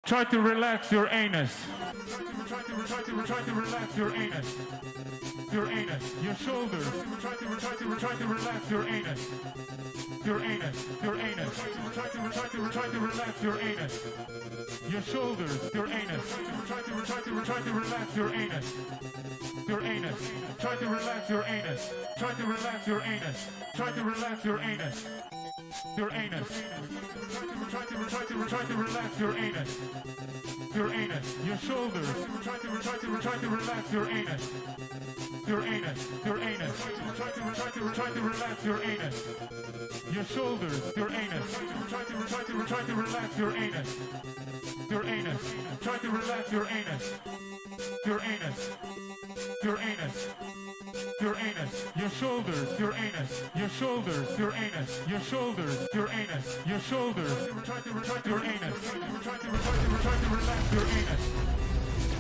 Try to relax your anus. Try to relax your anus. Your anus, your shoulders. Try to relax your anus. Your anus, your anus. Try to relax your anus. Your shoulders, your anus. Try to relax your anus. Your anus. Try to relax your anus. Try to relax your anus. Try to relax your anus. Your anus. Try to relax your anus. Your anus. Your shoulders. Try to relax your anus. Your anus. Your anus. Try to relax your anus. Your shoulders. Your anus. Try to relax your anus. Your anus. Try to relax your anus. Your anus. Your anus. Your anus, your shoulders, your anus, your shoulders, your anus, your shoulders, your anus, your shoulders. Try to relax your anus. Try to relax your anus.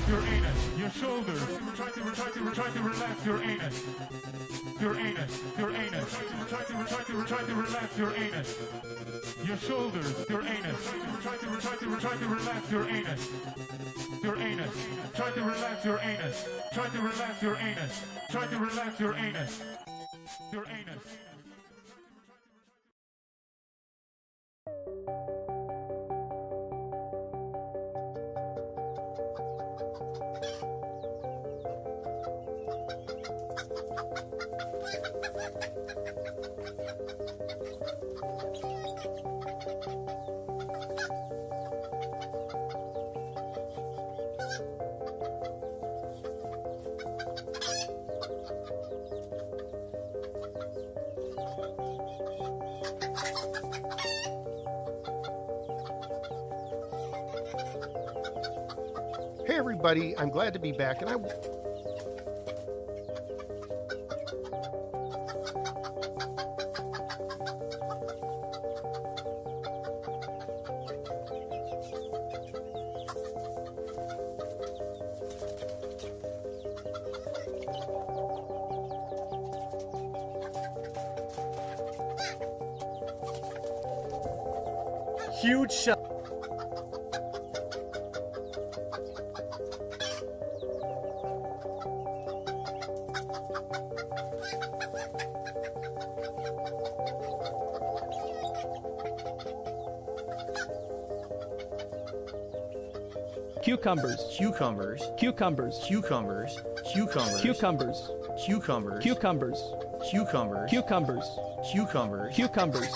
Your anus, your shoulders. Try to relax your anus. Your anus, your anus. Try to relax your anus. Your shoulders, your anus. Try to relax your anus. Your anus. Try to relax your anus. Try to relax your anus. Try to relax your anus. Your anus. Hey everybody, I'm glad to be back, and huge shot. Cucumbers. Cucumbers. Cucumbers. Cucumbers. Cucumbers. Cucumbers. Cucumbers. Cucumbers. Cucumbers. Cucumbers. Cucumbers. Cucumbers.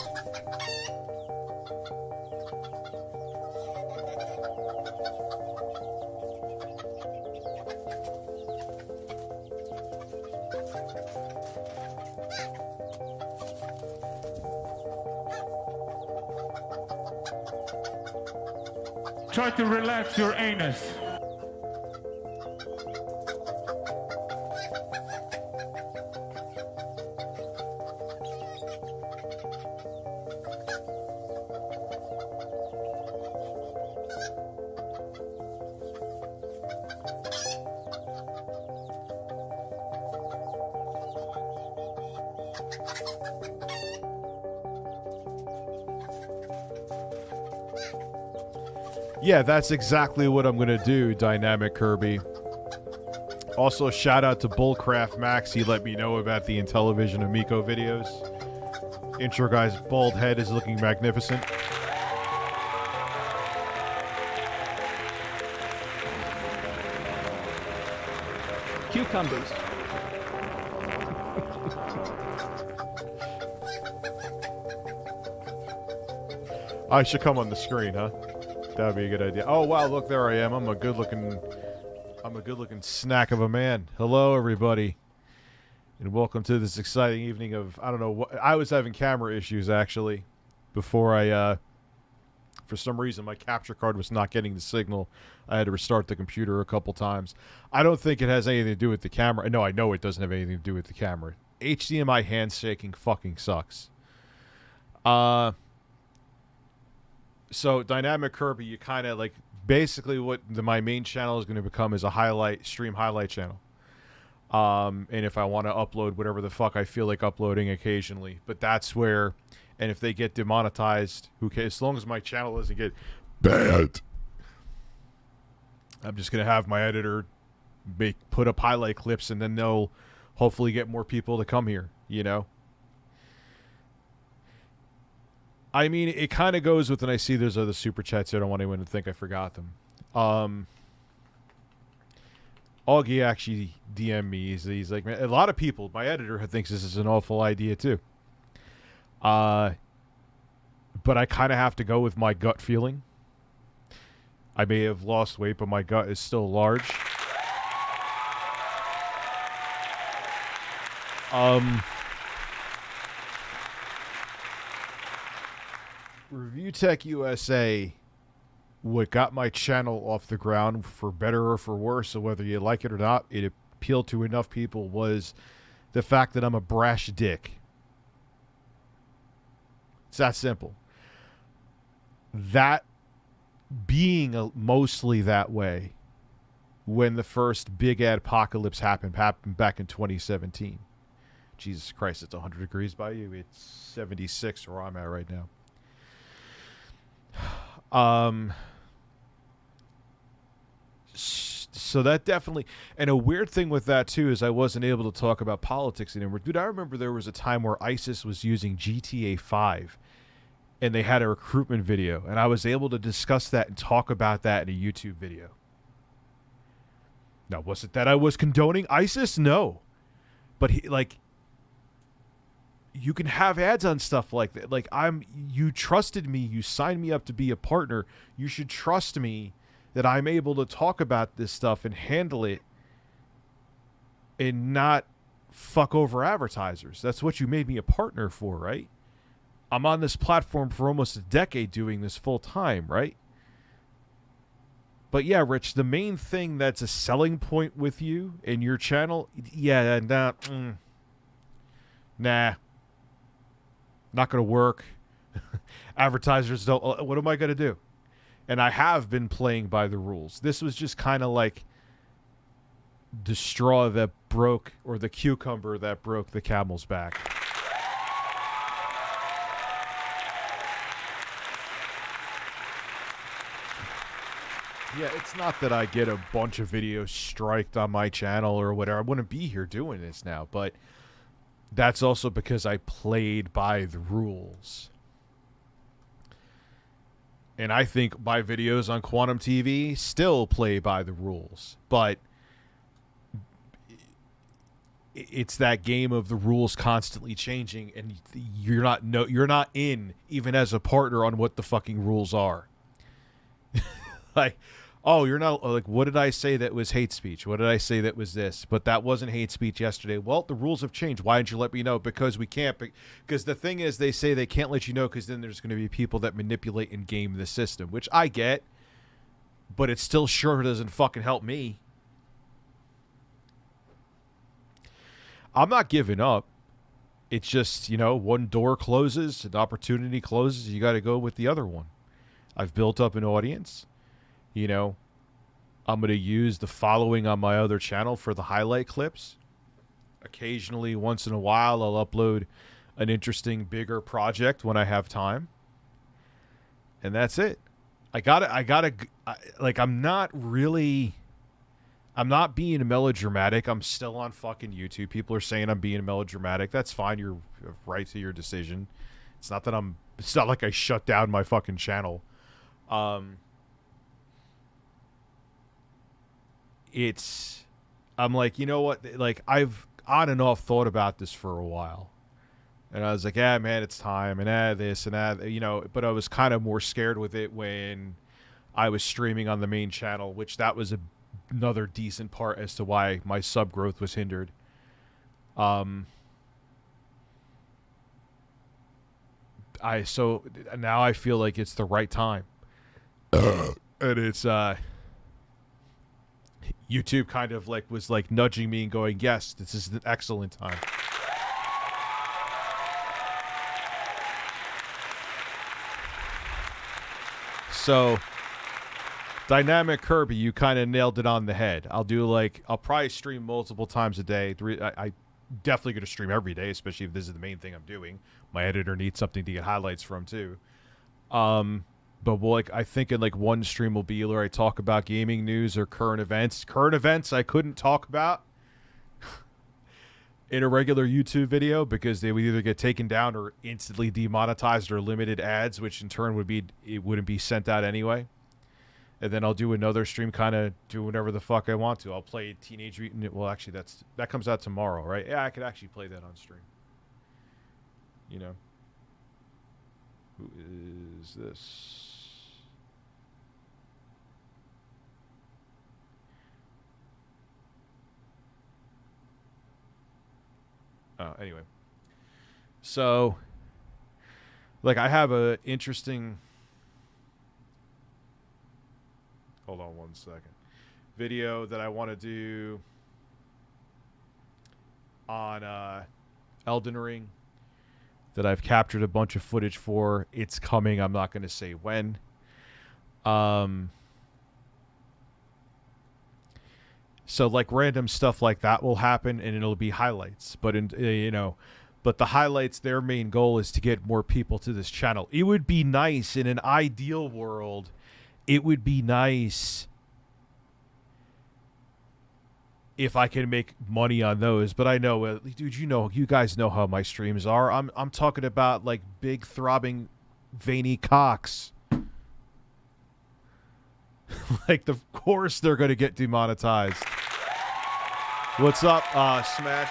Try to relax your anus. Yeah, that's exactly what I'm going to do, Dynamic Kirby. Also, shout out to Bullcraft Max. He let me know about the Intellivision Amico videos. Intro guy's bald head is looking magnificent. Cucumbers. I should come on the screen, huh? That would be a good idea. Oh wow, look, there I am. I'm a good-looking snack of a man. Hello, everybody, and welcome to this exciting evening of, I don't know what, I was having camera issues actually before I for some reason my capture card was not getting the signal. I had to restart the computer a couple times. I don't think it has anything to do with the camera. No, I know it doesn't have anything to do with the camera. HDMI handshaking fucking sucks. So Dynamic Kirby, you kind of like basically what my main channel is going to become is a stream highlight channel. And if I want to upload whatever the fuck I feel like uploading occasionally, but that's where, and if they get demonetized, who cares? As long as my channel doesn't get banned, I'm just going to have my editor put up highlight clips, and then they'll hopefully get more people to come here, you know? I mean, it kind of goes with when I see there's other super chats. I don't want anyone to think I forgot them. Augie actually DM'd me. He's like, man, a lot of people, my editor thinks this is an awful idea too. But I kind of have to go with my gut feeling. I may have lost weight, but my gut is still large. ReviewTechUSA, what got my channel off the ground, for better or for worse, so whether you like it or not, it appealed to enough people, was the fact that I'm a brash dick. It's that simple. That being mostly that way when the first big adpocalypse happened back in 2017. Jesus Christ, it's 100 degrees by you. It's 76 where I'm at right now. So that definitely, and a weird thing with that too is I wasn't able to talk about politics anymore. Dude, I remember there was a time where ISIS was using GTA 5 and they had a recruitment video, and I was able to discuss that and talk about that in a YouTube video. Now, was it that I was condoning ISIS? No. But you can have ads on stuff like that. Like, you trusted me, you signed me up to be a partner. You should trust me that I'm able to talk about this stuff and handle it and not fuck over advertisers. That's what you made me a partner for, right? I'm on this platform for almost a decade doing this full time, right? But yeah, Rich, the main thing that's a selling point with you and your channel, yeah, nah. Not going to work. Advertisers don't. What am I going to do? And I have been playing by the rules. This was just kind of like the straw that broke, or the cucumber that broke the camel's back. Yeah, it's not that I get a bunch of videos striked on my channel or whatever. I wouldn't be here doing this now, but that's also because I played by the rules. And I think my videos on Quantum TV still play by the rules. But it's that game of the rules constantly changing, and you're not in, even as a partner, on what the fucking rules are. Like, oh, you're not, like, what did I say that was hate speech? What did I say that was this? But that wasn't hate speech yesterday. Well, the rules have changed. Why didn't you let me know? Because we can't. Because the thing is, they say they can't let you know because then there's going to be people that manipulate and game the system, which I get. But it still sure doesn't fucking help me. I'm not giving up. It's just, one door closes, an opportunity closes, you got to go with the other one. I've built up an audience. I'm going to use the following on my other channel for the highlight clips. Occasionally, once in a while, I'll upload an interesting, bigger project when I have time. And that's it. I'm not being melodramatic. I'm still on fucking YouTube. People are saying I'm being melodramatic. That's fine. You're right to your decision. It's not like I shut down my fucking channel. I'm like, you know what? Like, I've on and off thought about this for a while. And I was like, man, it's time. And this and that, but I was kind of more scared with it when I was streaming on the main channel, which that was another decent part as to why my sub growth was hindered. So now I feel like it's the right time. And it's, YouTube kind of was nudging me and going, yes, this is an excellent time. So, Dynamic Kirby, you kind of nailed it on the head. I'll probably stream multiple times a day. I definitely going to stream every day, especially if this is the main thing I'm doing. My editor needs something to get highlights from too. But like I think in like one stream will be where I talk about gaming news or current events. Current events I couldn't talk about in a regular YouTube video because they would either get taken down or instantly demonetized or limited ads, which in turn it wouldn't be sent out anyway. And then I'll do another stream, kind of do whatever the fuck I want to. I'll play Teenage Mutant. Well, actually, that comes out tomorrow, right? Yeah, I could actually play that on stream. You know. Who is this? Oh, anyway. So, like, I have a interesting... Hold on one second. Video that I want to do on Elden Ring that I've captured a bunch of footage for. It's coming. I'm not going to say when. So like random stuff like that will happen and it'll be highlights. But but the highlights, their main goal is to get more people to this channel. It would be nice in an ideal world. It would be nice if I can make money on those, but I know, dude, you guys know how my streams are. I'm talking about like big throbbing, veiny cocks. Like, of course they're gonna get demonetized. What's up, Smash?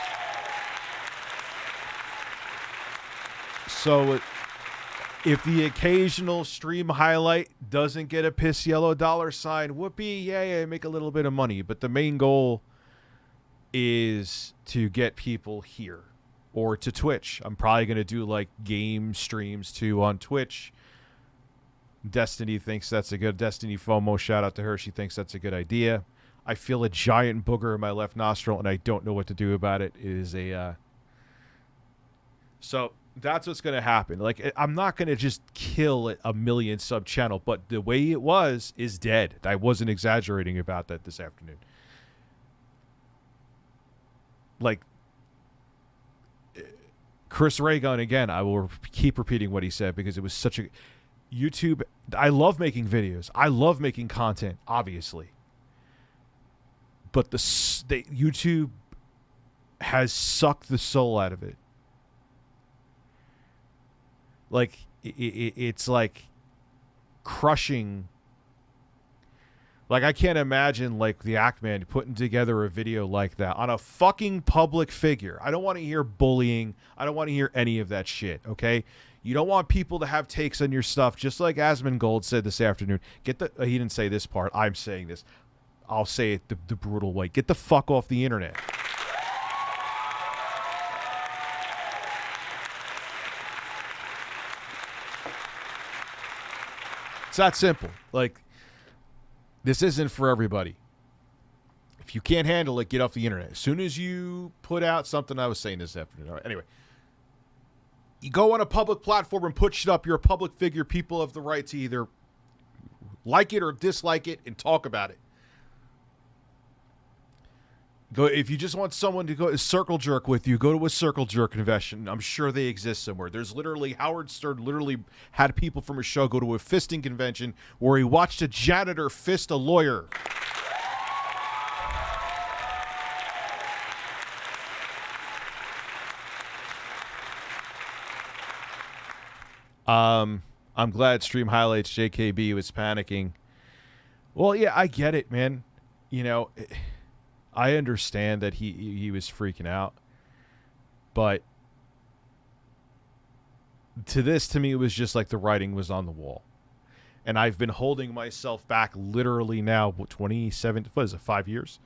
So, if the occasional stream highlight doesn't get a piss yellow $sign, whoopee, yeah, make a little bit of money. But the main goal is to get people here or to Twitch. I'm probably going to do like game streams too on Twitch. Destiny thinks that's a good... Destiny FOMO, shout out to her. She thinks that's a good idea. I feel a giant booger in my left nostril and I don't know what to do about it. It is a... So... That's what's going to happen. Like, I'm not going to just kill a million sub channel, but the way it was is dead. I wasn't exaggerating about that this afternoon. Like, Chris Raygun, again, I will keep repeating what he said because it was such a... YouTube, I love making videos. I love making content, obviously. But the YouTube has sucked the soul out of it. Like, it's like crushing. Like, I can't imagine, like, the Ackman putting together a video like that on a fucking public figure. I don't want to hear bullying. I don't want to hear any of that shit, okay? You don't want people to have takes on your stuff, just like Asmongold said this afternoon. He didn't say this part. I'm saying this. I'll say it the brutal way. Get the fuck off the internet. It's that simple. Like, this isn't for everybody. If you can't handle it, get off the internet. As soon as you put out something, I was saying this afternoon. All right, anyway, you go on a public platform and put shit up. You're a public figure. People have the right to either like it or dislike it and talk about it. Go if you just want someone to go circle jerk with you, go to a circle jerk convention. I'm sure they exist somewhere. There's literally Howard Stern literally had people from his show go to a fisting convention where he watched a janitor fist a lawyer. I'm glad Stream Highlights JKB was panicking. Well, yeah, I get it, man. You know, I understand that he was freaking out, but to me, it was just like the writing was on the wall. And I've been holding myself back literally now, 27, what is it, 5 years?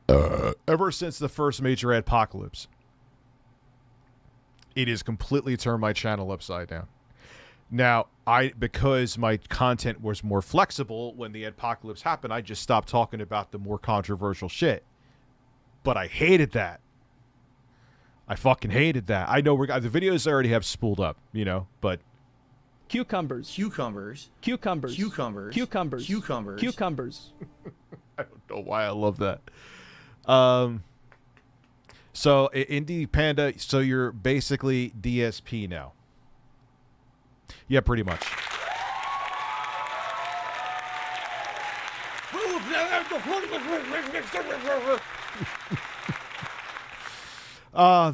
Ever since the first major apocalypse. It has completely turned my channel upside down. Now, because my content was more flexible when the apocalypse happened, I just stopped talking about the more controversial shit. But I hated that. I fucking hated that. I know the videos already have spooled up, you know, but... Cucumbers. Cucumbers. Cucumbers. Cucumbers. Cucumbers. Cucumbers. Cucumbers. I don't know why I love that. So, Indie Panda, so you're basically DSP now. Yeah, pretty much.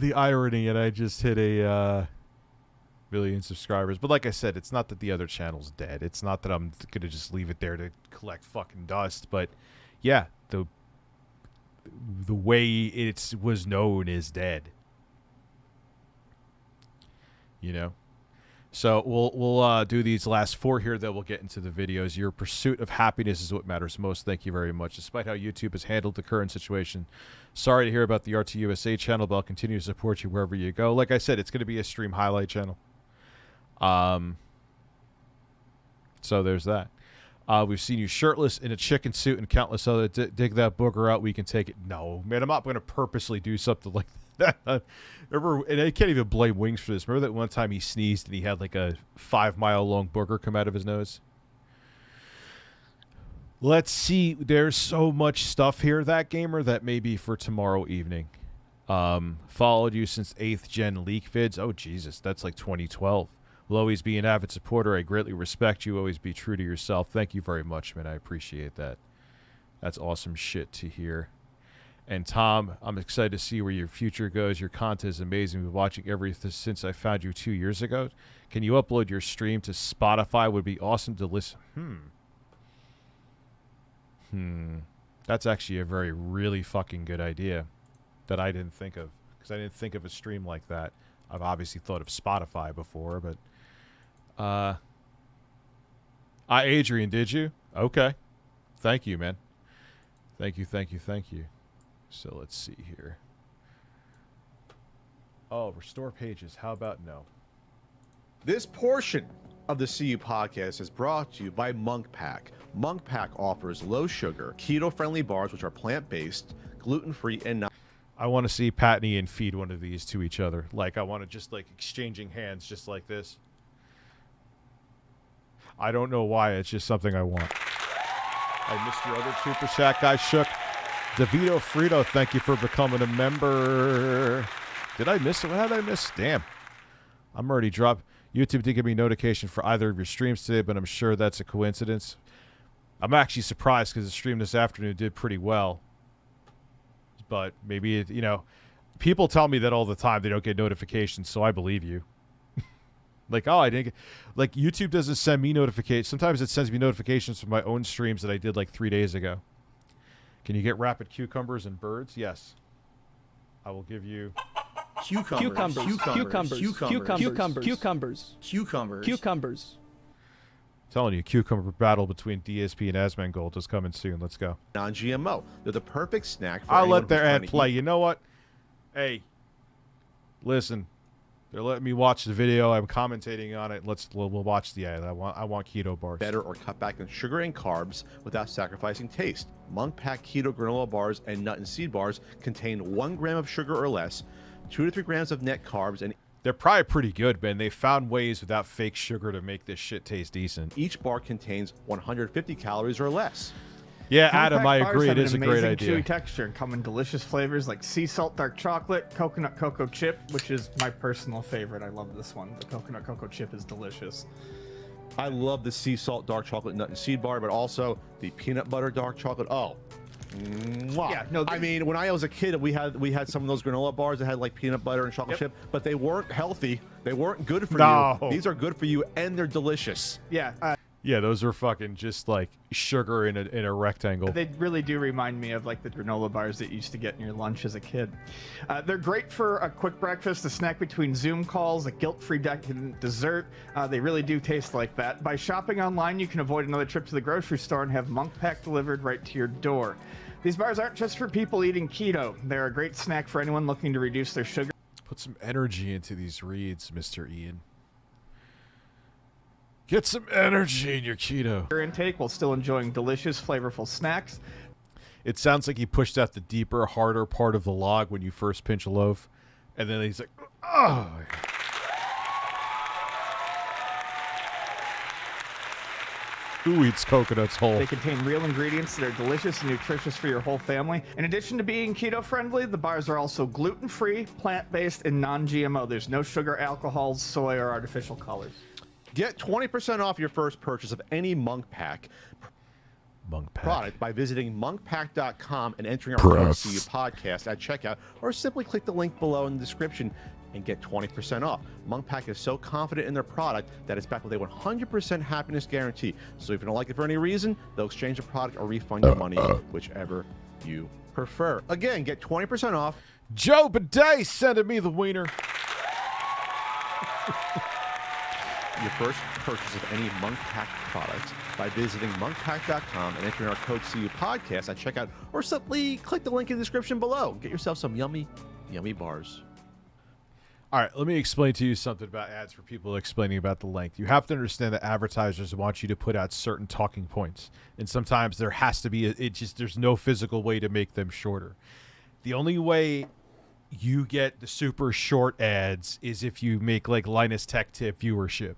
The irony, and I just hit a million subscribers. But like I said, it's not that the other channel's dead. It's not that I'm gonna just leave it there to collect fucking dust. But yeah, the way it was known is dead. You know. So we'll do these last 4 here, then we'll get into the videos. Your pursuit of happiness is what matters most. Thank you very much. Despite how YouTube has handled the current situation, sorry to hear about the RTUSA channel, but I'll continue to support you wherever you go. Like I said, it's going to be a stream highlight channel. So there's that. We've seen you shirtless in a chicken suit and countless other. Dig that booger out. We can take it. No, man, I'm not going to purposely do something like that. Remember, and I can't even blame Wings for this. Remember that one time he sneezed and he had like a 5-mile-long booger come out of his nose? Let's see. There's so much stuff here, that gamer, that may be for tomorrow evening. Followed you since 8th gen leak vids. Oh, Jesus, that's like 2012. Will always be an avid supporter. I greatly respect you. Always be true to yourself. Thank you very much, man. I appreciate that. That's awesome shit to hear. And Tom, I'm excited to see where your future goes. Your content is amazing. We've been watching everything since I found you 2 years ago. Can you upload your stream to Spotify? Would be awesome to listen. That's actually a really fucking good idea that I didn't think of. Because I didn't think of a stream like that. I've obviously thought of Spotify before, but... Adrian, did you? Okay. Thank you, man. Thank you. So let's see here. Oh, restore pages. How about no? This portion of the CU podcast is brought to you by Monk Pack. Monk Pack offers low sugar, keto-friendly bars which are plant-based, gluten-free, and not... I want to see Pat and Ian feed one of these to each other. Like, I want to just, like, exchanging hands just like this. I don't know why. It's just something I want. I missed your other super chat, guys. Shook. DeVito Frito, thank you for becoming a member. Did I miss it? How did I miss? Damn. I'm already dropped. YouTube didn't give me notification for either of your streams today, but I'm sure that's a coincidence. I'm actually surprised because the stream this afternoon did pretty well. But maybe, it, you know, people tell me that all the time. They don't get notifications, so I believe you. Like, oh, I didn't get... Like, YouTube doesn't send me notifications. Sometimes it sends me notifications from my own streams that I did like 3 days ago. Can you get rapid cucumbers and birds? Yes. I will give you... Cucumbers. Telling you, cucumber battle between DSP and Asmongold is coming soon. Let's go. Non-GMO. They're the perfect snack for I'll anyone let their who's ad trying to play. eat You know what? Hey, listen. They're letting me watch the video. I'm commentating on it. We'll watch the ad. I want keto bars. better or cut back on sugar and carbs without sacrificing taste. Monk Pack Keto Granola Bars and Nut and Seed Bars contain 1 gram of sugar or less, 2 to 3 grams of net carbs, and They're probably pretty good, man. They found ways without fake sugar to make this shit taste decent. each bar contains 150 calories or less. Yeah, Compact Adam, I bars agree. have It is a an great amazing idea. chewy texture and come in delicious flavors like sea salt dark chocolate, coconut cocoa chip, which is my personal favorite. I love this one. The coconut cocoa chip is delicious. I love the sea salt dark chocolate nut and seed bar, but also the peanut butter dark chocolate. Oh, mwah. Yeah, no, I mean, when I was a kid, we had some of those granola bars that had like peanut butter and chocolate chip, but they weren't healthy. They weren't good for you. These are good for you, and they're delicious. Yeah, Yeah, those are fucking just like sugar in a rectangle. they really do remind me of like the granola bars that you used to get in your lunch as a kid. They're great for a quick breakfast, a snack between Zoom calls, a guilt-free decadent dessert. They really do taste like that. By shopping online, you can avoid another trip to the grocery store and have Monk Pack delivered right to your door. These bars aren't just for people eating keto. They're a great snack for anyone looking to reduce their sugar. Put some energy into these reads, Mr. Ian. Get some energy in your keto. Intake while still enjoying delicious, flavorful snacks. It sounds like he pushed out the deeper, harder part of the log when you first pinch a loaf. And then he's like, oh. Who eats coconuts whole? They contain real ingredients that are delicious and nutritious for your whole family. In addition to being keto-friendly, the bars are also gluten-free, plant-based, and non-GMO. There's no sugar, alcohol, soy, or artificial colors. Get 20% off your first purchase of any Monk Pack. product by visiting monkpack.com and entering our code CU podcast at checkout, or simply click the link below in the description and get 20% off. Monkpack is so confident in their product that it's backed with a 100% happiness guarantee. So if you don't like it for any reason, they'll exchange the product or refund your money, whichever you prefer. Again, get 20% off. Joe Bidet sending me the wiener. Your first purchase of any Monkpack product by visiting monkpack.com and entering our code CU podcast at checkout, or simply click the link in the description below. Get yourself some yummy, yummy bars. All right, let me explain to you something about ads for people explaining about the length. You have to understand that advertisers want you to put out certain talking points, and sometimes there has to be there's no physical way to make them shorter. The only way you get the super short ads is if you make like Linus Tech Tip viewership.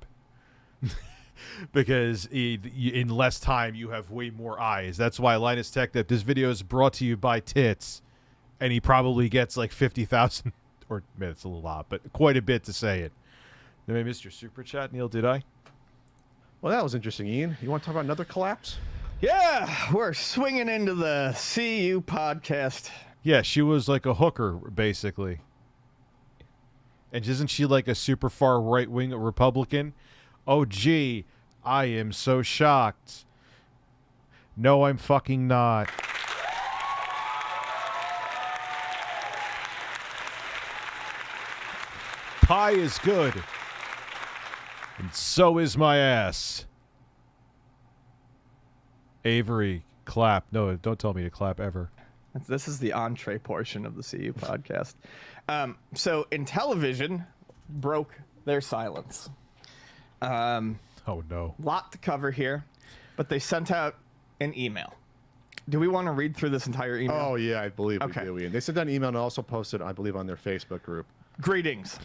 Because in less time you have way more eyes. That's why Linus Tech Tip, this video is brought to you by Tits, and he probably gets like 50,000 or man, it's a little odd, but quite a bit to say it. Did I miss your super chat, Neil? Did I? Well, that was interesting, Ian. You want to talk about another collapse? Yeah, we're swinging into the CU podcast. Yeah, she was like a hooker, basically. And isn't she like a super far right-wing Republican? Oh, gee, I am so shocked. No, I'm fucking not. Pie is good. And so is my ass. Avery, clap. No, don't tell me to clap ever. This is the entree portion of the CU podcast. So Intellivision broke their silence. Oh, no. Lot to cover here, but they sent out an email. Do we want to read through this entire email? Oh, yeah, I believe we do, Ian. They sent out an email and also posted, I believe, on their Facebook group. Greetings.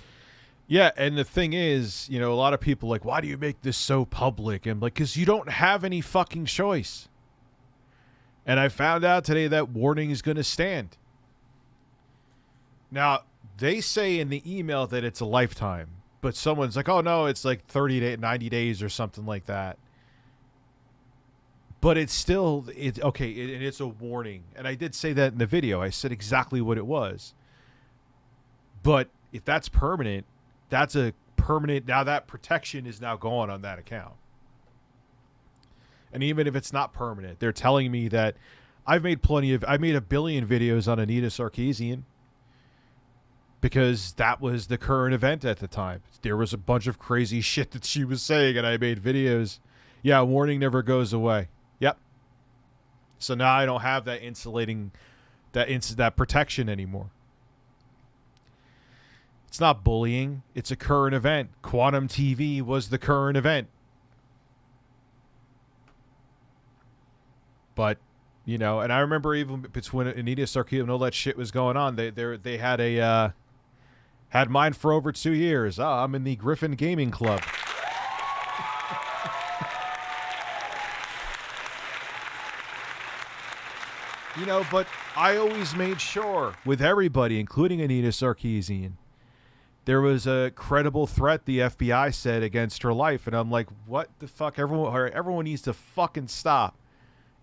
Yeah, and the thing is, you know, a lot of people are like, why do you make this so public? And I'm like, because you don't have any fucking choice. And I found out today that warning is going to stand. Now, they say in the email that it's a lifetime, but someone's like, oh, no, it's like 30 to 90 days or something like that. But it's still, okay, and it's a warning. And I did say that in the video. I said exactly what it was. But if that's permanent, that's a permanent, now that protection is now gone on that account. And even if it's not permanent, they're telling me that I made a billion videos on Anita Sarkeesian because that was the current event at the time. There was a bunch of crazy shit that she was saying, and I made videos. Yeah, warning never goes away. Yep. So now I don't have that insulating, that protection anymore. It's not bullying. It's a current event. Quantum TV was the current event. But, you know, and I remember even between Anita Sarkeesian and all that shit was going on, they had had mine for over 2 years. Oh, I'm in the Griffin Gaming Club. You know, but I always made sure with everybody, including Anita Sarkeesian, there was a credible threat, the FBI said, against her life. And I'm like, what the fuck? Everyone needs to fucking stop.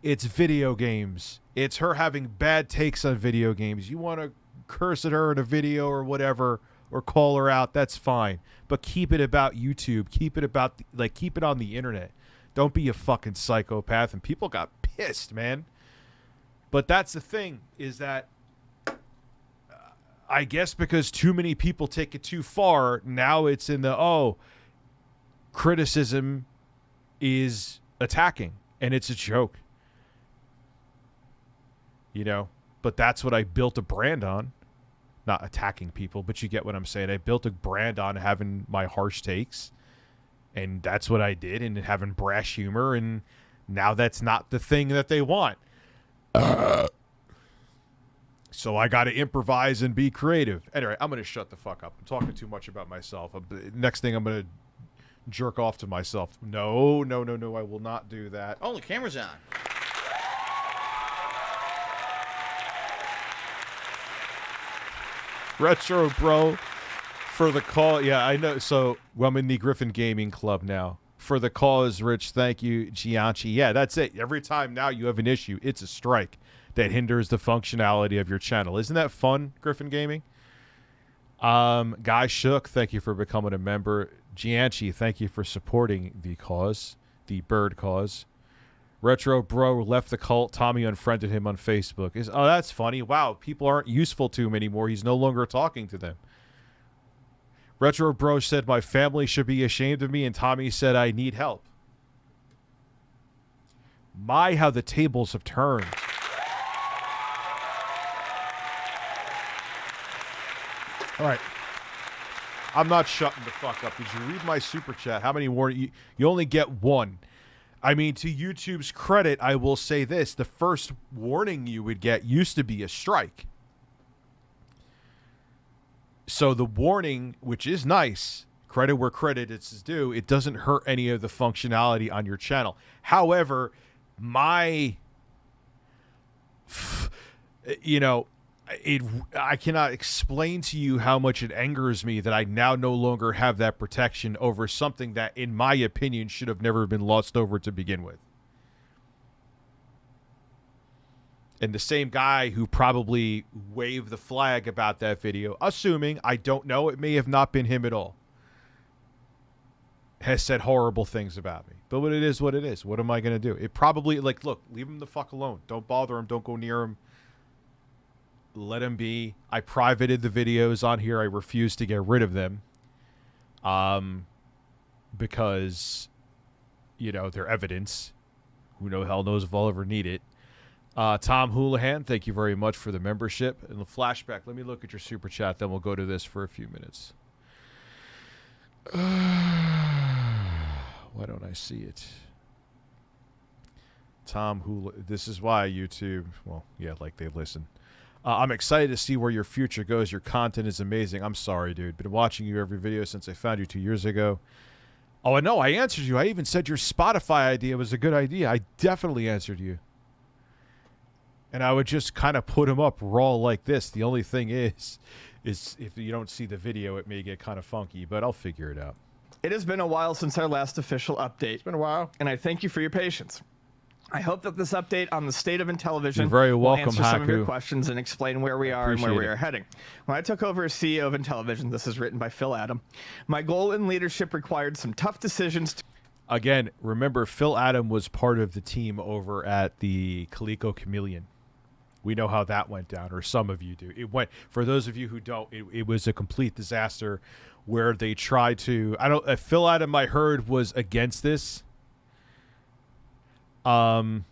It's video games. It's her having bad takes on video games. You want to curse at her in a video or whatever, or call her out, that's fine. But keep it about YouTube. Keep it about, keep it on the internet. Don't be a fucking psychopath. And people got pissed, man. But that's the thing, is that I guess because too many people take it too far, now it's in the, criticism is attacking, and it's a joke. You know, but that's what I built a brand on. Not attacking people, but you get what I'm saying. I built a brand on having my harsh takes, and that's what I did, and having brash humor, and now that's not the thing that they want. So I got to improvise and be creative. Anyway, I'm going to shut the fuck up. I'm talking too much about myself. Next thing, I'm going to jerk off to myself. No, I will not do that. Oh, the camera's on. Retro Bro for the call. Yeah, I know. So I'm in the Griffin Gaming Club now. for the cause, Rich. Thank you, Gianchi. Yeah, that's it. Every time now you have an issue, it's a strike that hinders the functionality of your channel. Isn't that fun, Griffin Gaming? Guy Shook, thank you for becoming a member. Gianchi, thank you for supporting the cause, the bird cause. Retro Bro left the cult. Tommy unfriended him on Facebook. Oh, that's funny. Wow, people aren't useful to him anymore. He's no longer talking to them. Retro Bro said, my family should be ashamed of me, and Tommy said, I need help. My, how the tables have turned. All right. I'm not shutting the fuck up. Did you read my super chat? How many more? You only get one. I mean, to YouTube's credit, I will say this. The first warning you would get used to be a strike. So the warning, which is nice, credit where credit is due, it doesn't hurt any of the functionality on your channel. However, I cannot explain to you how much it angers me that I now no longer have that protection over something that, in my opinion, should have never been lost over to begin with. And the same guy who probably waved the flag about that video, assuming, I don't know, it may have not been him at all, has said horrible things about me. But it is what it is. What am I going to do? It probably, like, look, leave him the fuck alone. Don't bother him. Don't go near him. Let him be. I privated the videos on here. I refuse to get rid of them. Because, they're evidence. Who the hell knows if I'll ever need it. Tom Houlihan, thank you very much for the membership. And the flashback, let me look at your super chat, then we'll go to this for a few minutes. Why don't I see it? Tom Houlihan, this is why YouTube, well, yeah, like they listen. I'm excited to see where your future goes. Your content is amazing. I'm sorry, dude. Been watching you every video since I found you 2 years ago. Oh, I know. I answered you. I even said your Spotify idea was a good idea. I definitely answered you. And I would just kind of put them up raw like this. The only thing is if you don't see the video, it may get kind of funky, but I'll figure it out. It has been a while since our last official update. It's been a while. And I thank you for your patience. I hope that this update on the state of Intellivision You're very welcome, will answer some of your Haku. questions and explain where we are and where we are heading. When I took over as CEO of Intellivision, this is written by Phil Adam, my goal in leadership required some tough decisions. Again, remember, Phil Adam was part of the team over at the Coleco Chameleon. We know how that went down, or some of you do. It went, for those of you who don't, it was a complete disaster where they tried to, Phil Adam, I heard, was against this. But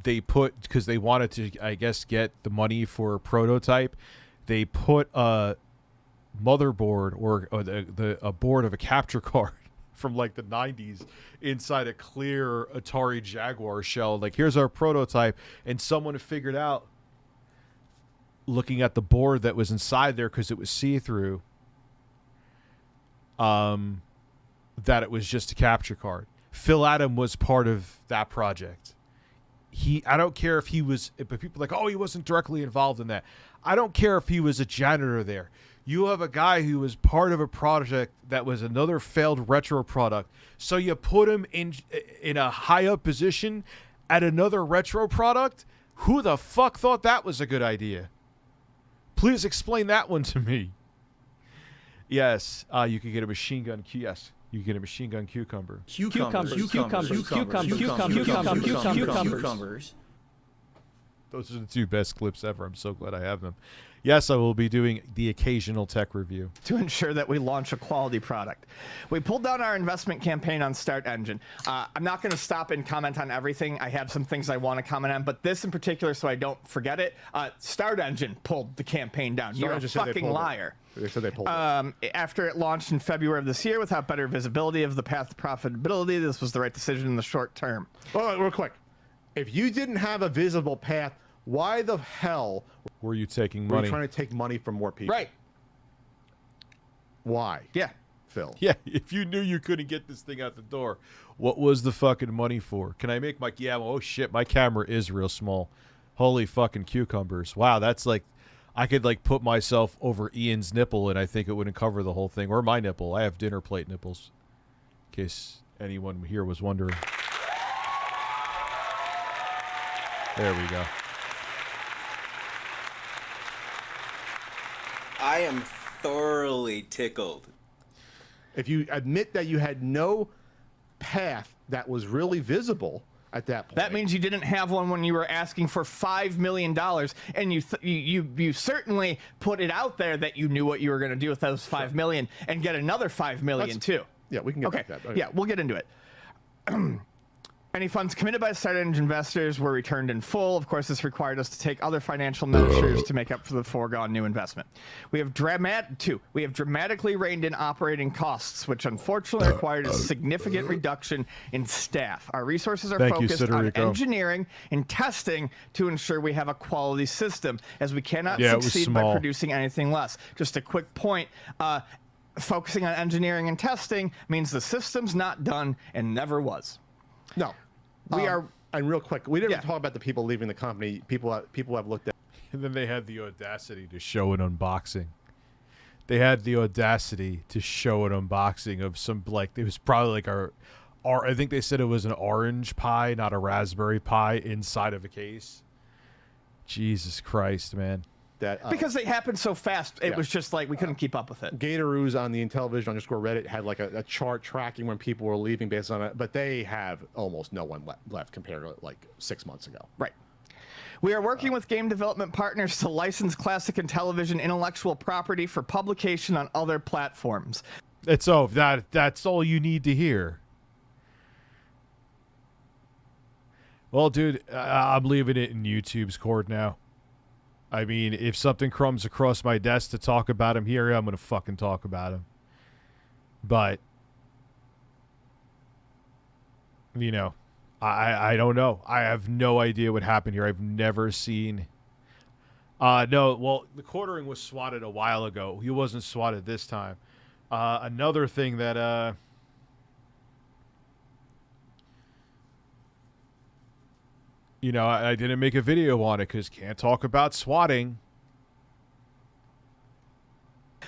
they put, because they wanted to, I guess, get the money for a prototype, they put a motherboard or a board of a capture card from like the 90s inside a clear Atari Jaguar shell. Like, here's our prototype. And someone figured out, looking at the board that was inside there because it was see-through, that it was just a capture card. Phil Adam was part of that project. I don't care if he was, but people are like, oh, he wasn't directly involved in that. I don't care if he was a janitor there. You have a guy who was part of a project that was another failed retro product. So you put him in a high up position at another retro product? Who the fuck thought that was a good idea? Please explain that one to me. Yes, you could get a machine gun. Yes. You get a machine gun cucumber. Cucumbers. Those are the two best clips ever. I'm so glad I have them. Yes, I will be doing the occasional tech review. To ensure that we launch a quality product. We pulled down our investment campaign on Start Engine. I'm not going to stop and comment on everything. I have some things I want to comment on, but this in particular, so I don't forget it. Start Engine pulled the campaign down. You're a fucking liar. They said they pulled it. After it launched in February of this year without better visibility of the path to profitability, this was the right decision in the short term. Oh, real quick. If you didn't have a visible path, why the hell were you taking were money? you trying to take money from more people? Right. Why? Yeah. Phil. Yeah, if you knew you couldn't get this thing out the door, what was the fucking money for? Can I make my... Yeah, oh shit, my camera is real small. Holy fucking cucumbers. Wow, that's like... I could like put myself over Ian's nipple and I think it wouldn't cover the whole thing. Or my nipple. I have dinner plate nipples. case anyone here was wondering. There we go. I am thoroughly tickled. If you admit that you had no path that was really visible at that point, That means you didn't have one when you were asking for $5 million, and you certainly put it out there that you knew what you were going to do with those $5 million and get another $5 million too. Yeah, we can get Okay. back to that. Yeah, we'll get into it. Any funds committed by startup investors were returned in full. Of course, this required us to take other financial measures to make up for the foregone new investment. We have dramatically reined in operating costs, which unfortunately required a significant reduction in staff. Our resources are focused on engineering and testing to ensure we have a quality system, as we cannot succeed by producing anything less. Just a quick point. Focusing on engineering and testing means the system's not done and never was. No. We are, and real quick, we didn't talk about the people leaving the company. People have looked at. And then they had the audacity to show an unboxing. They had the audacity to show an unboxing of some, like, it was probably like I think they said it was an orange pie, not a raspberry pie, inside of a case. Jesus Christ, man. That because they happened so fast, it was just like we couldn't keep up with it. Gatoros on the Intellivision _Reddit had like a chart tracking when people were leaving based on it, but they have almost no one left compared to like 6 months ago. Right. We are working with game development partners to license classic Intellivision intellectual property for publication on other platforms. That's all you need to hear. Well, dude, I'm leaving it in YouTube's court now. I mean, if something comes across my desk to talk about him here, I'm going to fucking talk about him. But, you know, I don't know. I have no idea what happened here. I've never seen... no, well, the quartering was swatted a while ago. He wasn't swatted this time. Another thing that... you know, I didn't make a video on it because can't talk about swatting.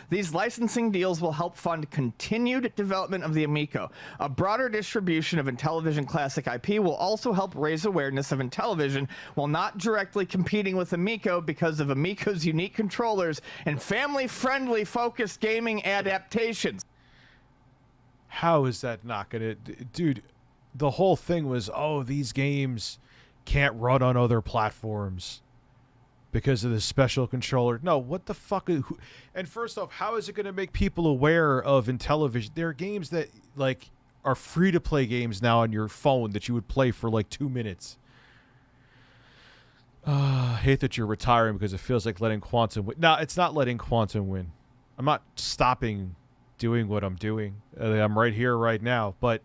These licensing deals will help fund continued development of the Amico. A broader distribution of Intellivision classic IP will also help raise awareness of Intellivision while not directly competing with Amico because of Amico's unique controllers and family-friendly focused gaming adaptations. How is that not going to... Dude, the whole thing was, oh, these games... can't run on other platforms because of the special controller. No, what the fuck? And first off, how is it going to make people aware of Intellivision? There are games that like are free to play games now on your phone that you would play for like 2 minutes. I hate that you're retiring because it feels like letting Quantum win. No, it's not letting Quantum win. I'm not stopping doing what I'm doing. I'm right here, right now, but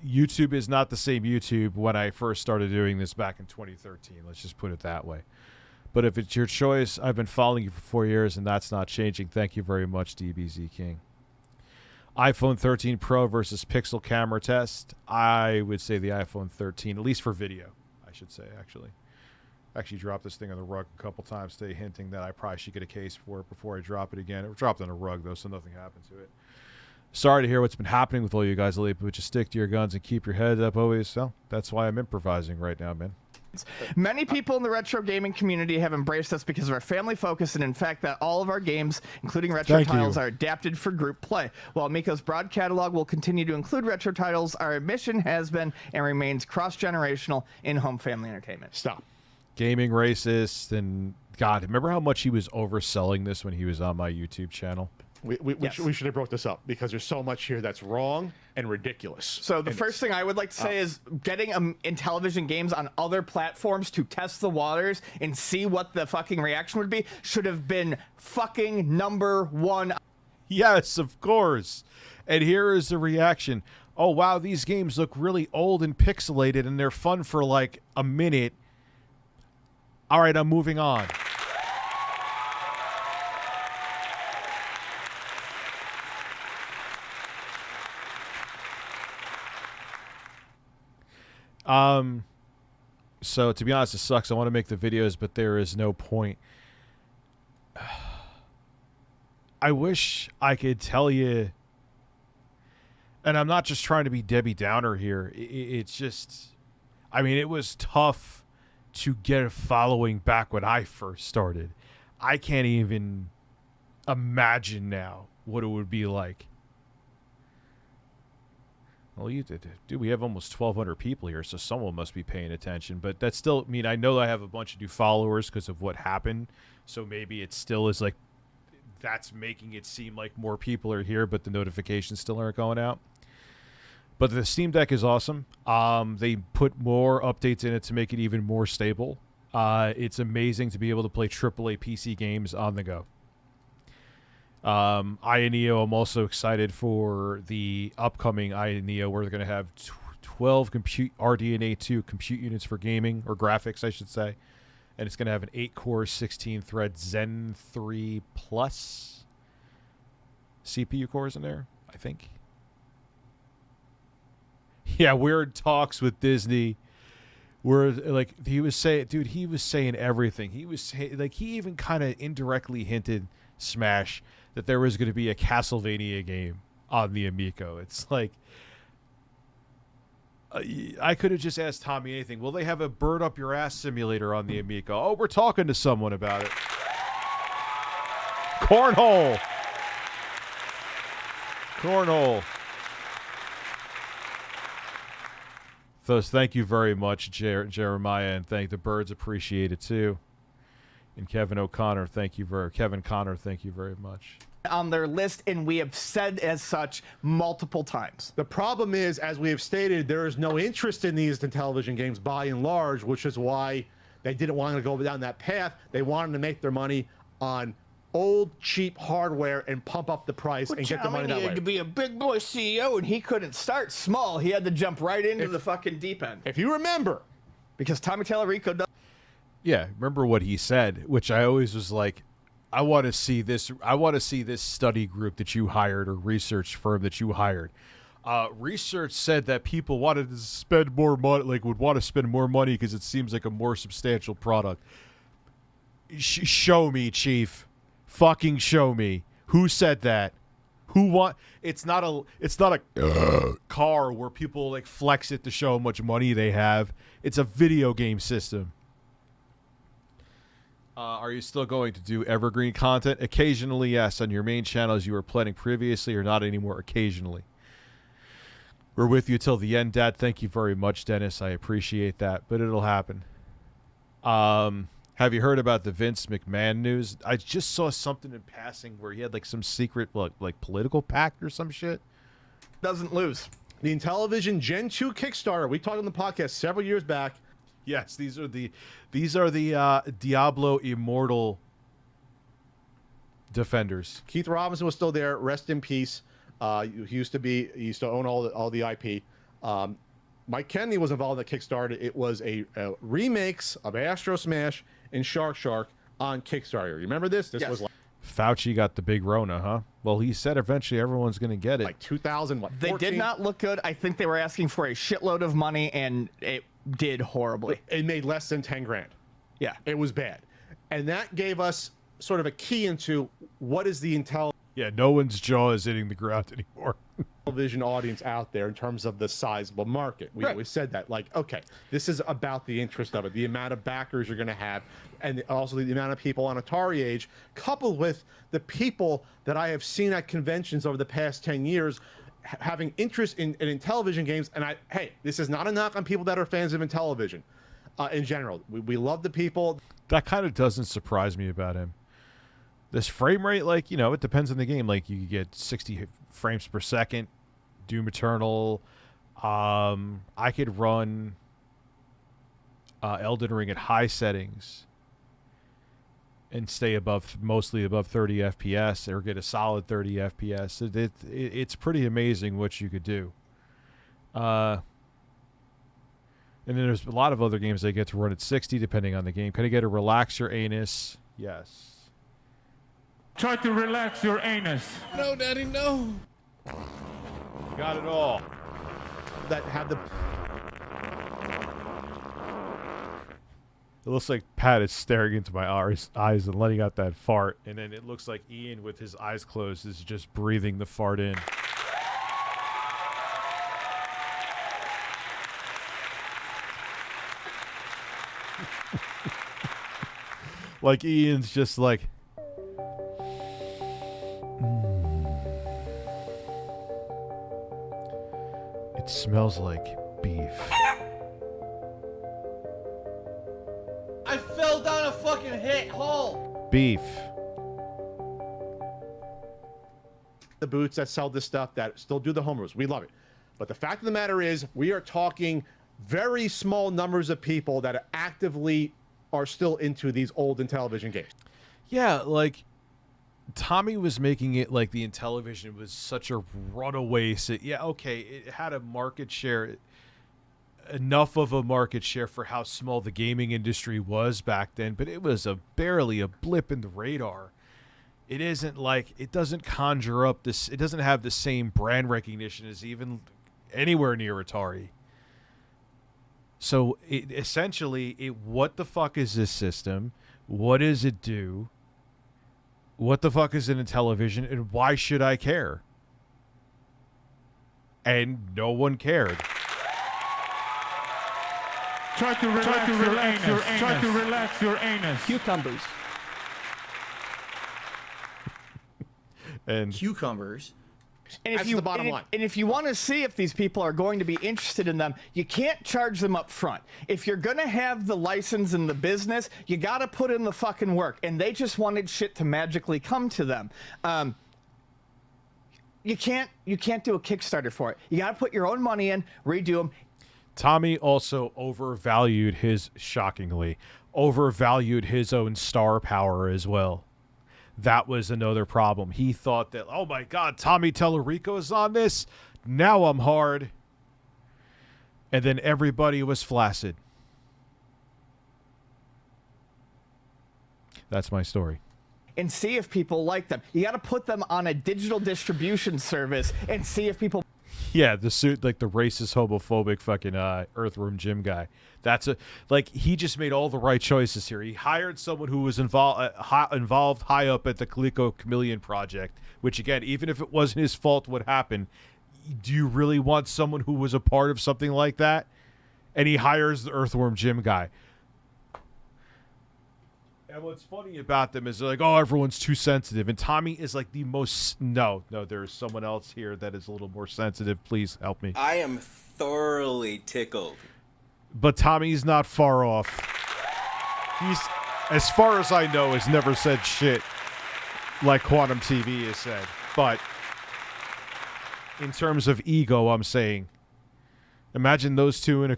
YouTube is not the same YouTube when I first started doing this back in 2013. Let's just put it that way. But if it's your choice, I've been following you for 4 years, and that's not changing. Thank you very much, DBZ King. iPhone 13 Pro versus Pixel camera test. I would say the iPhone 13, at least for video, I should say, actually. Actually dropped this thing on the rug a couple times today, hinting that I probably should get a case for it before I drop it again. It dropped on a rug, though, so nothing happened to it. Sorry to hear what's been happening with all you guys lately, but just stick to your guns and keep your head up always. So that's why I'm improvising right now, man. Many people in the retro gaming community have embraced us because of our family focus and in fact that all of our games, including retro titles, are adapted for group play. While Amico's broad catalog will continue to include retro titles, our mission has been and remains cross-generational in-home family entertainment. Stop. Gaming racist, and God, remember how much he was overselling this when he was on my YouTube channel? We should have broke this up because there's so much here that's wrong and ridiculous. So the first thing I would like to say is getting Intellivision games on other platforms to test the waters and see what the fucking reaction would be should have been fucking #1. Yes, of course. And here is the reaction. Oh, wow, these games look really old and pixelated and they're fun for like a minute. All right, I'm moving on. So to be honest, it sucks. I want to make the videos, but there is no point. I wish I could tell you and I'm not just trying to be Debbie Downer here. It's just, I mean, it was tough to get a following back when I first started. I can't even imagine now what it would be like. Well, dude, we have almost 1,200 people here, so someone must be paying attention. But that's still, I mean, I know I have a bunch of new followers because of what happened, so maybe it still is like, that's making it seem like more people are here, but the notifications still aren't going out. But the Steam Deck is awesome. They put more updates in it to make it even more stable. It's amazing to be able to play AAA PC games on the go. Neo, I'm also excited for the upcoming Neo, where they're going to have 12 RDNA 2 compute units for gaming, or graphics, I should say. And it's going to have an 8-core, 16-thread Zen 3 Plus CPU cores in there, I think. Yeah, weird talks with Disney. Where, like, he was saying, dude, he was saying everything. He was like, he even kind of indirectly hinted, Smash, that there was going to be a Castlevania game on the Amico. It's like, I could have just asked Tommy anything. Will they have a bird up your ass simulator on the Amico? Oh, we're talking to someone about it. Cornhole. So thank you very much, Jeremiah, and thank the birds. Appreciate it too. And Kevin Connor, thank you very much. On their list, and we have said as such multiple times. The problem is, as we have stated, there is no interest in these Intellivision games by and large, which is why they didn't want to go down that path. They wanted to make their money on old, cheap hardware and pump up the price and get the money that way. He had to be a big boy CEO, and he couldn't start small. He had to jump right into the fucking deep end. If you remember, because Tommy Tallarico does. Yeah, remember what he said, which I always was like, I want to see this study group that you hired, or research firm that you hired. Research said that people wanted to spend more money, like would want to spend more money because it seems like a more substantial product. Show me, Chief. Fucking show me. Who said that? It's not a car where people like flex it to show how much money they have. It's a video game system. Are you still going to do evergreen content? Occasionally, yes. On your main channel as you were planning previously, or not anymore? Occasionally. We're with you till the end, Dad. Thank you very much, Dennis. I appreciate that, but it'll happen. Have you heard about the Vince McMahon news? I just saw something in passing where he had like some secret like political pact or some shit. Doesn't lose. The Intellivision Gen 2 Kickstarter. We talked on the podcast several years back. Yes, these are the Diablo Immortal defenders. Keith Robinson was still there. Rest in peace. He used to own all the IP. Mike Kennedy was involved in the Kickstarter. It was a remakes of Astro Smash and Shark on Kickstarter. You remember this? This was like Fauci got the big Rona, huh? Well, he said eventually everyone's going to get it. Like 2000. They did not look good. I think they were asking for a shitload of money, and it did horribly. It made less than 10 grand. Yeah, it was bad, and that gave us sort of a key into what is the Intel. Yeah, no one's jaw is hitting the ground anymore. Television audience out there in terms of the sizable market. We always said that, like, okay, this is about the interest of it, the amount of backers you're going to have, and also the amount of people on Atari age, coupled with the people that I have seen at conventions over the past 10 years having interest in Intellivision games. And hey, this is not a knock on people that are fans of Intellivision in general. We love the people. That kind of doesn't surprise me about him. This frame rate, like, you know, it depends on the game. Like, you get 60 frames per second, Doom Eternal. I could run Elden Ring at high settings and stay mostly above 30 FPS, or get a solid 30 FPS. It's pretty amazing what you could do. And then there's a lot of other games that get to run at 60 depending on the game. Can I get to relax your anus? Yes. Try to relax your anus. No, Daddy, no. Got it all. That have the. It looks like Pat is staring into my eyes and letting out that fart, and then it looks like Ian with his eyes closed is just breathing the fart in. Like Ian's just like, it smells like beef. I fell down a fucking hole. Beef. The boots that sell this stuff that still do the home rules. We love it. But the fact of the matter is, we are talking very small numbers of people that actively are still into these old Intellivision games. Yeah, like Tommy was making it like the Intellivision was such a runaway. Yeah, okay, it had a market share, enough of a market share for how small the gaming industry was back then, but it was barely a blip in the radar. It isn't like, it doesn't conjure up this, it doesn't have the same brand recognition as even anywhere near Atari. So it essentially, what the fuck is this system? What does it do? What the fuck is it in television? And why should I care? And no one cared. Try to relax your anus. Try to relax your anus. Cucumbers. And Cucumbers. And if That's you, the bottom line. And if you want to see if these people are going to be interested in them, you can't charge them up front. If you're going to have the license and the business, you got to put in the fucking work. And they just wanted shit to magically come to them. You can't do a Kickstarter for it. You got to put your own money in, redo them. Tommy also overvalued his own star power as well. That was another problem. He thought that, oh my God, Tommy Tallarico is on this. Now I'm hard. And then everybody was flaccid. That's my story. And see if people like them. You got to put them on a digital distribution service and see if people. Yeah, the suit, like the racist, homophobic fucking Earthworm Jim guy. He just made all the right choices here. He hired someone who was involved high up at the Coleco Chameleon project, which again, even if it wasn't his fault what happened, do you really want someone who was a part of something like that? And he hires the Earthworm Jim guy. And what's funny about them is they're like, oh, everyone's too sensitive. And Tommy is like the most... No, there's someone else here that is a little more sensitive. Please help me. I am thoroughly tickled. But Tommy's not far off. He's, as far as I know, has never said shit like Quantum TV has said. But in terms of ego, I'm saying, imagine those two in a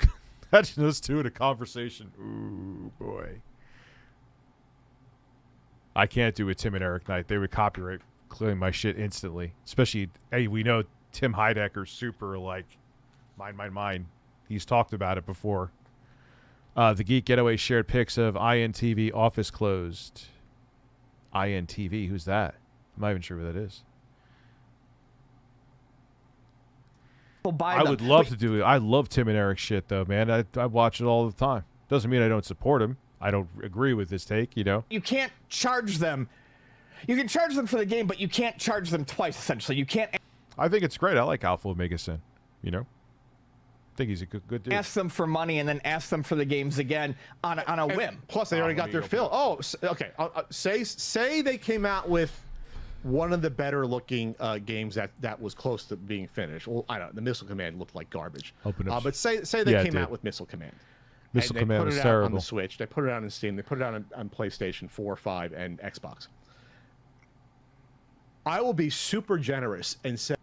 conversation. Ooh, boy. I can't do a Tim and Eric night. They would copyright claim my shit instantly. Especially, hey, we know Tim Heidecker's super like, mine. He's talked about it before. The Geek Getaway shared pics of INTV office closed. INTV, who's that? I'm not even sure who that is. I would love to do it. I love Tim and Eric shit, though, man. I watch it all the time. Doesn't mean I don't support him. I don't agree with his take, you know? You can't charge them. You can charge them for the game, but you can't charge them twice, essentially. You can't... I think it's great. I like Alpha Omega Sin, you know? I think he's a good dude. Ask them for money and then ask them for the games again on a whim. Plus, they already got their fill. Oh, okay. Say they came out with one of the better looking games that was close to being finished. Well, I don't know. The Missile Command looked like garbage. But say they came out with Missile Command. Missile and Command they put was it out terrible. on the Switch. They put it out on Steam. They put it out on PlayStation 4, 5, and Xbox. I will be super generous and say...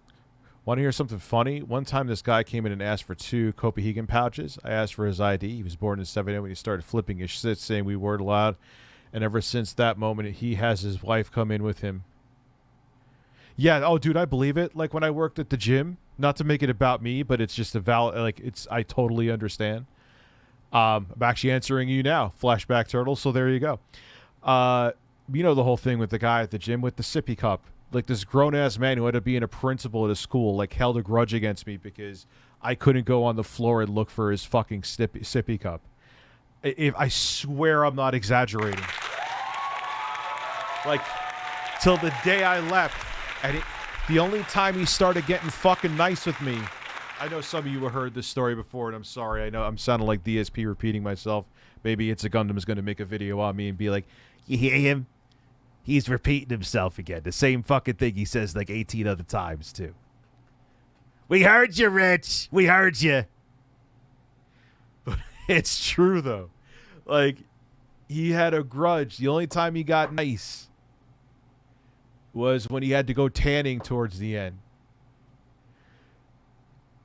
Want to hear something funny? One time this guy came in and asked for 2 Copenhagen pouches. I asked for his ID. He was born in 78 when he started flipping his shit, saying we weren't allowed. And ever since that moment, he has his wife come in with him. Yeah, oh, dude, I believe it. Like when I worked at the gym, not to make it about me, but it's just a valid, like, I totally understand. I'm actually answering you now, Flashback Turtle, so there you go. You know the whole thing with the guy at the gym with the sippy cup. Like this grown-ass man who ended up being a principal at a school, like held a grudge against me because I couldn't go on the floor and look for his fucking sippy cup. I swear I'm not exaggerating. Like, till the day I left, and the only time he started getting fucking nice with me, I know some of you have heard this story before, and I'm sorry. I know I'm sounding like DSP repeating myself. Maybe It's a Gundam is going to make a video on me and be like, you hear him? He's repeating himself again. The same fucking thing he says like 18 other times, too. We heard you, Rich. We heard you. But it's true, though. Like, he had a grudge. The only time he got nice was when he had to go tanning towards the end.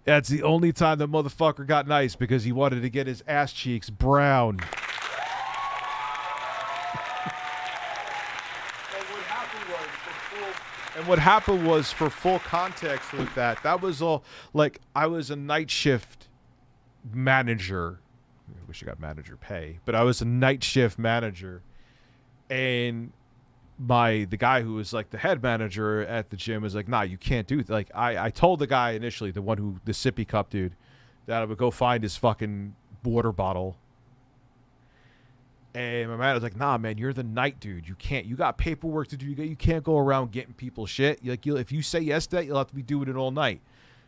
That's the only time the motherfucker got nice, because he wanted to get his ass cheeks brown. And what happened was, for full context with that, that was all, like, I was a night shift manager. I wish I got manager pay, but I was a night shift manager. And the guy who was like the head manager at the gym was like, nah, you can't do it. Like, I told the guy initially, the sippy cup dude, that I would go find his fucking water bottle. And my man was like, nah, man, you're the night dude. You can't. You got paperwork to do. You can't go around getting people shit. If you say yes to that, you'll have to be doing it all night,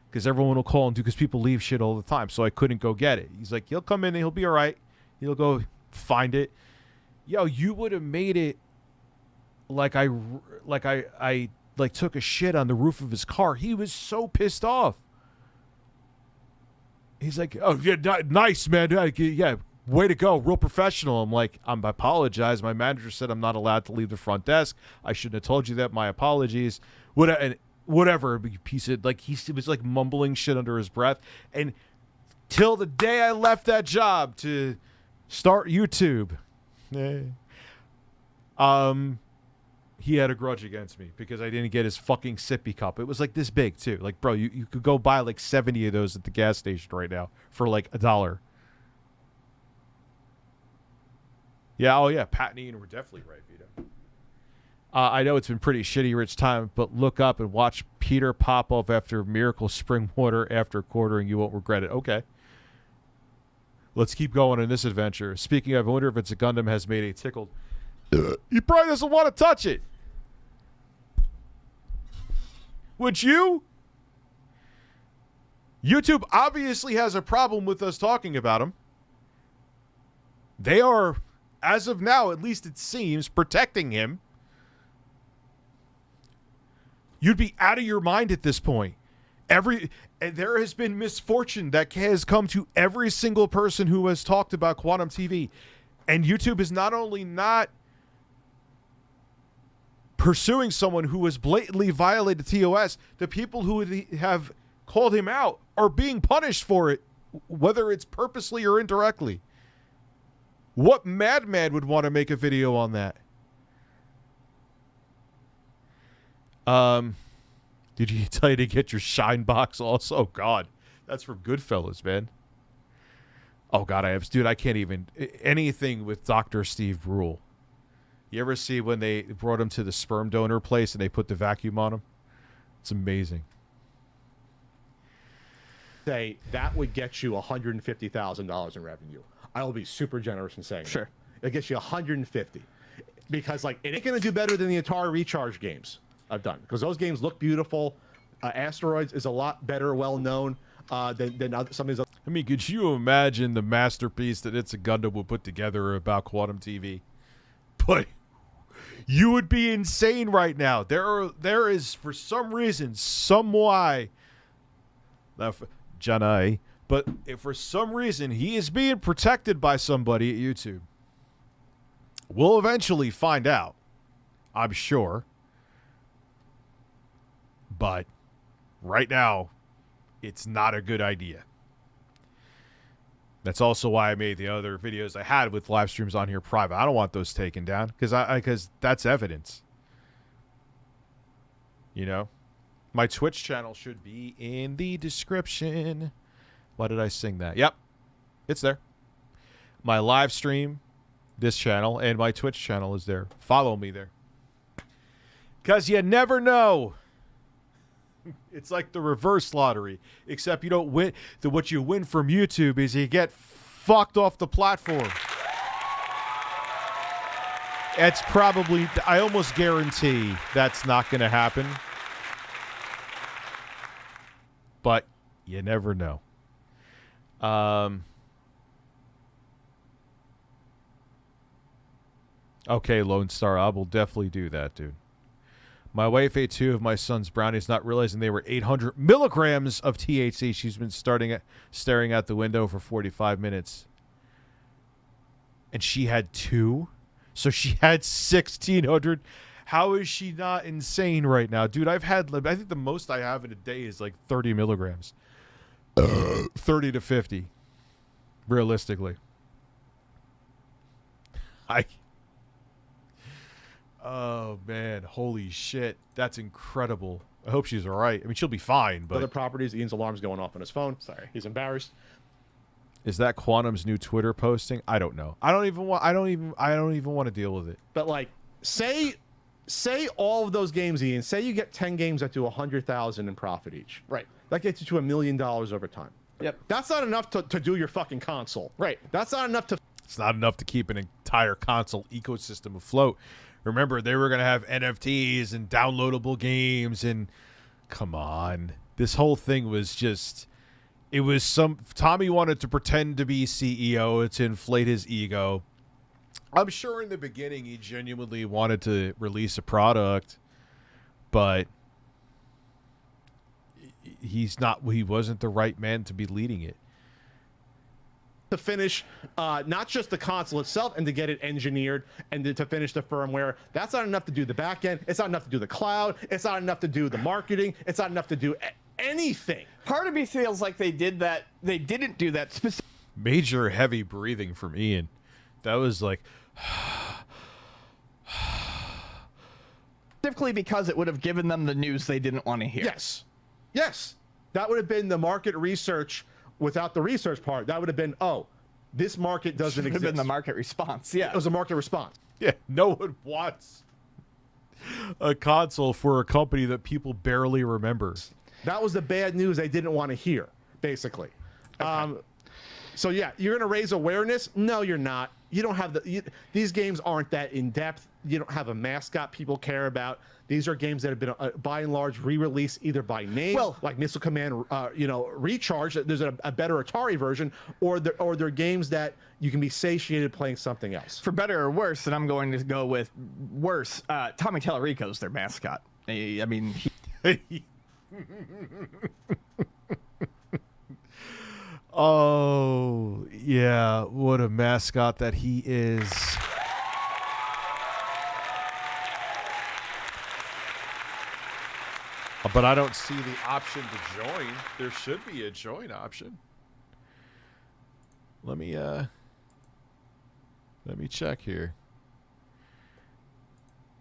because everyone will call him because people leave shit all the time. So I couldn't go get it. He's like, he'll come in and he'll be all right. He'll go find it. Yo, you would have made it like I took a shit on the roof of his car. He was so pissed off. He's like, oh, yeah, nice, man. Yeah. Way to go, real professional. I'm like, I apologize. My manager said I'm not allowed to leave the front desk. I shouldn't have told you that. My apologies. Whatever, piece of, like, he was like mumbling shit under his breath. And till the day I left that job to start YouTube, he had a grudge against me because I didn't get his fucking sippy cup. It was like this big too. Like, bro, you could go buy like 70 of those at the gas station right now for like $1. Yeah, oh yeah, Pat and Ian were definitely right, Vito. I know it's been pretty shitty rich time, but look up and watch Peter pop off after Miracle Spring Water after quartering. You won't regret it. Okay. Let's keep going in this adventure. Speaking of, I wonder if It's a Gundam has made a tickled. He probably doesn't want to touch it. Would you? YouTube obviously has a problem with us talking about him. They are, as of now, at least it seems, protecting him. You'd be out of your mind at this point. There has been misfortune that has come to every single person who has talked about Quantum TV. And YouTube is not only not pursuing someone who has blatantly violated TOS, the people who have called him out are being punished for it, whether it's purposely or indirectly. What madman would want to make a video on that? Did he tell you to get your shine box also? Oh, God. That's from Goodfellas, man. Oh, God, dude, I can't even. Anything with Dr. Steve Brule. You ever see when they brought him to the sperm donor place and they put the vacuum on him? It's amazing. Say that would get you $150,000 in revenue. I will be super generous in saying Sure. that. It gets you 150, because like it ain't gonna do better than the Atari Recharge games I've done, because those games look beautiful. Asteroids is a lot better, well known than some of these. I mean, could you imagine the masterpiece that It's a Gundam would put together about Quantum TV? But you would be insane right now. There is, for some reason, some why, Janai, but if for some reason he is being protected by somebody at YouTube. We'll eventually find out, I'm sure. But right now, it's not a good idea. That's also why I made the other videos I had with live streams on here private. I don't want those taken down because that's evidence. You know? My Twitch channel should be in the description. Why did I sing that? Yep. It's there. My live stream, this channel, and my Twitch channel is there. Follow me there. Because you never know. It's like the reverse lottery, except you don't win. What you win from YouTube is you get fucked off the platform. It's probably, I almost guarantee that's not going to happen. But You never know. Okay, Lone Star, I will definitely do that, dude. My wife ate 2 of my son's brownies, not realizing they were 800 milligrams of THC. She's been staring out the window for 45 minutes. And she had 2? So she had 1,600. How is she not insane right now? Dude, I think the most I have in a day is like 30 milligrams. 30 to 50. Realistically. Oh, man. Holy shit. That's incredible. I hope she's all right. I mean, she'll be fine, but... Other properties, Ian's alarm's going off on his phone. Sorry. He's embarrassed. Is that Quantum's new Twitter posting? I don't know. I don't even want to deal with it. But, like, say all of those games, Ian, say you get 10 games that do 100,000 in profit each. Right. That gets you to $1 million over time. Yep. That's not enough to do your fucking console. Right. That's not enough to... It's not enough to keep an entire console ecosystem afloat. Remember, they were going to have NFTs and downloadable games, and come on. This whole thing was just... It was Tommy wanted to pretend to be CEO to inflate his ego. I'm sure in the beginning he genuinely wanted to release a product, but he wasn't the right man to be leading it. To finish not just the console itself and to get it engineered and to finish the firmware. That's not enough to do the back end. It's not enough to do the cloud. It's not enough to do the marketing. It's not enough to do anything. Part of me feels like they did that. They didn't do that specifically. Major heavy breathing from Ian. That was like... Specifically because it would have given them the news they didn't want to hear. Yes. Yes. That would have been the market research without the research part. That would have been, oh, this market doesn't exist. It would have been the market response. Yeah. It was a market response. Yeah, no one wants a console for a company that people barely remember. That was the bad news they didn't want to hear, basically. Okay. So, yeah, you're going to raise awareness? No, you're not. You don't have these games aren't that in-depth. You don't have a mascot people care about. These are games that have been, by and large, re-released either by name, like Missile Command, Recharge. There's a better Atari version, or they're games that you can be satiated playing something else. For better or worse, and I'm going to go with worse, Tommy Tallarico's their mascot. I mean... Oh, yeah, what a mascot that he is. But I don't see the option to join. There should be a join option. Let me check here.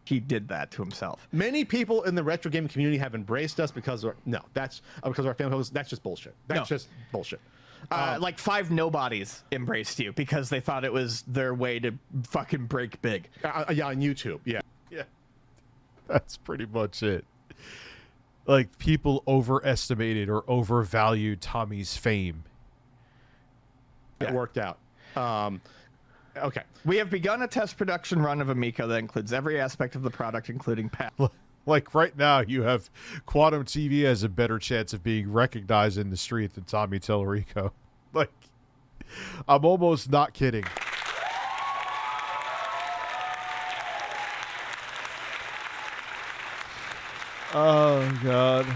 He did that to himself. Many people in the retro gaming community have embraced us because that's because our family hosts. That's just bullshit. That's just bullshit. Like 5 nobodies embraced you because they thought it was their way to fucking break big. Yeah, on YouTube. Yeah. Yeah. That's pretty much it. Like, people overestimated or overvalued Tommy's fame. It worked out. Okay. We have begun a test production run of Amico that includes every aspect of the product, including Like, right now, you have Quantum TV has a better chance of being recognized in the street than Tommy Tallarico. Like, I'm almost not kidding. Oh, God.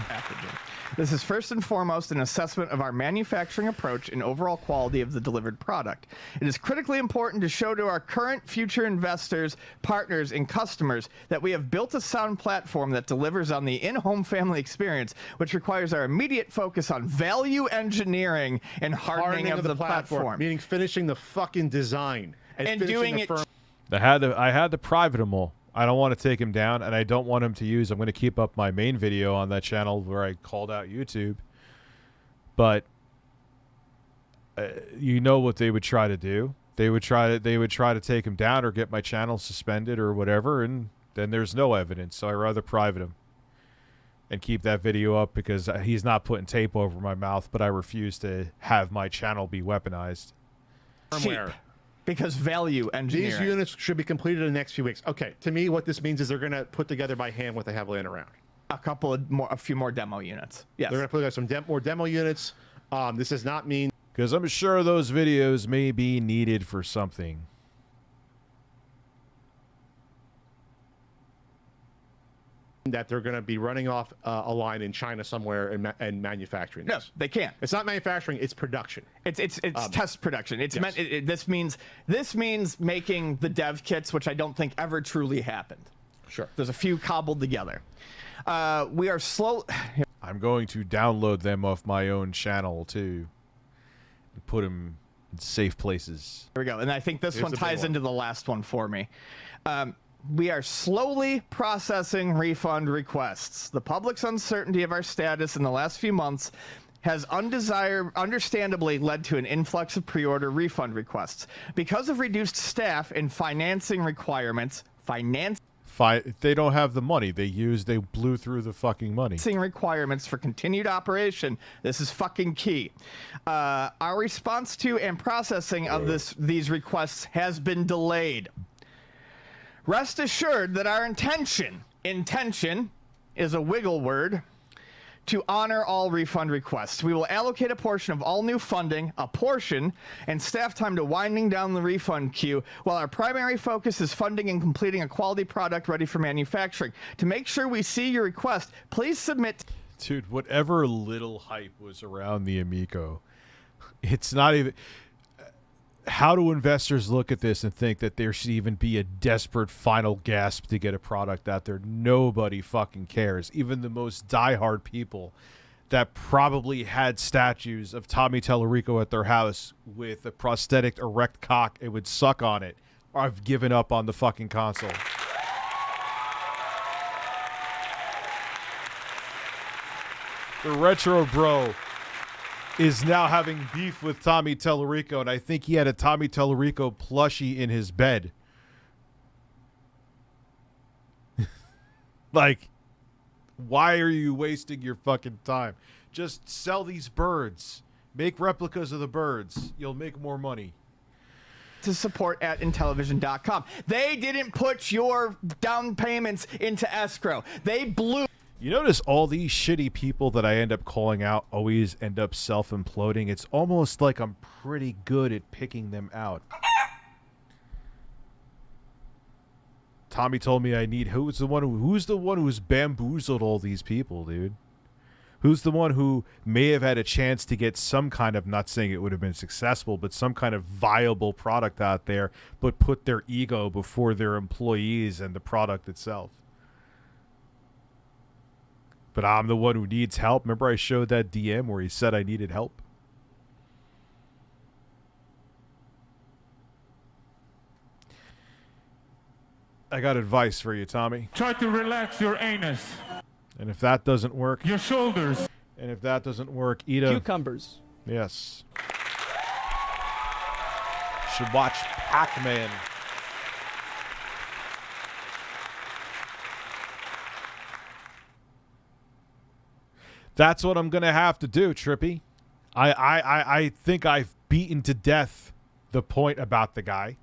This is first and foremost an assessment of our manufacturing approach and overall quality of the delivered product. It is critically important to show to our current, future investors, partners, and customers that we have built a sound platform that delivers on the in-home family experience, which requires our immediate focus on value engineering and hardening of the platform. Meaning finishing the fucking design. And doing it... I had to private them all. I don't want to take him down, and I don't want him to use... I'm going to keep up my main video on that channel where I called out YouTube. But you know what they would try to do. They would try to take him down or get my channel suspended or whatever, and then there's no evidence. So I rather private him and keep that video up because he's not putting tape over my mouth, but I refuse to have my channel be weaponized. Cheap. Because value engineering. These units should be completed in the next few weeks. Okay, to me, what this means is they're going to put together by hand what they have laying around. a few more demo units. Yes. They're going to put out some more demo units. This does not mean Because I'm sure those videos may be needed for something. that they're going to be running off a line in China somewhere and manufacturing this. No, they can't. It's not manufacturing; it's production. It's test production. It's yes. meant. This means making the dev kits, which I don't think ever truly happened. Sure. There's a few cobbled together. We are slow. I'm going to download them off my own channel too, and put them in safe places. Here we go. And I think this Here's one the big ties one. into the last one for me. We are slowly processing refund requests. The public's uncertainty of our status in the last few months has understandably led to an influx of pre-order refund requests. Because of reduced staff and financing requirements, They don't have the money. They blew through the fucking money. requirements for continued operation. This is fucking key. Our response to and processing of these requests has been delayed. Rest assured that our intention is a wiggle word, to honor all refund requests. We will allocate a portion of all new funding, and staff time to winding down the refund queue, while our primary focus is funding and completing a quality product ready for manufacturing. To make sure we see your request, please submit. Dude, whatever little hype was around the Amico, it's not even... How do investors look at this and think that there should even be a desperate final gasp to get a product out there? Nobody fucking cares. Even the most diehard people that probably had statues of Tommy Tellerico at their house with a prosthetic erect cock and would suck on it, have given up on the fucking console. The Retro Bro is now having beef with Tommy Tellerico, and I think he had a Tommy Tellerico plushie in his bed. Like, why are you wasting your fucking time? Just sell these birds. Make replicas of the birds. You'll make more money. To support at Intellivision.com. They didn't put your down payments into escrow. They blew. You notice all these shitty people that I end up calling out always end up self-imploding. It's almost like I'm pretty good at picking them out. Tommy told me I need... Who's the one who's bamboozled all these people, dude? Who's the one who may have had a chance to get some kind of, not saying it would have been successful, but some kind of viable product out there, but put their ego before their employees and the product itself? But I'm the one who needs help. Remember I showed that DM where he said I needed help? I got advice for you, Tommy. Try to relax your anus, And if that doesn't work... your shoulders. And if that doesn't work, eat a... Cucumbers. Yes. Should watch Pac-Man. That's what I'm going to have to do, Trippy. I think I've beaten to death the point about the guy.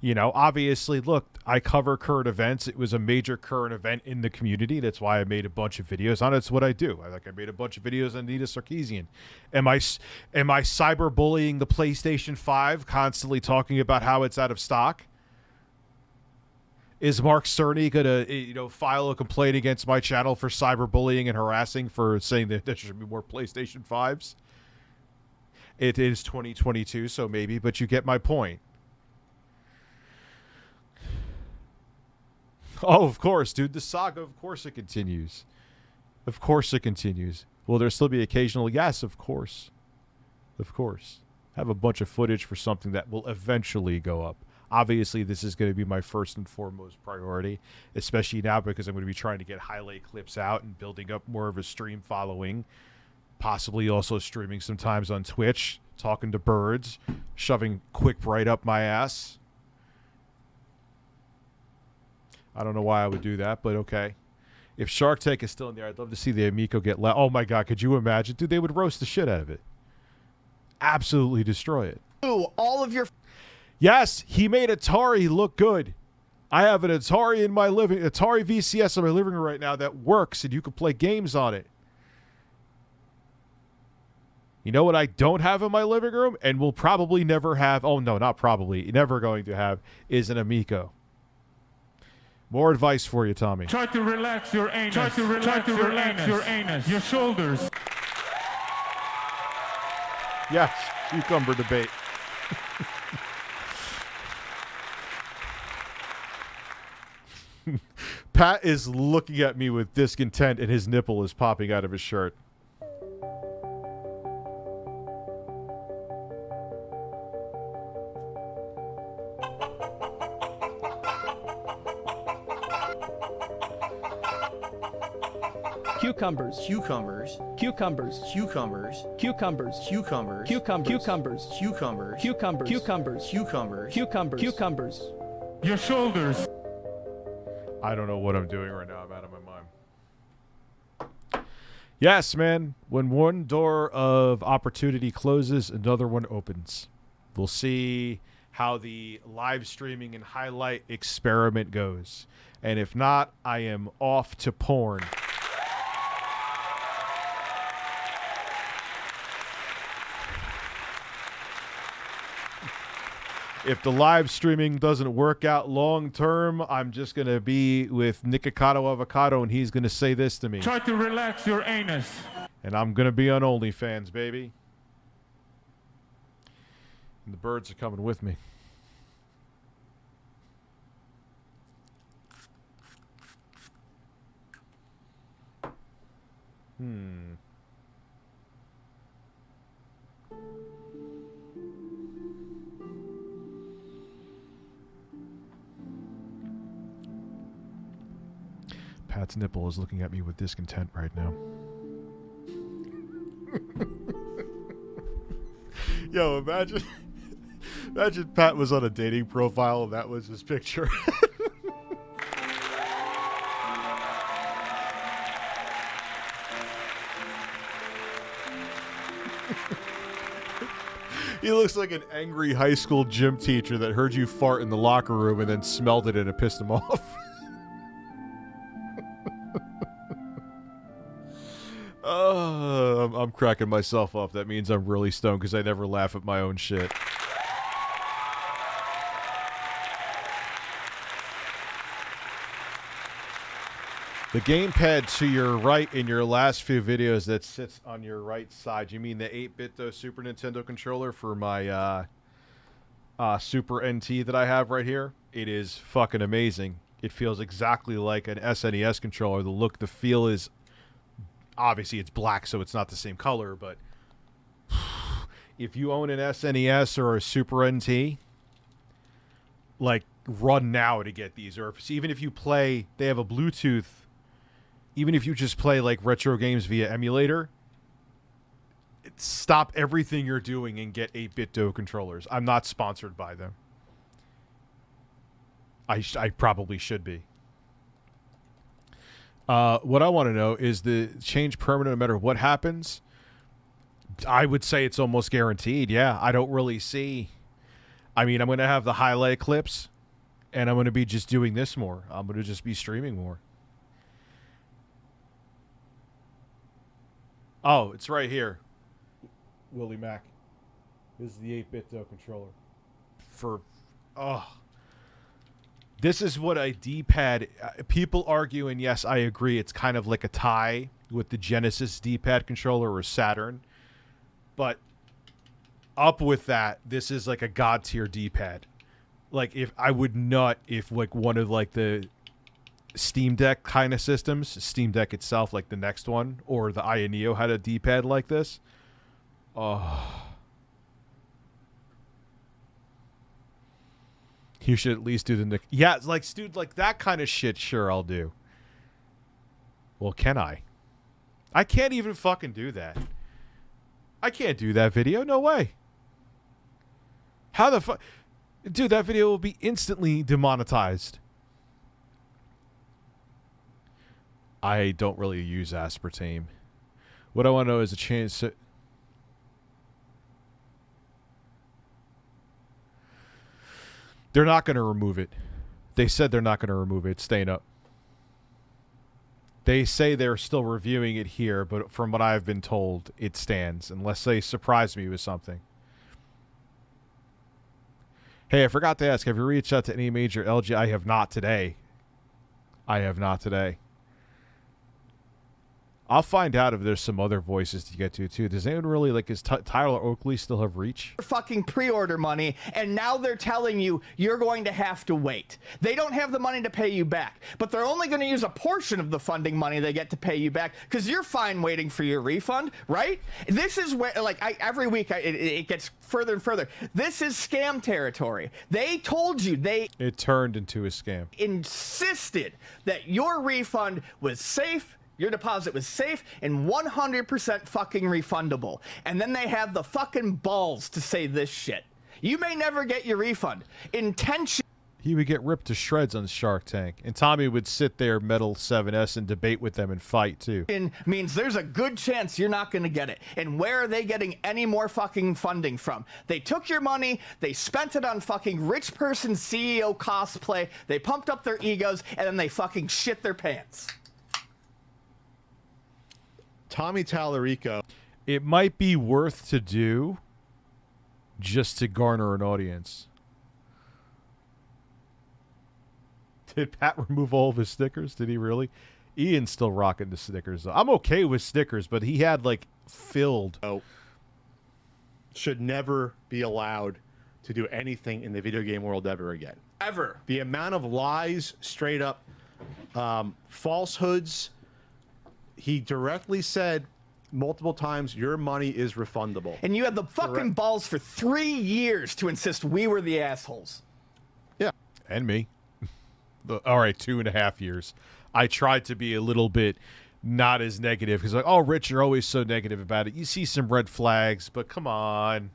You know, obviously, look, I cover current events. It was a major current event in the community. That's why I made a bunch of videos on it. It's what I do. I made a bunch of videos on Nita Sarkeesian. Am I cyberbullying the PlayStation 5, constantly talking about how it's out of stock? Is Mark Cerny going to, file a complaint against my channel for cyberbullying and harassing for saying that there should be more PlayStation 5s? It is 2022, so maybe, but you get my point. Oh, of course, dude. The saga, of course it continues. Of course it continues. Will there still be occasional? Yes, of course. Of course. Have a bunch of footage for something that will eventually go up. Obviously, this is going to be my first and foremost priority, especially now because I'm going to be trying to get highlight clips out and building up more of a stream following, possibly also streaming sometimes on Twitch, talking to birds, shoving Quick Bright up my ass. I don't know why I would do that, but okay. If Shark Tank is still in there, I'd love to see the Amico get oh my god, could you imagine? Dude, they would roast the shit out of it. Absolutely destroy it. All of your... Yes, he made Atari look good. I have an Atari VCS in my living room right now that works, and you can play games on it. You know what I don't have in my living room, and will probably never have? Oh no, not probably, never going to have, is an Amico. More advice for you, Tommy. Try to relax your anus. Try to relax your anus. Your shoulders. Yes, cucumber debate. Pat is looking at me with discontent, and his nipple is popping out of his shirt. Cucumbers. Cucumbers. Cucumbers. Cucumbers. Cucumbers. Cucumbers. Cucumbers. Cucumbers. Cucumbers. Cucumbers. Cucumbers. Cucumbers. Cucumbers. Cucumbers. Your shoulders. I don't know what I'm doing right now. I'm out of my mind. Yes, man. When one door of opportunity closes, another one opens. We'll see how the live streaming and highlight experiment goes. And if not, I am off to porn. If the live streaming doesn't work out long term, I'm just going to be with Nikocado Avocado, and he's going to say this to me. Try to relax your anus. And I'm going to be on OnlyFans, baby. And the birds are coming with me. Pat's nipple is looking at me with discontent right now. Yo, imagine Pat was on a dating profile and that was his picture. He looks like an angry high school gym teacher that heard you fart in the locker room and then smelled it and it pissed him off. I'm cracking myself up. That means I'm really stoned because I never laugh at my own shit. The gamepad to your right in your last few videos that sits on your right side. You mean the 8-bit Super Nintendo controller for my Super NT that I have right here? It is fucking amazing. It feels exactly like an SNES controller. The look, the feel is... Obviously, it's black, so it's not the same color, but... If you own an SNES or a Super NT, like, run now to get these. Or even if you play... They have a Bluetooth... Even if you just play like retro games via emulator, stop everything you're doing and get 8-bit DO controllers. I'm not sponsored by them. I probably should be. What I want to know is the change permanent no matter what happens. I would say it's almost guaranteed. Yeah, I don't really see. I mean, I'm going to have the highlight clips, and I'm going to be just doing this more. I'm going to just be streaming more. Oh, it's right here. Willie Mac. This is the 8-bit controller. This is what a D-pad... people argue, and yes, I agree, it's kind of like a tie with the Genesis D-pad controller or Saturn. But up with that, this is like a god-tier D-pad. Like, if I would nut if like one of like the... Steam Deck kind of systems, Steam Deck itself, like the next one, or the Aya Neo had a D-pad like this. Oh. You should at least do the... Yeah, like, dude, like that kind of shit, sure, I'll do. Well, can I? I can't even fucking do that. I can't do that video, no way. How the fuck... Dude, that video will be instantly demonetized. I don't really use aspartame. What I want to know is a chance to... They're not going to remove it. They said they're not going to remove it. It's staying up. They say they're still reviewing it here, but from what I've been told, it stands, unless they surprise me with something. Hey, I forgot to ask, have you reached out to any major LG? I have not today. I'll find out if there's some other voices to get to, too. Does anyone really, like, is Tyler Oakley still have reach? Fucking pre-order money, and now they're telling you you're going to have to wait. They don't have the money to pay you back, but they're only going to use a portion of the funding money they get to pay you back, because you're fine waiting for your refund, right? This is where, like, every week it gets further and further. This is scam territory. They told you, It turned into a scam. insisted that your refund was safe, your deposit was safe, and 100% fucking refundable. And then they have the fucking balls to say this shit. You may never get your refund. He would get ripped to shreds on Shark Tank. And Tommy would sit there, Metal 7S, and debate with them and fight, too. Means there's a good chance you're not going to get it. And where are they getting any more fucking funding from? They took your money, they spent it on fucking rich person CEO cosplay, they pumped up their egos, and then they fucking shit their pants. Tommy Tallarico. It might be worth to do just to garner an audience. Did Pat remove all of his stickers? Did he really? Ian's still rocking the stickers, though. I'm okay with stickers, but he had, like, filled. Should never be allowed to do anything in the video game world ever again. Ever. The amount of lies, straight up falsehoods. He directly said multiple times, your money is refundable. And you had the fucking balls for 3 years to insist we were the assholes. Yeah. And me. All right, 2.5 years. I tried to be a little bit not as negative because, like, oh, Rich, you're always so negative about it. You see some red flags, but come on.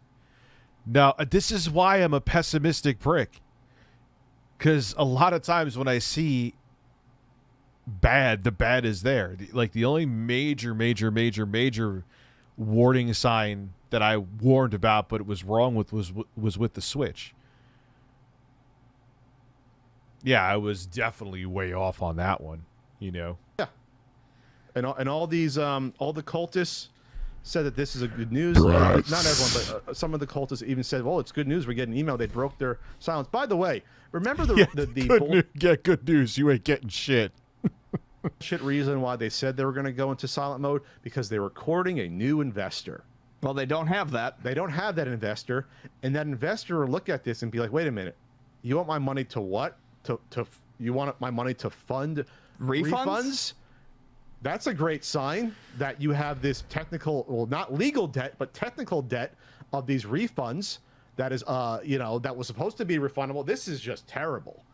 Now, this is why I'm a pessimistic prick. Because a lot of times when I see bad, the bad is there. Like, the only major warning sign that I warned about but it was wrong with was with the Switch. Yeah, I was definitely way off on that one, you know. Yeah. And all these all the cultists said that this is a good news. Not everyone, but some of the cultists even said, "Well, it's good news. We're getting an email." They broke their silence. By the way, remember good news. You ain't getting shit. Shit reason why they said they were going to go into silent mode? Because they were courting a new investor. Well, they don't have that. They don't have that investor, and that investor will look at this and be like, "Wait a minute, you want my money to what? You want my money to fund refunds? That's a great sign that you have this technical, well, not legal debt, but technical debt of these refunds that is, that was supposed to be refundable. This is just terrible."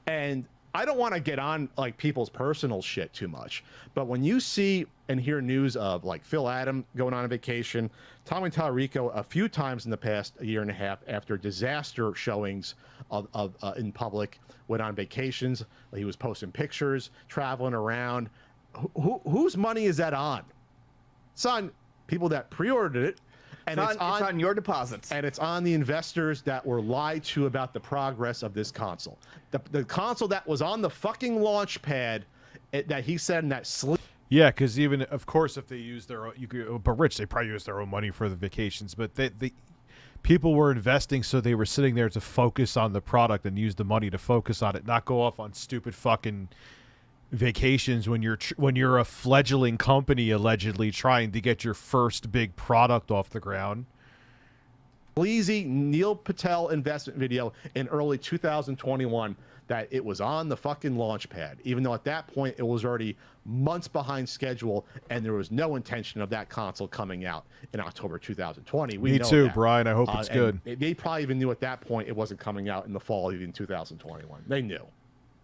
And I don't want to get on like people's personal shit too much, but when you see and hear news of like Phil Adam going on a vacation, Tommy Tallarico a few times in the past year and a half after disaster showings of in public, went on vacations. He was posting pictures, traveling around. Whose money is that on? It's on people that pre-ordered it. And it's on your deposits. And it's on the investors that were lied to about the progress of this console. The console that was on the fucking launch pad that he said in that sleep. Yeah, because even, of course, if they use their own, but Rich, they probably use their own money for the vacations. But the people were investing, so they were sitting there to focus on the product and use the money to focus on it, not go off on stupid fucking vacations when you're a fledgling company allegedly trying to get your first big product off the ground. Sleazy Neil Patel investment video in early 2021 that it was on the fucking launch pad, even though at that point it was already months behind schedule and there was no intention of that console coming out in October 2020. Me too, Brian. I hope it's good. They probably even knew at that point it wasn't coming out in the fall, even 2021. They knew.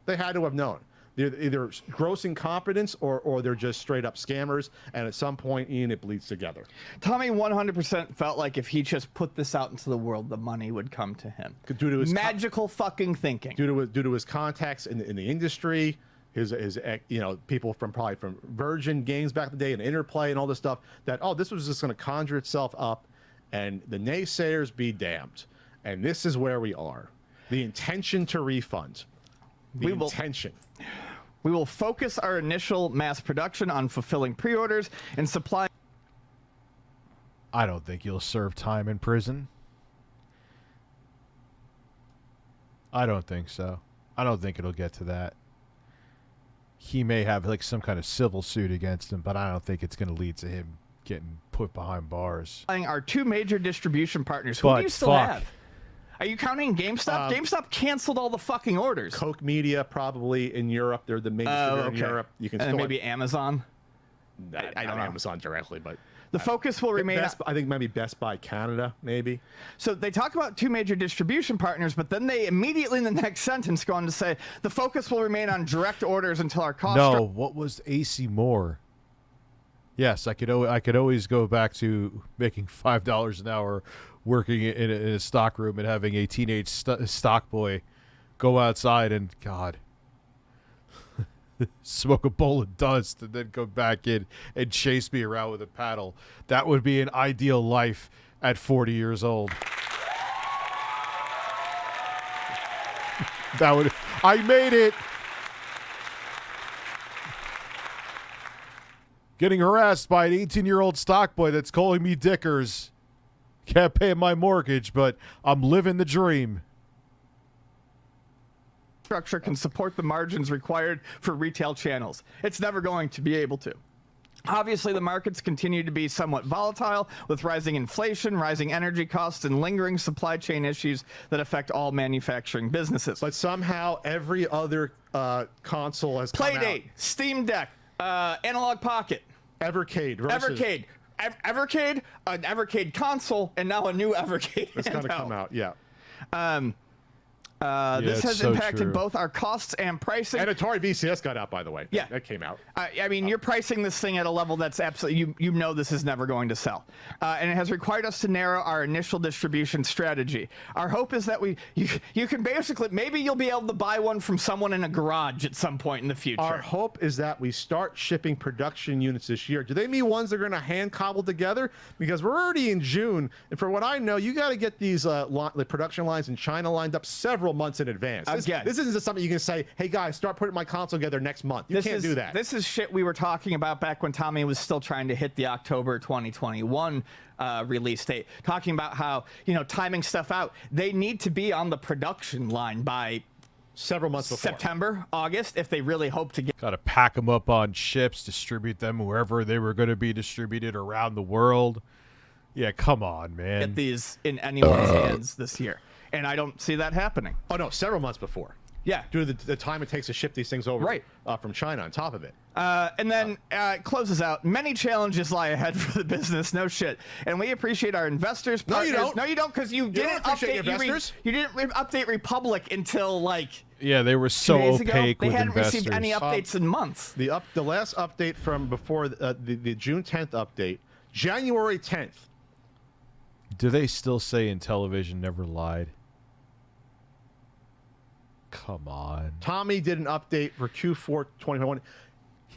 They had to have known. They're either gross incompetence or they're just straight up scammers, and at some point, Ian, it bleeds together. Tommy 100% felt like if he just put this out into the world, the money would come to him. Due to his magical fucking thinking. Due to his contacts in the industry, his people from Virgin Games back in the day and Interplay and all this stuff, that this was just going to conjure itself up, and the naysayers be damned. And this is where we are. The intention to refund. We will intention. We will focus our initial mass production on fulfilling pre-orders and supplying. I don't think you'll serve time in prison. I don't think so. I don't think it'll get to that. He may have like some kind of civil suit against him, but I don't think it's going to lead to him getting put behind bars. Our two major distribution partners. Who do you still have? Are you counting GameStop? GameStop canceled all the fucking orders. Coke Media probably in Europe. They're the main distributor in Europe. You can and still maybe Amazon. I don't know Amazon directly, but the focus will remain. I think maybe Best Buy Canada, maybe. So they talk about two major distribution partners, but then they immediately in the next sentence go on to say the focus will remain on direct orders until our cost. No, what was AC Moore? Yes, I could always go back to making $5 an hour, working in a stock room and having a teenage stock boy go outside and smoke a bowl of dust and then go back in and chase me around with a paddle. That would be an ideal life at 40 years old. I made it. Getting harassed by an 18-year-old stock boy that's calling me Dickers. Can't pay my mortgage, but I'm living the dream. Structure can support the margins required for retail channels. It's never going to be able to. Obviously, the markets continue to be somewhat volatile with rising inflation, rising energy costs, and lingering supply chain issues that affect all manufacturing businesses. But somehow every other console has come out. Playdate, Steam Deck, Analog Pocket, Evercade, Evercade, an Evercade console, and now a new Evercade. It's going to come out, yeah. This has impacted both our costs and pricing. And Atari VCS got out, by the way. Yeah. That came out. I mean, you're pricing this thing at a level that's absolutely, you know this is never going to sell. And it has required us to narrow our initial distribution strategy. Our hope is that you can basically, maybe you'll be able to buy one from someone in a garage at some point in the future. Our hope is that we start shipping production units this year. Do they mean ones that are going to hand cobble together? Because we're already in June, and for what I know, you got to get these the production lines in China lined up several months in advance. This isn't just something you can say, hey guys, start putting my console together next month. You can't do that. This is shit we were talking about back when Tommy was still trying to hit the October 2021 release date. Talking about how, timing stuff out. They need to be on the production line by several months before. September, August, if they really hope to get. Got to pack them up on ships, distribute them wherever they were going to be distributed around the world. Yeah, come on, man. Get these in anyone's hands this year. And I don't see that happening. Oh, no, several months before. Yeah. Due to the time it takes to ship these things over from China on top of it. And then it closes out. Many challenges lie ahead for the business. No shit. And we appreciate our investors. Partners. No, you don't. No, you don't, because you didn't update investors. You didn't update Republic until Yeah, they were so 2 days opaque ago. with They hadn't investors. received any updates in months. The last update from before the June 10th update, January 10th. Do they still say Intellivision never lied? Come on. Tommy did an update for Q4 2021.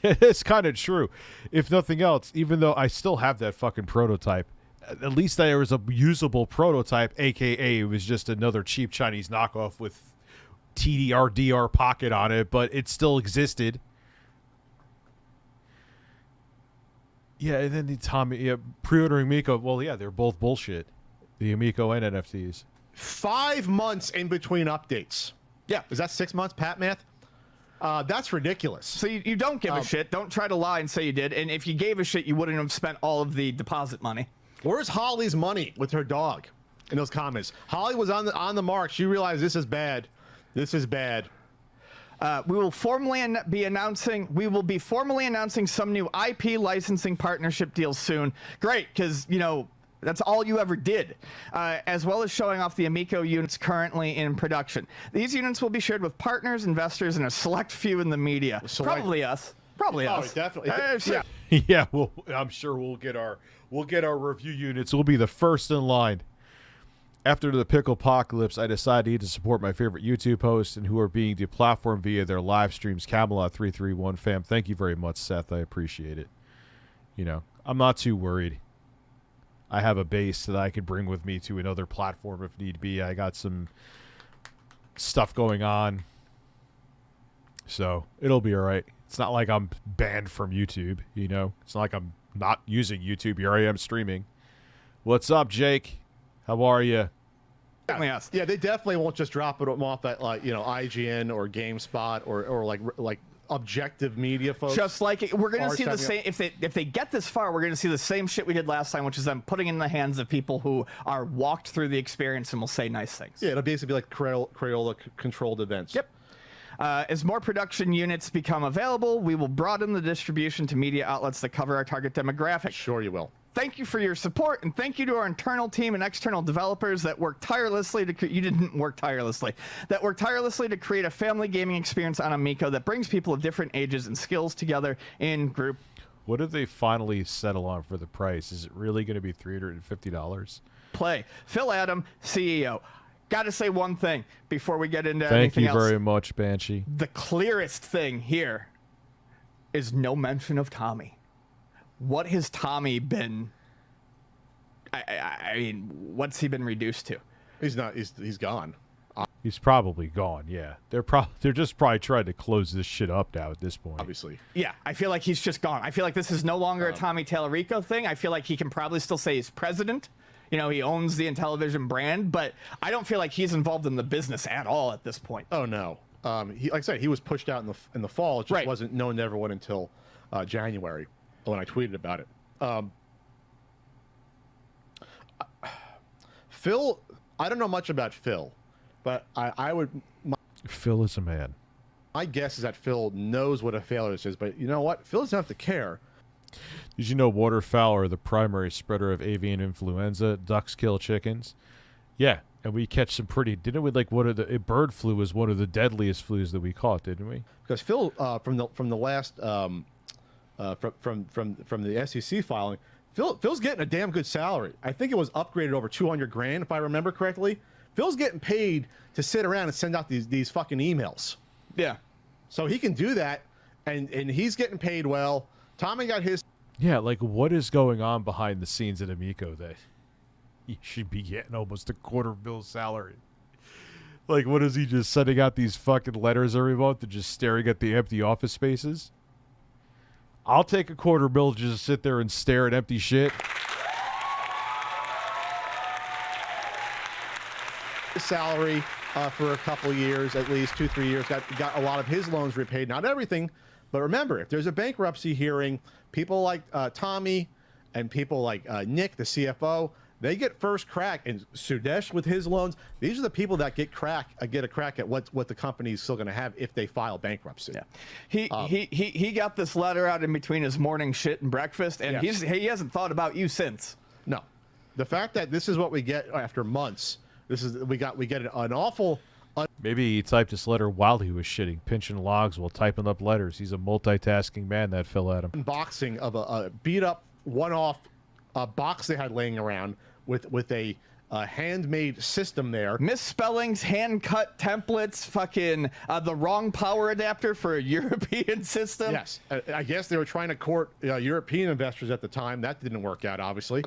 It's kind of true. If nothing else, even though I still have that fucking prototype, at least there was a usable prototype, a.k.a. it was just another cheap Chinese knockoff with TDR-DR pocket on it, but it still existed. Yeah, and then the Tommy pre-ordering Amico. Well, yeah, they're both bullshit. The Amico and NFTs. 5 months in between updates. Yeah. Is that 6 months, Pat math? That's ridiculous. So you don't give a shit. Don't try to lie and say you did. And if you gave a shit, you wouldn't have spent all of the deposit money. Where's Holly's money with her dog in those comments? Holly was on the mark. She realized this is bad. This is bad. We will be formally announcing some new IP licensing partnership deals soon. Great, because, that's all you ever did, as well as showing off the Amico units currently in production. These units will be shared with partners, investors, and a select few in the media. Probably us. Probably us. Definitely. Yeah, well, I'm sure we'll get our review units. We'll be the first in line. After the Pickle Apocalypse, I decided to support my favorite YouTube hosts and who are being deplatformed via their live streams. Camelot331 fam, thank you very much, Seth. I appreciate it. I'm not too worried. I have a base that I can bring with me to another platform if need be. I got some stuff going on. So it'll be all right. It's not like I'm banned from YouTube, you know? It's not like I'm not using YouTube. Here I am streaming. What's up, Jake? How are you? Yes. Yeah, they definitely won't just drop it off at like IGN or GameSpot or like objective media folks. Just like we're going to see the Ours same. If they get this far, we're going to see the same shit we did last time, which is them putting in the hands of people who are walked through the experience and will say nice things. Yeah, it'll basically be like Crayola controlled events. Yep. As more production units become available, we will broaden the distribution to media outlets that cover our target demographic. Sure, you will. Thank you for your support, and thank you to our internal team and external developers that work tirelessly to you didn't work tirelessly. That work tirelessly to create a family gaming experience on Amico that brings people of different ages and skills together in group. What did they finally settle on for the price? Is it really going to be $350? Play. Phil Adam, CEO. Got to say one thing before we get into Thank anything you else. very much, Banshee. The clearest thing here is no mention of Tommy. What has Tommy been? I mean, what's he been reduced to? He's not. He's gone. He's probably gone. Yeah, they're just probably trying to close this shit up now at this point. Obviously. Yeah, I feel like he's just gone. I feel like this is no longer a Tommy Tallarico thing. I feel like he can probably still say he's president. You know, he owns the Intellivision brand, but I don't feel like he's involved in the business at all at this point. Oh no. Like I said, he was pushed out in the fall. It just wasn't known to everyone until January when I tweeted about it. Phil, I don't know much about Phil, but I would. Phil is a man. My guess is that Phil knows what a failure is, but you know what? Phil doesn't have to care. Did you know waterfowl are the primary spreader of avian influenza? Ducks kill chickens. Yeah, and we catch some pretty. Didn't we like one of the bird flu was one of the deadliest flus that we caught, didn't we? Because Phil, from the last from the SEC filing, Phil's getting a damn good salary. I think it was upgraded over $200,000 if I remember correctly. Phil's getting paid to sit around and send out these fucking emails. Yeah. So he can do that, and he's getting paid well. Tommy got his. Yeah, like what is going on behind the scenes at Amico that he should be getting almost $250,000 salary? Like, what is he just sending out these fucking letters every month and just staring at the empty office spaces? I'll take $250,000 just to sit there and stare at empty shit. His salary for a couple of years, at least 2-3 years, got a lot of his loans repaid. Not everything, but remember, if there's a bankruptcy hearing, people like Tommy and people like Nick, the CFO, they get first crack. And Sudesh with his loans, these are the people that get a crack at what the company's still going to have if they file bankruptcy. Yeah, he got this letter out in between his morning shit and breakfast, and Yes. he hasn't thought about you since. No, the fact that this is what we get after months. We get an awful. Maybe he typed this letter while he was shitting, pinching logs while typing up letters. He's a multitasking man, that Phil Adam. Unboxing of a beat up one-off box they had laying around with a handmade system there. Misspellings, hand-cut templates, fucking the wrong power adapter for a European system. Yes, I guess they were trying to court European investors at the time. That didn't work out, obviously.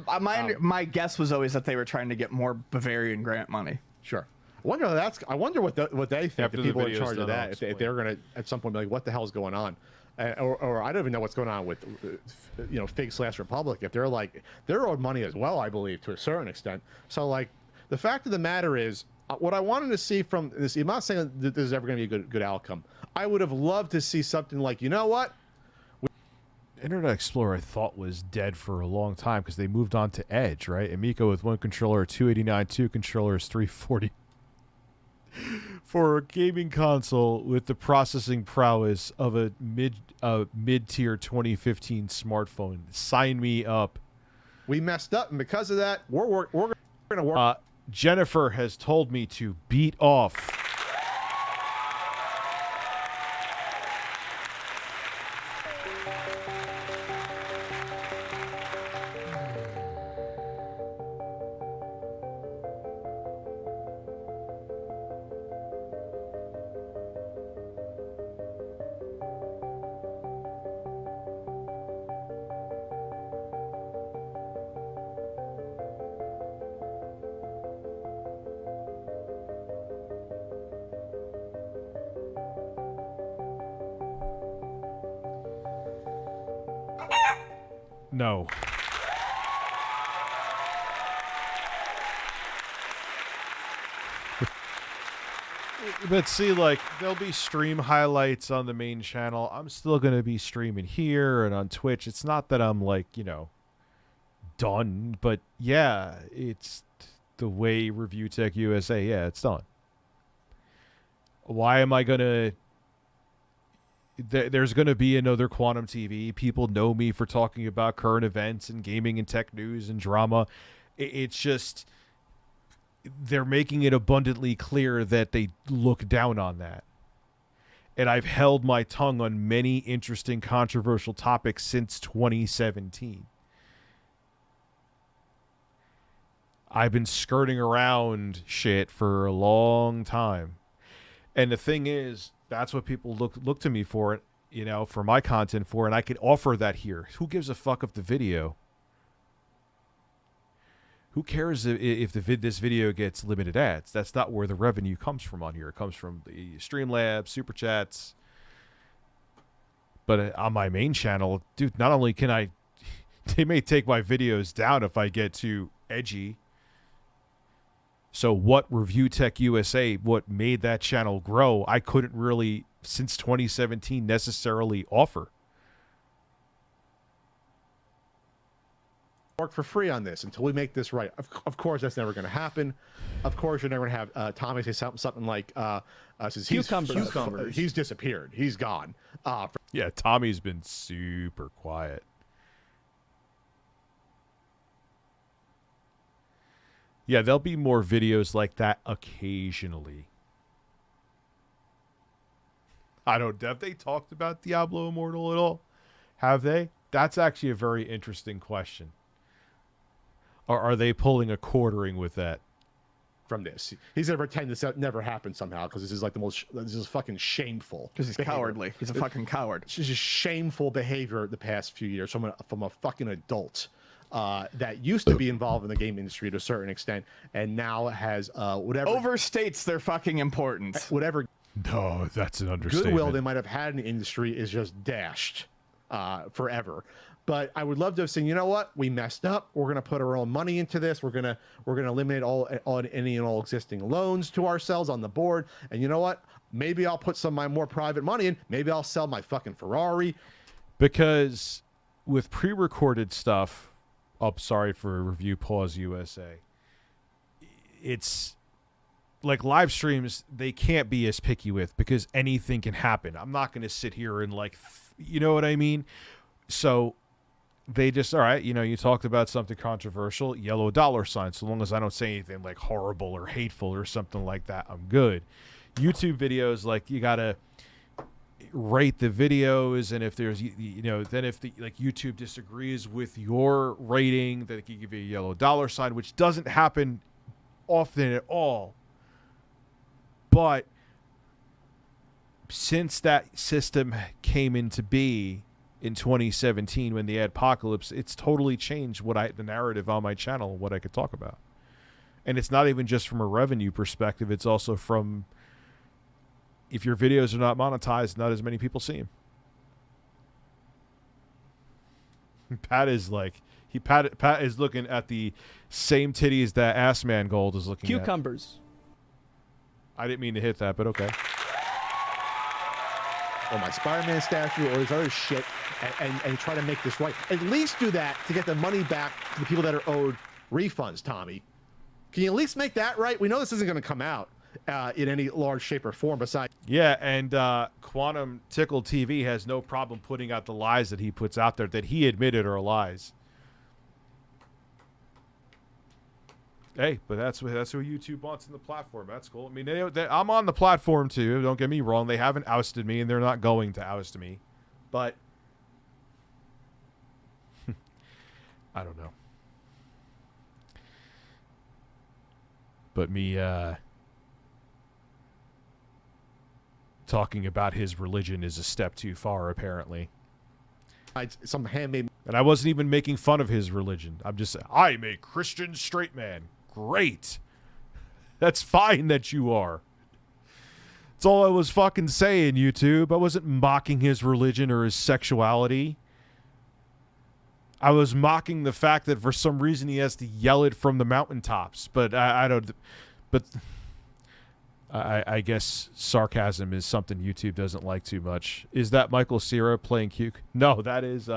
My guess was always that they were trying to get more Bavarian grant money. Sure. I wonder what they think, After the the people in video's charge of done, that, I'll if explain. they're going to at some point be like, what the hell is going on? Or I don't even know what's going on with Fig/Republic. If they're owed money as well, I believe, to a certain extent. So like the fact of the matter is, what I wanted to see from this, I'm not saying that this is ever going to be a good outcome. I would have loved to see something like, you know what? Internet Explorer I thought was dead for a long time because they moved on to Edge, right? Amico with one controller, 289, two controllers, 340. For a gaming console with the processing prowess of a mid-tier 2015 smartphone. Sign me up. We messed up, and because of that, we're going to work. Jennifer has told me to beat off. No. But see, like, there'll be stream highlights on the main channel. I'm still going to be streaming here and on Twitch. It's not that I'm, like, you know, done. But, yeah, it's the way ReviewTechUSA, yeah, it's done. Why am I going to... There's going to be another Quantum TV. People know me for talking about current events and gaming and tech news and drama. It's just... They're making it abundantly clear that they look down on that. And I've held my tongue on many interesting, controversial topics since 2017. I've been skirting around shit for a long time. And the thing is, that's what people look to me for, you know, for my content for, and I could offer that here. Who gives a fuck if the video... Who cares if this video gets limited ads? That's not where the revenue comes from on here. It comes from the StreamLabs, Super Chats. But on my main channel, dude, not only can I... They may take my videos down if I get too edgy. So what ReviewTechUSA, what made that channel grow, I couldn't really, since 2017, necessarily offer. Work for free on this until we make this right. Of course, that's never going to happen. Of course, you're never going to have Tommy say something like, says Cucumbers. He's disappeared. He's gone. Yeah, Tommy's been super quiet. Yeah, there'll be more videos like that occasionally. I don't... Have they talked about Diablo Immortal at all? Have they? That's actually a very interesting question. Or are they pulling a quartering with that? From this, he's gonna pretend this never happened somehow because this is like the most. This is fucking shameful. Because he's cowardly. He's a fucking coward. It's just shameful behavior the past few years from a fucking adult that used to be involved in the game industry to a certain extent and now has whatever Overstates their fucking importance. Whatever No, that's an understatement. goodwill they might have had in the industry is just dashed forever. But I would love to have seen, you know what, we messed up. We're gonna put our own money into this. We're gonna eliminate any and all existing loans to ourselves on the board. And you know what? Maybe I'll put some of my more private money in. Maybe I'll sell my fucking Ferrari. Because with pre-recorded stuff, sorry for Review Pause USA. It's like live streams, they can't be as picky with because anything can happen. I'm not going to sit here and like, you know what I mean? So they just, all right, you know, you talked about something controversial, yellow $sign. So long as I don't say anything like horrible or hateful or something like that, I'm good. YouTube videos, like you got to rate the videos. And if there's, you know, then if the, like YouTube disagrees with your rating, they can give you a yellow $sign, which doesn't happen often at all. But since that system came into being in 2017 when the adpocalypse, it's totally changed the narrative on my channel, what I could talk about. And it's not even just from a revenue perspective. It's also from, if your videos are not monetized, not as many people see them. Pat is like, Pat is looking at the same titties that Assman Gold is looking at. Cucumbers. I didn't mean to hit that, but okay. Or my Spider-Man statue or this other shit and try to make this right. At least do that to get the money back to the people that are owed refunds, Tommy. Can you at least make that right? We know this isn't going to come out in any large shape or form besides... Yeah, and Quantum Tickle TV has no problem putting out the lies that he puts out there that he admitted are lies. Hey, but that's who YouTube wants in the platform. That's cool. I mean, I'm on the platform too. Don't get me wrong. They haven't ousted me, and they're not going to oust me. But I don't know. But me talking about his religion is a step too far, apparently. Some handmade... And I wasn't even making fun of his religion. I'm just saying, I'm a Christian straight man. Great. That's fine that you are. That's all I was fucking saying, YouTube. I wasn't mocking his religion or his sexuality. I was mocking the fact that for some reason he has to yell it from the mountaintops, but I don't. But I guess sarcasm is something YouTube doesn't like too much. Is that Michael Cera playing Cuke? No, that is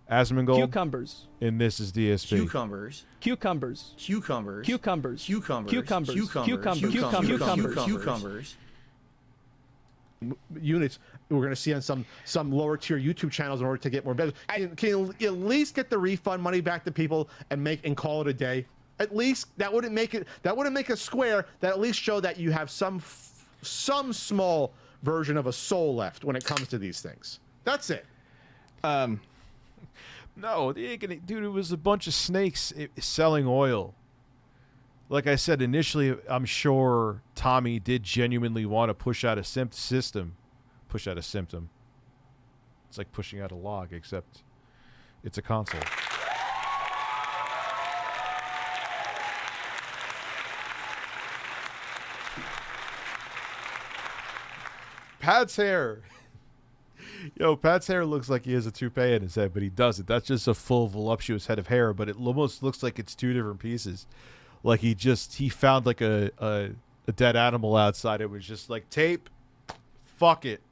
Asmongold. Cucumbers. And this is DSP. Cucumbers. Cucumbers. Cucumbers. Cucumbers. Cucumbers. Cucumbers. Cucumbers. Cucumbers. Cucumbers. Units we're going to see on some lower tier YouTube channels in order to get more business. Can you at least get the refund money back to people and call it a day? At least that wouldn't make a square that at least show that you have some small version of a soul left when it comes to these things. That's it. No, they ain't gonna, dude. It was a bunch of snakes selling oil. Like I said initially, I'm sure Tommy did genuinely want to push out a symptom. It's like pushing out a log, except it's a console. Pat's hair. Yo, Pat's hair looks like he has a toupee in his head, but he doesn't. That's just a full, voluptuous head of hair, but it almost looks like it's two different pieces. Like he found like a dead animal outside. It was just like, tape, fuck it.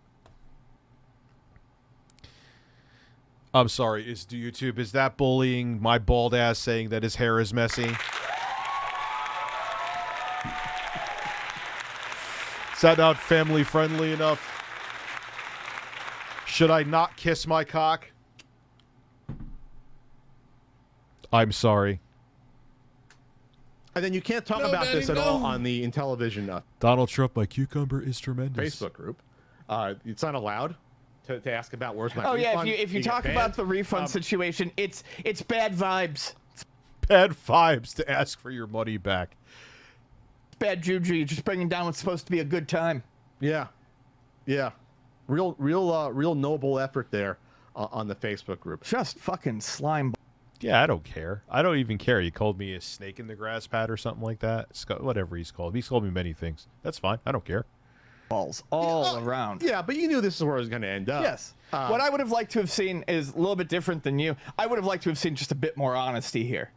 I'm sorry, YouTube, is that bullying my bald ass saying that his hair is messy? Is that not family friendly enough? Should I not kiss my cock? I'm sorry. And then you can't talk about this at all on the Intellivision Donald Trump, my cucumber is tremendous. Facebook group. It's not allowed to ask about where's my refund. Yeah, if you talk about the refund situation, it's bad vibes. Bad vibes to ask for your money back. Bad juju. You're just bringing down what's supposed to be a good time. Yeah. Real noble effort there on the Facebook group. Just fucking slime. Yeah, I don't care. I don't even care. He called me a snake in the grass pad or something like that. Whatever he's called. He's called me many things. That's fine. I don't care. Balls all around. Yeah, but you knew this is where it was going to end up. Yes. What I would have liked to have seen is a little bit different than you. I would have liked to have seen just a bit more honesty here.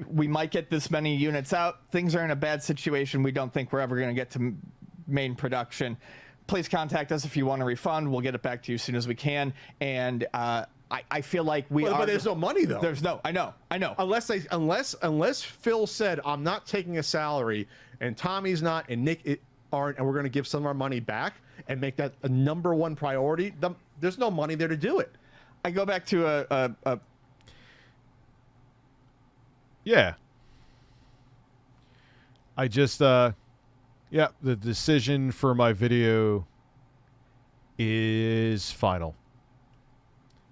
We might get this many units out. Things are in a bad situation. We don't think we're ever going to get to main production. Please contact us if you want a refund. We'll get it back to you as soon as we can. And I feel like but there's no money though. There's no. I know. Unless Phil said I'm not taking a salary and Tommy's not and Nick aren't, and we're going to give some of our money back and make that a #1 priority. There's no money there to do it. I go back to a Yeah. I just, the decision for my video is final.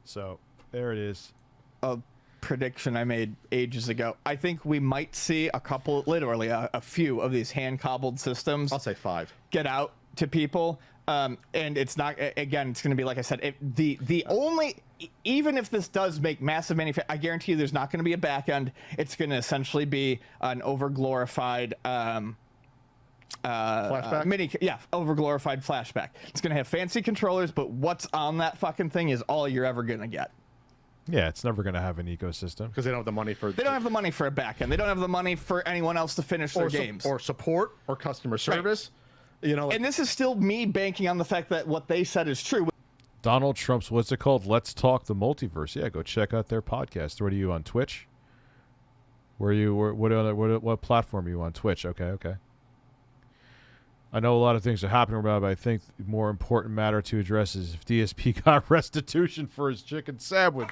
So, there it is. A prediction I made ages ago. I think we might see literally a few of these hand-cobbled systems. I'll say 5. Get out to people. And it's not, again, it's going to be, like I said, even if this does make massive manufacturing, I guarantee you there's not going to be a back end. It's going to essentially be an overglorified flashback? Overglorified flashback. It's going to have fancy controllers, but what's on that fucking thing is all you're ever going to get. Yeah, it's never going to have an ecosystem. Because they don't have the money for... They don't have the money for a back end. They don't have the money for anyone else to finish their games. Or support, or customer service. Right. You know, and this is still me banking on the fact that what they said is true. Donald Trump's, what's it called? Let's Talk the Multiverse. Yeah, go check out their podcast. What are you on Twitch? What platform are you on? Twitch. Okay. I know a lot of things are happening about it, but I think the more important matter to address is if DSP got restitution for his chicken sandwich.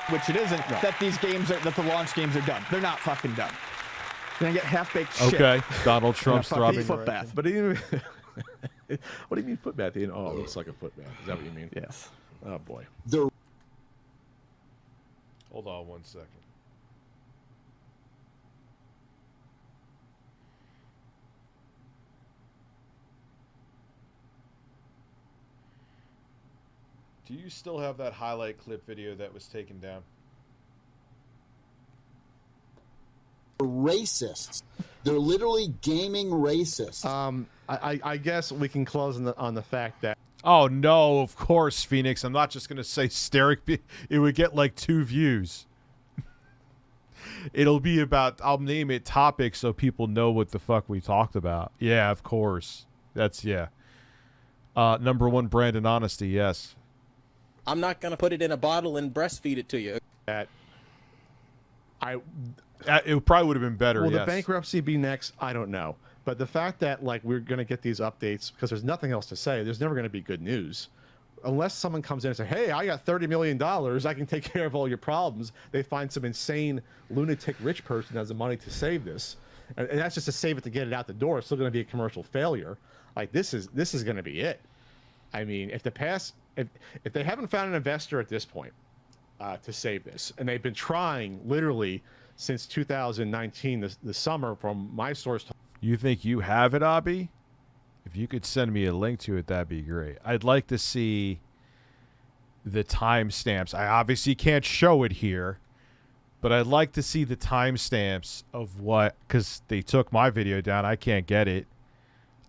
Which it isn't. No. That the launch games are done. They're not fucking done. You're gonna get half-baked shit. Okay, Donald Trump's throbbing foot bath. But even, what do you mean foot bath? Oh, it looks like a foot bath. Is that what you mean? Yes. Oh boy. Hold on 1 second. Do you still have that highlight clip video that was taken down? Racists. They're literally gaming racists. I guess we can close on the fact that Oh, no, of course, Phoenix. I'm not just going to say Steric. It would get like 2 views. It'll be about, I'll name it topics so people know what the fuck we talked about. Yeah, of course. That's, yeah. Number 1 brand in honesty, yes. I'm not going to put it in a bottle and breastfeed it to you. That it probably would have been better, Will yes. the bankruptcy be next? I don't know. But the fact that like we're going to get these updates because there's nothing else to say. There's never going to be good news. Unless someone comes in and says, hey, I got $30 million. I can take care of all your problems. They find some insane lunatic rich person that has the money to save this. And that's just to save it to get it out the door. It's still going to be a commercial failure. Like this is going to be it. I mean, if they haven't found an investor at this point to save this, and they've been trying literally since 2019, the summer from my source. You think you have it, Abby? If you could send me a link to it, that'd be great. I'd like to see the timestamps. I obviously can't show it here, but I'd like to see the timestamps of what, because they took my video down. I can't get it,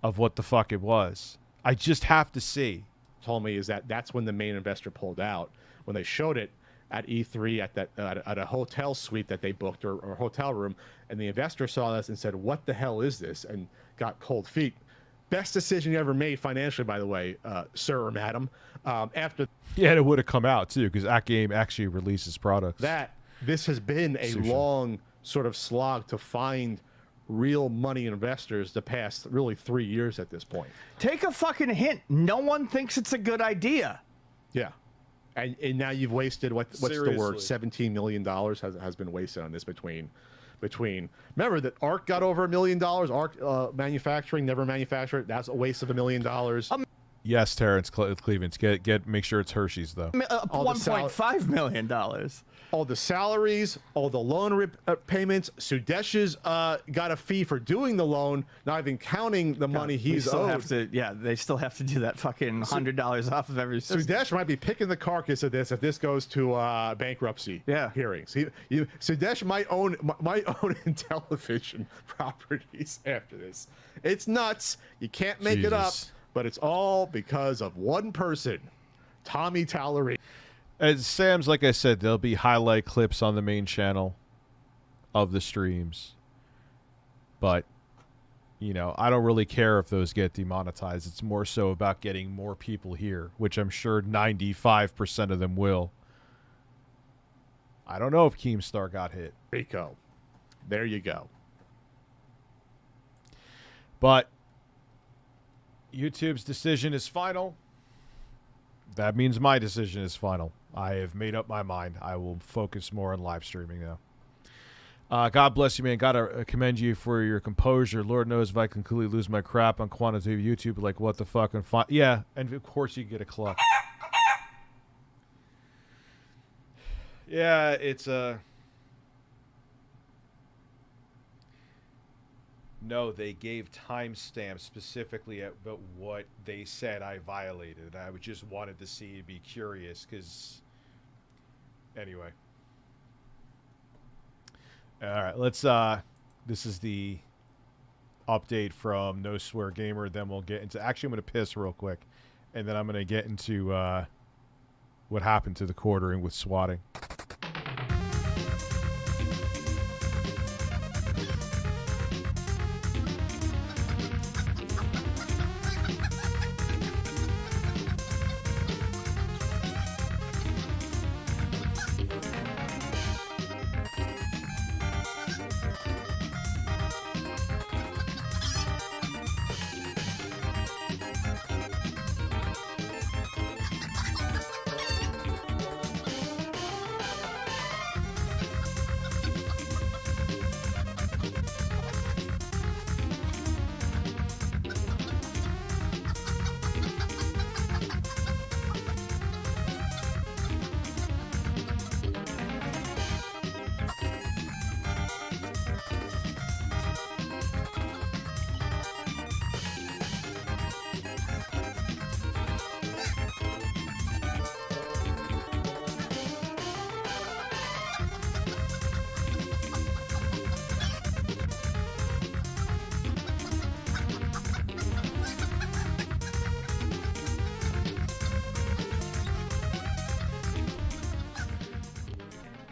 of what the fuck it was. I just have to see. Told me is that's when the main investor pulled out. When they showed it at E3 at a hotel suite that they booked or hotel room, and the investor saw this and said, what the hell is this? And got cold feet. Best decision you ever made financially, by the way, sir or madam. After it would have come out too, because that game actually releases products. This has been a long sort of slog to find real money investors the past really 3 years at this point. Take a fucking hint. No one thinks it's a good idea. Yeah. And now you've wasted what's Seriously. the word? $17 million has been wasted on this between. Remember that ARC got over $1 million. ARC manufacturing never manufactured. That's a waste of $1 million. Yes, Terrence Cleveland. Make sure it's Hershey's though. $1.5 million. All the salaries, all the loan payments. Sudesh's got a fee for doing the loan, not even counting the money he's owed. They still have to do that fucking $100 off of every system. Sudesh might be picking the carcass of this if this goes to bankruptcy hearings. Sudesh might own Intellivision properties after this. It's nuts. You can't make it up, but it's all because of one person, Tommy Tallery. As Sam's, like I said, there'll be highlight clips on the main channel of the streams. But, you know, I don't really care if those get demonetized. It's more so about getting more people here, which I'm sure 95% of them will. I don't know if Keemstar got hit. Rico. There you go. But YouTube's decision is final. That means my decision is final. I have made up my mind. I will focus more on live streaming now. God bless you, man. Gotta commend you for your composure. Lord knows if I can completely lose my crap on quantitative YouTube, like what the fuck. And yeah, and of course you get a cluck. Yeah, it's a... No, they gave timestamps specifically about what they said I violated. I just wanted to see, be curious, because... Anyway. All right, let's... This is the update from No Swear Gamer. Then we'll get into... Actually, I'm going to piss real quick. And then I'm going to get into what happened to the quartering with swatting.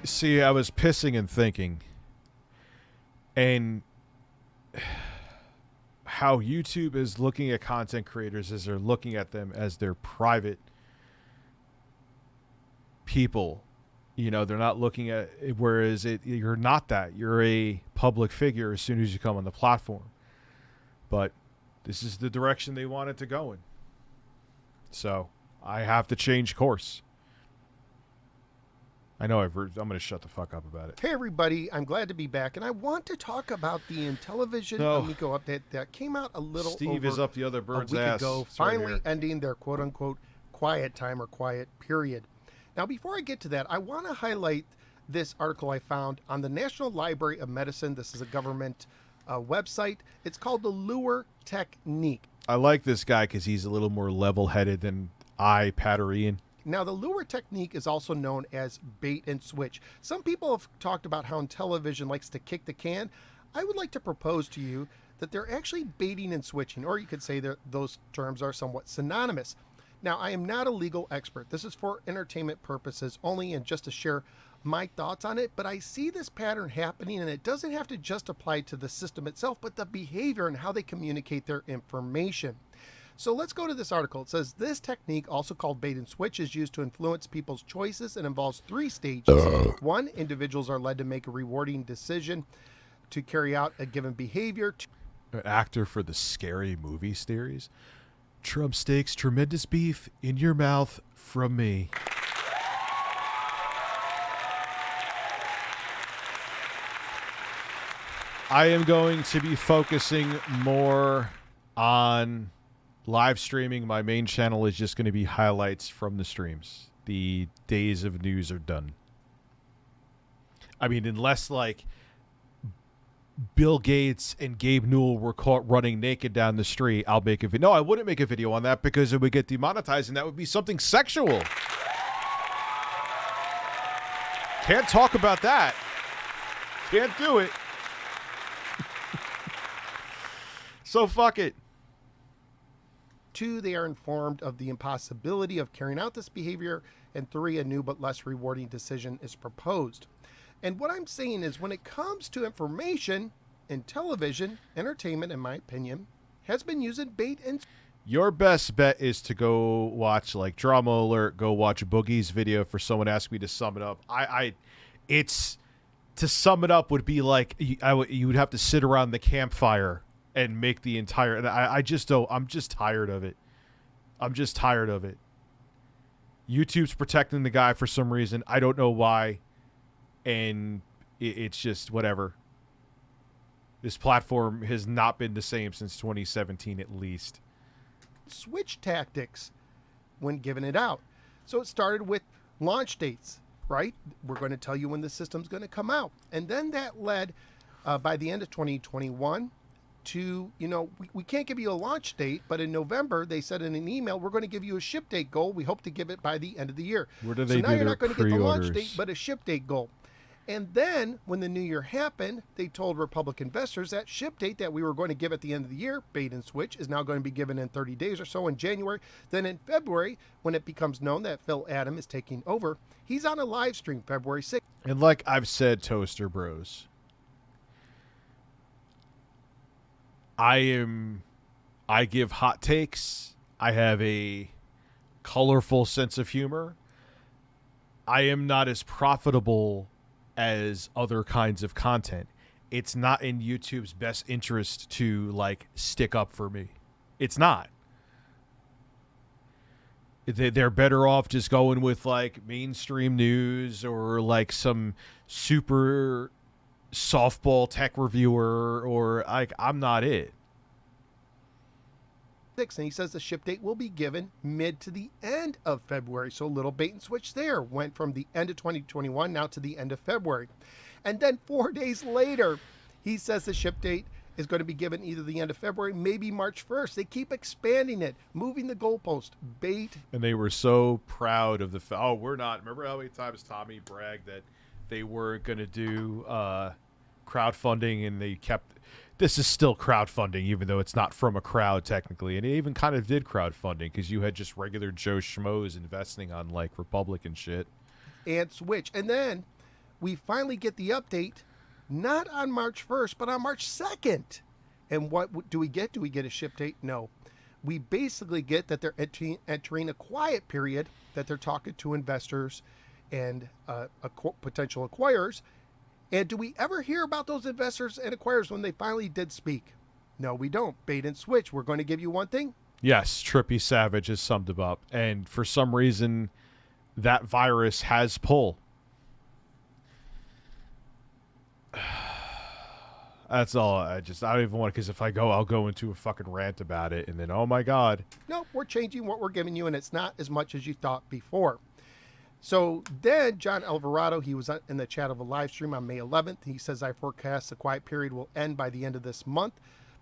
See, I was pissing and thinking, and how YouTube is looking at content creators is they're looking at them as their private people. You know, they're not looking at, whereas you're not that. You're a public figure as soon as you come on the platform. But this is the direction they want it to go in. So I have to change course. I know I'm going to shut the fuck up about it. Hey everybody, I'm glad to be back, and I want to talk about the Intellivision Amico update that came out a little Steve over is up the other a bird's week ass. ago, It's right finally here. ending their quote-unquote quiet time or quiet period. Now, before I get to that, I want to highlight this article I found on the National Library of Medicine. This is a government website. It's called the Lure Technique. I like this guy because he's a little more level-headed than Patterian. Now, the lure technique is also known as bait and switch. Some people have talked about how Intellivision likes to kick the can. I would like to propose to you that they're actually baiting and switching, or you could say that those terms are somewhat synonymous. Now, I am not a legal expert. This is for entertainment purposes only and just to share my thoughts on it, but I see this pattern happening, and it doesn't have to just apply to the system itself, but the behavior and how they communicate their information. So let's go to this article. It says, this technique, also called bait and switch, is used to influence people's choices and involves 3 stages. 1, individuals are led to make a rewarding decision to carry out a given behavior. An actor for the Scary Movie series. Trump steaks tremendous beef in your mouth from me. I am going to be focusing more on live streaming. My main channel is just going to be highlights from the streams. The days of news are done. I mean, unless like Bill Gates and Gabe Newell were caught running naked down the street, I'll make a video. No, I wouldn't make a video on that because it would get demonetized and that would be something sexual. Can't talk about that. Can't do it. So fuck it. 2, they are informed of the impossibility of carrying out this behavior. And 3, a new but less rewarding decision is proposed. And what I'm saying is, when it comes to information, Intellivision, entertainment, in my opinion, has been using bait and... Your best bet is to go watch, like, Drama Alert, go watch Boogie's video for someone asked me to sum it up. It's, to sum it up would be like, you would have to sit around the campfire and make the entire, and I just don't, I'm just tired of it. I'm just tired of it. YouTube's protecting the guy for some reason. I don't know why. And it's just whatever. This platform has not been the same since 2017 at least. switch tactics when giving it out. So it started with launch dates, right? We're going to tell you when the system's going to come out. And then that led by the end of 2021 to, we can't give you a launch date, but in November, they said in an email, we're going to give you a ship date goal. We hope to give it by the end of the year. Where do so they now do you're their not going to get the launch pre-orders? date, but a ship date goal. And then when the new year happened, they told Republic investors that ship date that we were going to give at the end of the year, bait and switch, is now going to be given in 30 days or so in January. Then in February, when it becomes known that Phil Adam is taking over, he's on a live stream February 6th. And like I've said, Toaster Bros, I give hot takes. I have a colorful sense of humor. I am not as profitable as other kinds of content. It's not in YouTube's best interest to stick up for me. It's not. They're better off just going with mainstream news or some super softball tech reviewer or I'm not it. And he says the ship date will be given mid to the end of February. So a little bait and switch there. Went from the end of 2021 now to the end of February. And then 4 days later, he says the ship date is going to be given either the end of February, maybe March 1st. They keep expanding it, moving the goalpost. Bait. And they were so proud of the we're not. Remember how many times Tommy bragged that they weren't going to do crowdfunding, and they kept... This is still crowdfunding, even though it's not from a crowd technically. And it even kind of did crowdfunding because you had just regular Joe Schmoes investing on Republican shit. And switch. And then we finally get the update, not on March 1st, but on March 2nd. And what do we get? Do we get a ship date? No. We basically get that they're entering a quiet period, that they're talking to investors and potential acquirers. And do we ever hear about those investors and acquirers when they finally did speak? No, we don't. Bait and switch. We're going to give you one thing. Yes, Trippy Savage has summed it up. And for some reason, that virus has pull. That's all. I don't even want to, because if I go, I'll go into a fucking rant about it. And then, oh my God. No, we're changing what we're giving you, and it's not as much as you thought before. So then John Alvarado, he was in the chat of a live stream on May 11th. He says, I forecast the quiet period will end by the end of this month,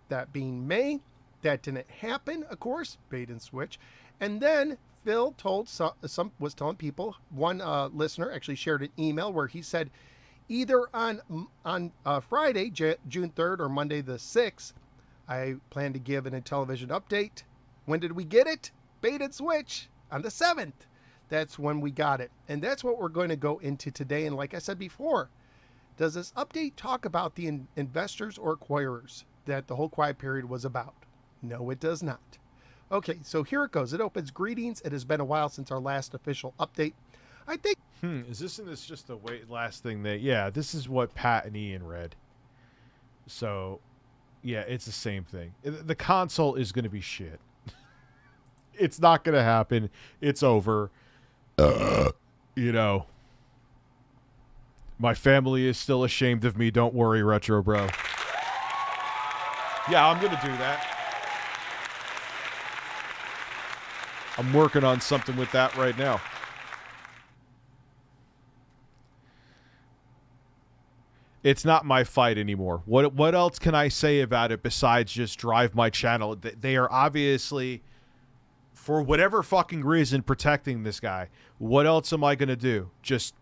that being May. That didn't happen, of course, bait and switch. And then Phil told was telling people, one listener actually shared an email where he said, either on Friday, June 3rd, or Monday the 6th, I plan to give an Intellivision update. When did we get it? Bait and switch on the 7th. That's when we got it. And that's what we're going to go into today. And like I said before, does this update talk about the investors or acquirers that the whole quiet period was about? No, it does not. Okay, so here it goes. It opens, greetings. It has been a while since our last official update. I think... Isn't this just the last thing that... Yeah, this is what Pat and Ian read. So, yeah, it's the same thing. The console is going to be shit. It's not going to happen. It's over. You know. My family is still ashamed of me. Don't worry, Retro Bro. Yeah, I'm going to do that. I'm working on something with that right now. It's not my fight anymore. What else can I say about it besides just drive my channel? They are obviously, for whatever fucking reason, protecting this guy. What else am I going to do? Just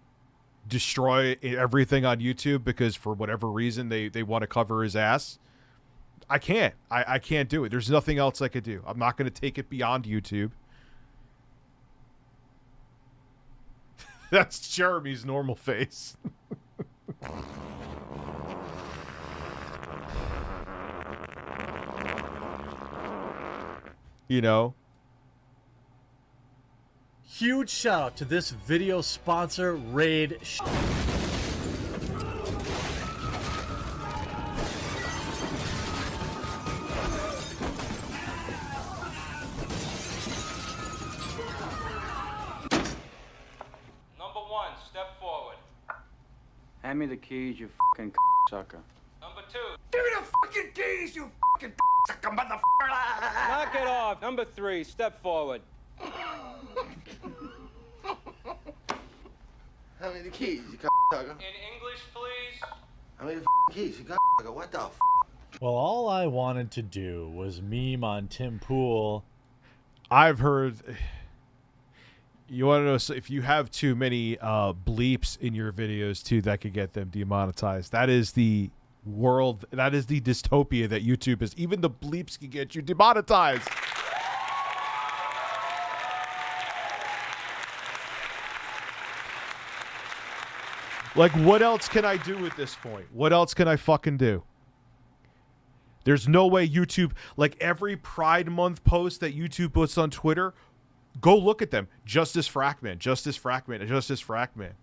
destroy everything on YouTube because for whatever reason they want to cover his ass? I can't. I can't do it. There's nothing else I could do. I'm not going to take it beyond YouTube. That's Jeremy's normal face. You know? Huge shout out to this video sponsor, Raid. Hand me the keys, you fucking sucker. Number 2. Give me the fucking keys, you fucking sucker, motherfucker! Knock it off. Number 3. Step forward. Hand me the keys, you sucker. In English, please. Hand me the keys, you sucker. What the Well, all I wanted to do was meme on Tim Pool. I've heard... You want to know if you have too many bleeps in your videos too, that could get them demonetized. That is the world. That is the dystopia that YouTube is. Even the bleeps can get you demonetized. Like, what else can I do at this point? What else can I fucking do? There's no way YouTube, like every Pride Month post that YouTube puts on Twitter, go look at them. Justice Frackman, Justice Frackman, Justice Frackman.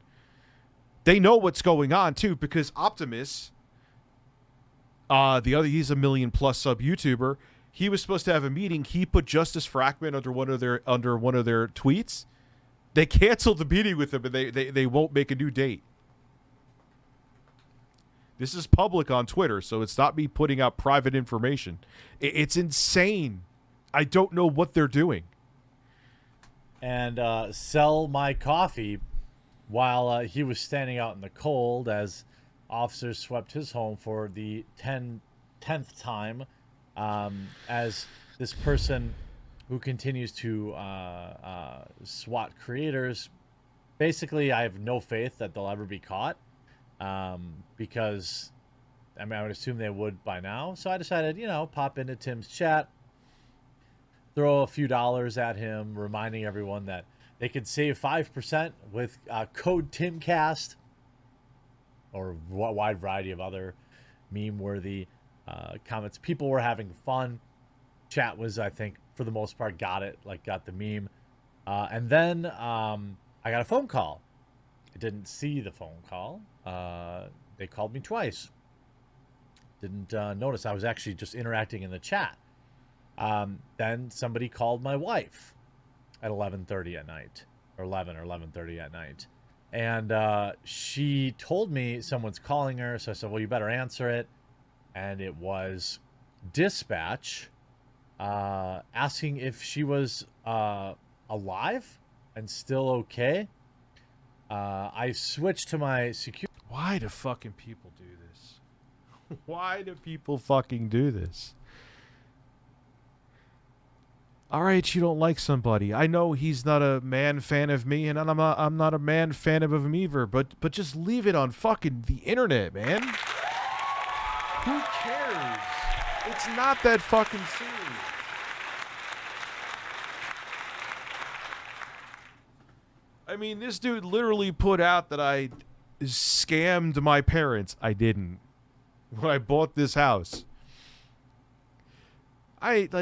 They know what's going on too, because Optimus, he's a million-plus sub YouTuber. He was supposed to have a meeting. He put Justice Frackman under one of their tweets. They canceled the meeting with him, and they won't make a new date. This is public on Twitter, so it's not me putting out private information. It's insane. I don't know what they're doing. And sell my coffee while he was standing out in the cold as officers swept his home for the 10th time, as this person who continues to SWAT creators. Basically, I have no faith that they'll ever be caught, because I mean, I would assume they would by now. So I decided, pop into Tim's chat, throw a few dollars at him, reminding everyone that they could save 5% with code TimCast. or wide variety of other meme-worthy comments. People were having fun. Chat was, I think, for the most part, got the meme. And then I got a phone call. I didn't see the phone call. They called me twice. Didn't notice. I was actually just interacting in the chat. Then somebody called my wife at 11:30 at night, or 11 or 11:30 at night. And she told me someone's calling her. So I said, well, you better answer it. And it was dispatch asking if she was alive and still okay. I switched to my security. Why do fucking people do this? Why do people fucking do this? All right, you don't like somebody. I know he's not a man fan of me, and I'm not a man fan of him either. But just leave it on fucking the internet, man. Who cares? It's not that fucking serious. I mean, this dude literally put out that I scammed my parents. I didn't. When I bought this house.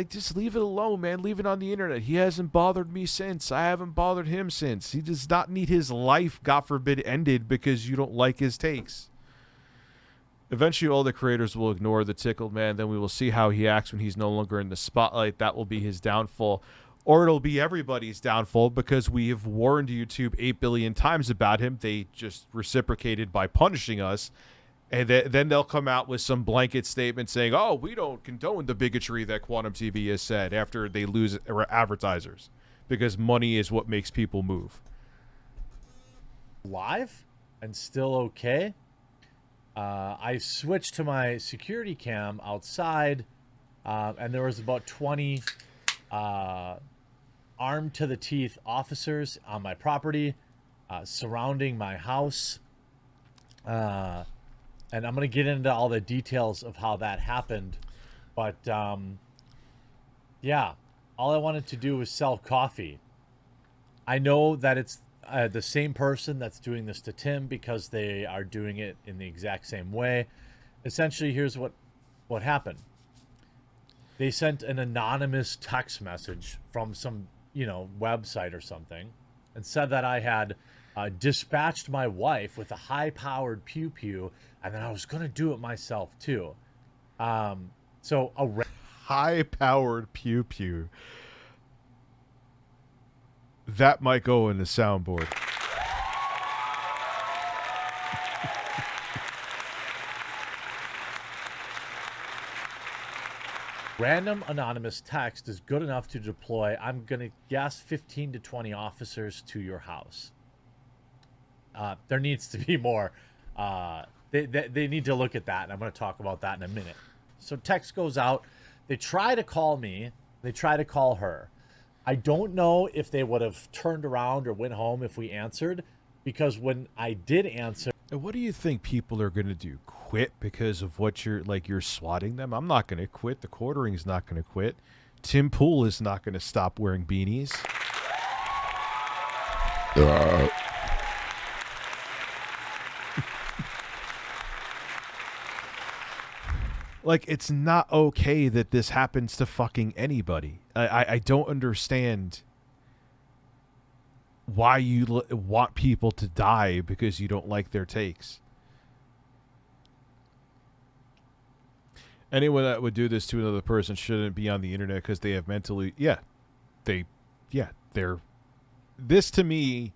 Just leave it alone, man. Leave it on the internet. He hasn't bothered me since. I haven't bothered him since. He does not need his life, God forbid, ended because you don't like his takes. Eventually, all the creators will ignore the tickled man. Then we will see how he acts when he's no longer in the spotlight. That will be his downfall. Or it'll be everybody's downfall because we have warned YouTube 8 billion times about him. They just reciprocated by punishing us. And then they'll come out with some blanket statement saying, oh, we don't condone the bigotry that Quantum TV has said after they lose advertisers. Because money is what makes people move. Live and still okay. I switched to my security cam outside, and there was about 20 armed to the teeth officers on my property, surrounding my house. And I'm going to get into all the details of how that happened. But, yeah, all I wanted to do was sell coffee. I know that it's the same person that's doing this to Tim because they are doing it in the exact same way. Essentially, here's what happened. They sent an anonymous text message from some, website or something and said that I had dispatched my wife with a high-powered pew-pew, and then I was going to do it myself, too. So a high-powered pew-pew. That might go in the soundboard. Random anonymous text is good enough to deploy, I'm going to guess, 15 to 20 officers to your house. There needs to be more. They need to look at that, and I'm going to talk about that in a minute. So text goes out. They try to call me. They try to call her. I don't know if they would have turned around or went home if we answered, because when I did answer... And what do you think people are going to do? Quit because of what you're swatting them? I'm not going to quit. The quartering's not going to quit. Tim Pool is not going to stop wearing beanies. It's not okay that this happens to fucking anybody. I don't understand why you want people to die because you don't like their takes. Anyone that would do this to another person shouldn't be on the internet because they have mentally... they're... This, to me...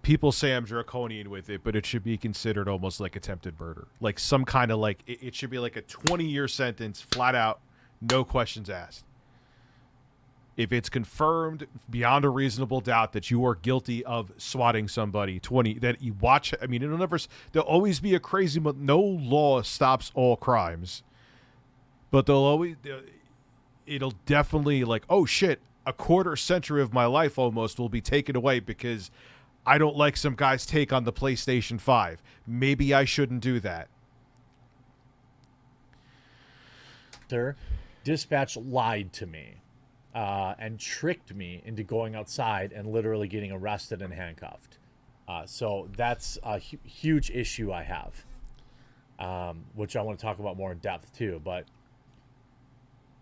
People say I'm draconian with it, but it should be considered almost like attempted murder. Like some kind of it should be like a 20-year sentence, flat out, no questions asked. If it's confirmed beyond a reasonable doubt that you are guilty of swatting somebody, that you watch, there'll always be a crazy, but no law stops all crimes. But it'll definitely oh shit, a quarter century of my life almost will be taken away because I don't like some guy's take on the PlayStation 5. Maybe I shouldn't do that. Sir, dispatch lied to me and tricked me into going outside and literally getting arrested and handcuffed. So that's a huge issue I have, which I want to talk about more in depth too. But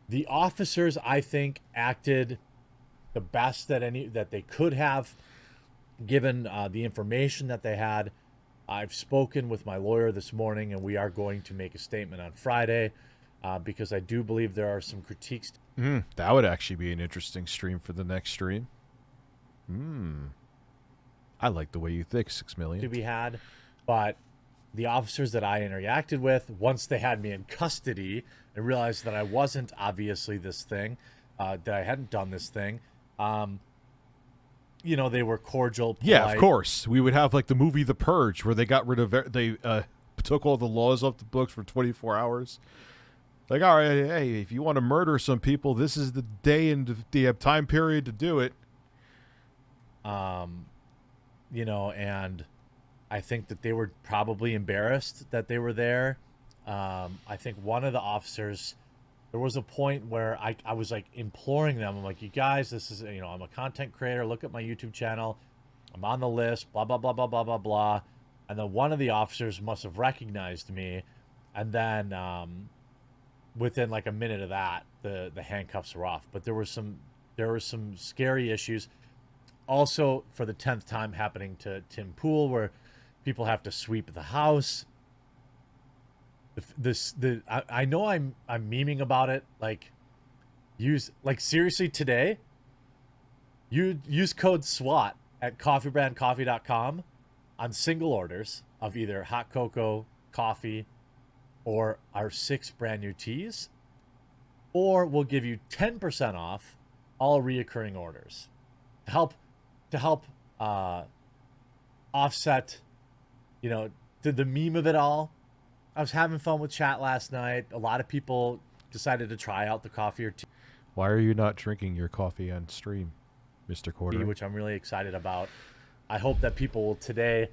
the officers, I think, acted the best that they could have, given the information that they had. I've spoken with my lawyer this morning, and we are going to make a statement on Friday, because I do believe there are some critiques. That would actually be an interesting stream for the next stream. I like the way you think, 6 million. To be had, but the officers that I interacted with, once they had me in custody and realized that I wasn't obviously this thing, that I hadn't done this thing, you know, they were cordial, polite. Yeah, of course. We would have like the movie The Purge, where they got rid of they took all the laws off the books for 24 hours. Like, all right, hey, if you want to murder some people, this is the day and the time period to do it. You know, and I think that they were probably embarrassed that they were there. I think one of the officers, there was a point where I was like imploring them. I'm like, you guys, this is, you know, I'm a content creator. Look at my YouTube channel. I'm on the list, blah, blah, blah, blah, blah, blah, blah. And then one of the officers must have recognized me. And then within like a minute of that, the handcuffs were off. But there were some scary issues. Also, for the 10th time happening to Tim Pool, where people have to sweep the house. I know I'm memeing about it. Like, seriously today, you use code SWAT at coffeebrandcoffee.com on single orders of either hot cocoa, coffee, or our 6 brand new teas, or we'll give you 10% off all reoccurring orders to help offset, you know, the meme of it all. I was having fun with chat last night. A lot of people decided to try out the coffee or tea. Why are you not drinking your coffee on stream, Mr. Quarter? Which I'm really excited about. I hope that people will today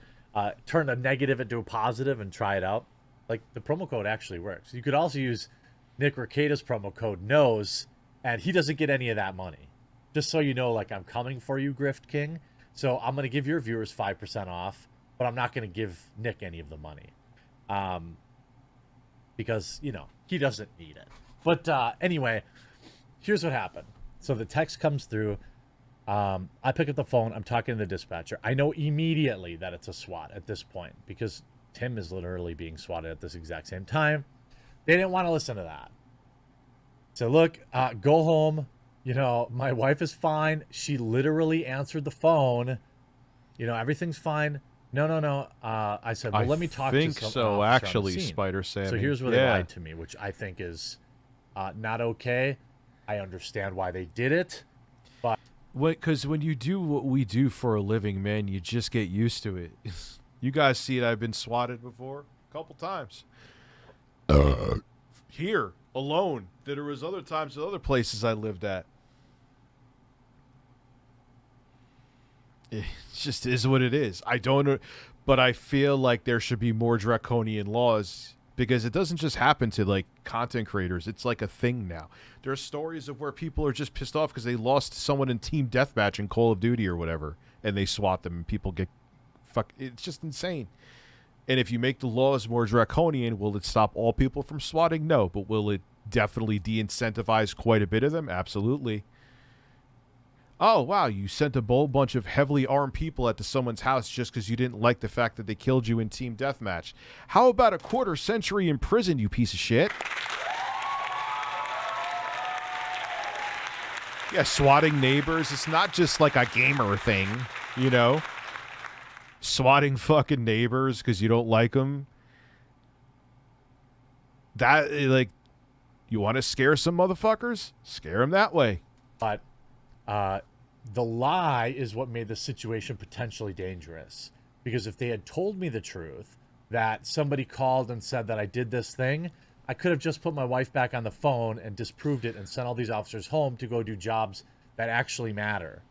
turn a negative into a positive and try it out. Like, the promo code actually works. You could also use Nick Ricada's promo code NOS, and he doesn't get any of that money. Just so you know, like, I'm coming for you, Grift King. So I'm going to give your viewers 5% off, but I'm not going to give Nick any of the money. Because, you know, he doesn't need it. But anyway, here's what happened. So the text comes through. I pick up the phone. I'm talking to the dispatcher. I know immediately that it's a SWAT at this point, because Tim is literally being swatted at this exact same time. They didn't want to listen to that. So look, go home. You know, my wife is fine. She literally answered the phone. You know, everything's fine. No. I said, well, let me talk to some officer on the actually, scene. Spider Sammy. So here's where they lied to me, which I think is not okay. I understand why they did it. But because when you do what we do for a living, man, you just get used to it. You guys see it. I've been swatted before a couple times. Here, alone. There was other times at other places I lived at. It just is what it is. I don't know, but I feel like there should be more draconian laws, because it doesn't just happen to like content creators. It's like a thing now. There are stories of where people are just pissed off because they lost someone in team deathmatch in Call of Duty or whatever, and they swat them and people get it's just insane. And if you make the laws more draconian, will it stop all people from swatting? No, but will it definitely de-incentivize quite a bit of them? Absolutely. Oh, wow, you sent a whole bunch of heavily armed people at someone's house just because you didn't like the fact that they killed you in team deathmatch. How about a quarter century in prison, you piece of shit? Yeah, swatting neighbors. It's not just like a gamer thing, you know? Swatting fucking neighbors because you don't like them. That, like, you want to scare some motherfuckers? Scare them that way. But the lie is what made the situation potentially dangerous. Because if they had told me the truth, that somebody called and said that I did this thing, I could have just put my wife back on the phone and disproved it and sent all these officers home to go do jobs that actually matter.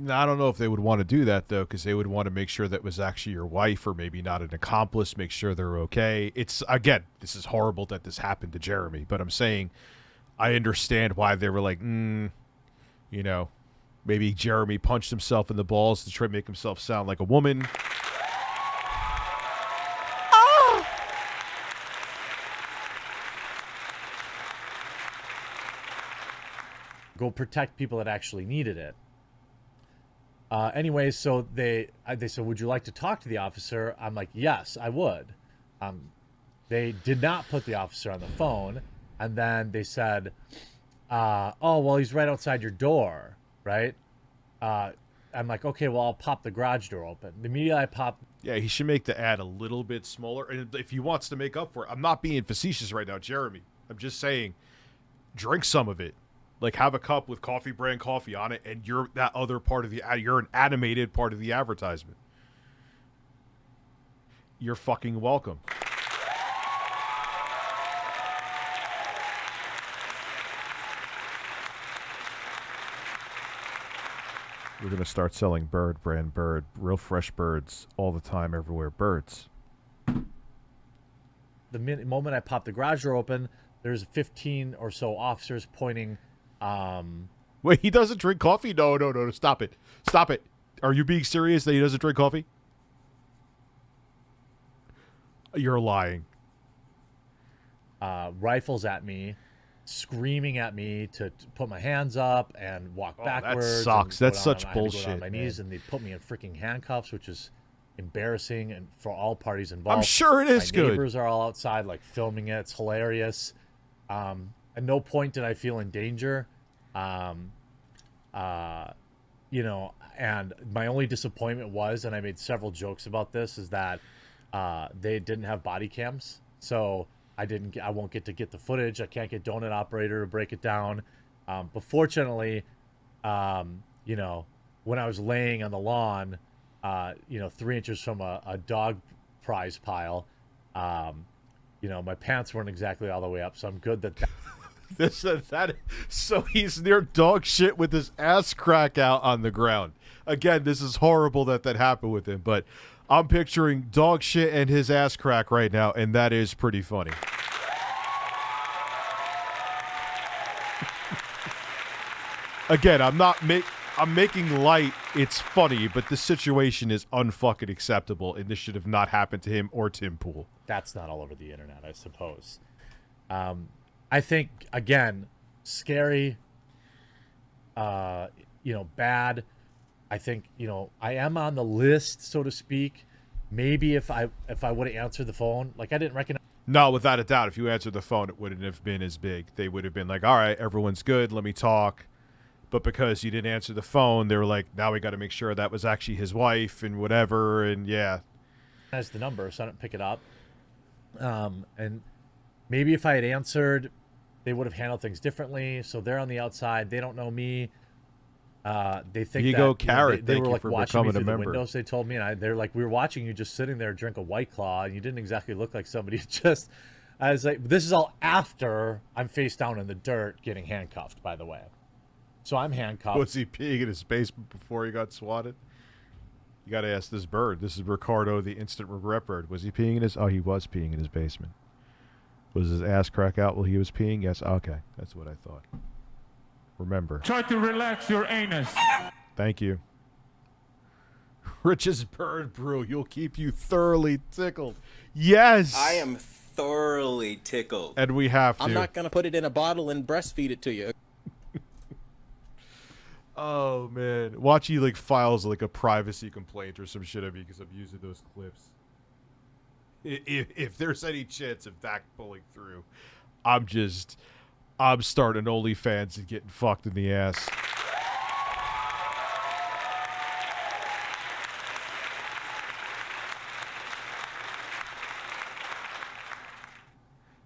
I don't know if they would want to do that, though, because they would want to make sure that was actually your wife or maybe not an accomplice, make sure they're okay. It's, again, this is horrible that this happened to Jeremy, but I'm saying I understand why they were like, you know, Maybe Jeremy punched himself in the balls to try to make himself sound like a woman. Go protect people that actually needed it. Anyway, so they said, would you like to talk to the officer? I'm like, yes, I would. They did not put the officer on the phone. And then they said, oh, well, he's right outside your door, right? I'm like, okay, well, I'll pop the garage door open. The minute I pop... Yeah, he should make the ad a little bit smaller. And if he wants to make up for it, I'm not being facetious right now, Jeremy. I'm just saying, drink some of it. Like, have a cup with coffee brand coffee on it, and you're that other part of the ad. You're an animated part of the advertisement. You're fucking welcome. We're going to start selling bird brand bird, real fresh birds, all the time, everywhere. Birds. The moment I pop the garage door open, there's 15 or so officers pointing... Wait, he doesn't drink coffee? No, stop it. Stop it. Are you being serious that he doesn't drink coffee? You're lying. Rifles at me, screaming at me to put my hands up and walk backwards. That sucks. That's such bullshit. I had to go down my knees, and they put me in freaking handcuffs, which is embarrassing and for all parties involved. I'm sure it is good. My neighbors are all outside, like, filming it. It's hilarious. At no point did I feel in danger. You know, and my only disappointment was, and I made several jokes about this, is that they didn't have body cams. So I won't get to get the footage. I can't get Donut Operator to break it down. But fortunately, you know, when I was laying on the lawn, you know, 3 inches from a dog prize pile, you know, my pants weren't exactly all the way up, so I'm good that so he's near dog shit with his ass crack out on the ground. Again, this is horrible that happened with him, but I'm picturing dog shit and his ass crack right now, and that is pretty funny. Again, I'm making light. It's funny, but the situation is unfucking acceptable, and this should have not happened to him or Tim Pool. That's not all over the internet, I suppose. I think, again, scary, you know, bad. I think, you know, I am on the list, so to speak. Maybe if I would have answered the phone, like, I didn't recognize. No, without a doubt, if you answered the phone, it wouldn't have been as big. They would have been like, all right, everyone's good, let me talk. But because you didn't answer the phone, they were like, now we got to make sure that was actually his wife and whatever, and yeah. Has the number, so I didn't pick it up. And maybe if I had answered, they would have handled things differently. So they're on the outside. They don't know me. They think Diego that Carrot, they thank were you like for watching me becoming a through the member. windows. They told me, and they're like, we were watching you just sitting there drink a White Claw, and you didn't exactly look like somebody just. I was like, this is all after I'm face down in the dirt getting handcuffed, by the way. So I'm handcuffed. Was he peeing in his basement before he got swatted? You got to ask this bird. This is Ricardo, the instant regret bird. Was he peeing in his? Oh, he was peeing in his basement. Was his ass crack out while he was peeing? Yes. Okay, that's what I thought. Remember. Try to relax your anus. Thank you. Rich's bird brew. You'll keep you thoroughly tickled. Yes. I am thoroughly tickled. And we have to. I'm not going to put it in a bottle and breastfeed it to you. Oh, man. Watch he, like, files, like, a privacy complaint or some shit at me because I'm using those clips. If there's any chance of that pulling through, I'm starting OnlyFans and getting fucked in the ass.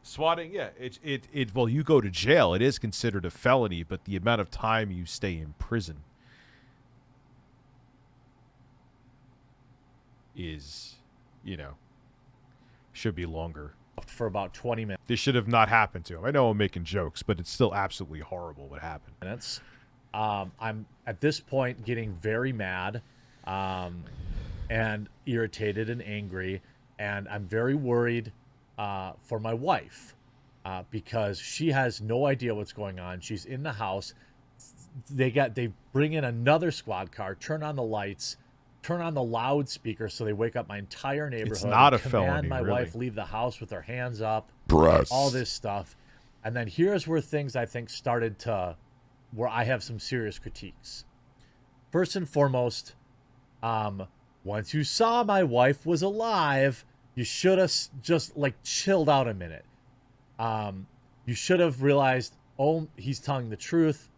Swatting, yeah, well, you go to jail. It is considered a felony, but the amount of time you stay in prison is, you know, should be longer. For about 20 minutes. This should have not happened to him. I know I'm making jokes, but it's still absolutely horrible what happened. I'm at this point getting very mad and irritated and angry, and I'm very worried for my wife because she has no idea what's going on. She's in the house. they bring in another squad car, turn on the lights, turn on the loudspeaker so they wake up my entire neighborhood. It's not a command felony, my really. wife leave the house with her hands up. Press. All this stuff. And then here's where things I think started to, where I have some serious critiques. First and foremost, once you saw my wife was alive, you should have just like chilled out a minute. You should have realized, oh, he's telling the truth.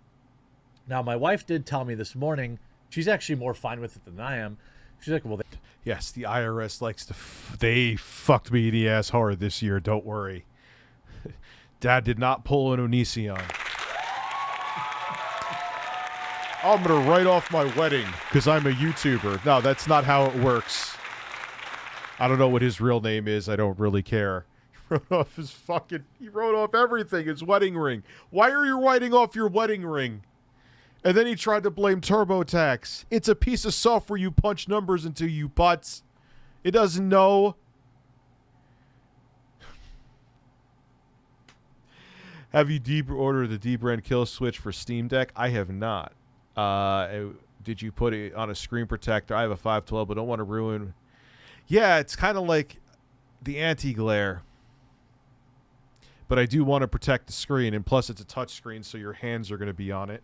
Now, my wife did tell me this morning, she's actually more fine with it than I am. She's like, well, Yes, the IRS likes to... they fucked me in the ass hard this year, don't worry. Dad did not pull an Onision. I'm going to write off my wedding because I'm a YouTuber. No, that's not how it works. I don't know what his real name is. I don't really care. He wrote off his fucking... He wrote off everything. His wedding ring. Why are you writing off your wedding ring? And then he tried to blame TurboTax. It's a piece of software you punch numbers into, you butts. It doesn't know. Have you ordered the deep brand kill switch for Steam Deck? I have not. Did you put it on a screen protector? I have a 512, but don't want to ruin. Yeah, it's kind of like the anti-glare. But I do want to protect the screen, and plus it's a touch screen, so your hands are going to be on it.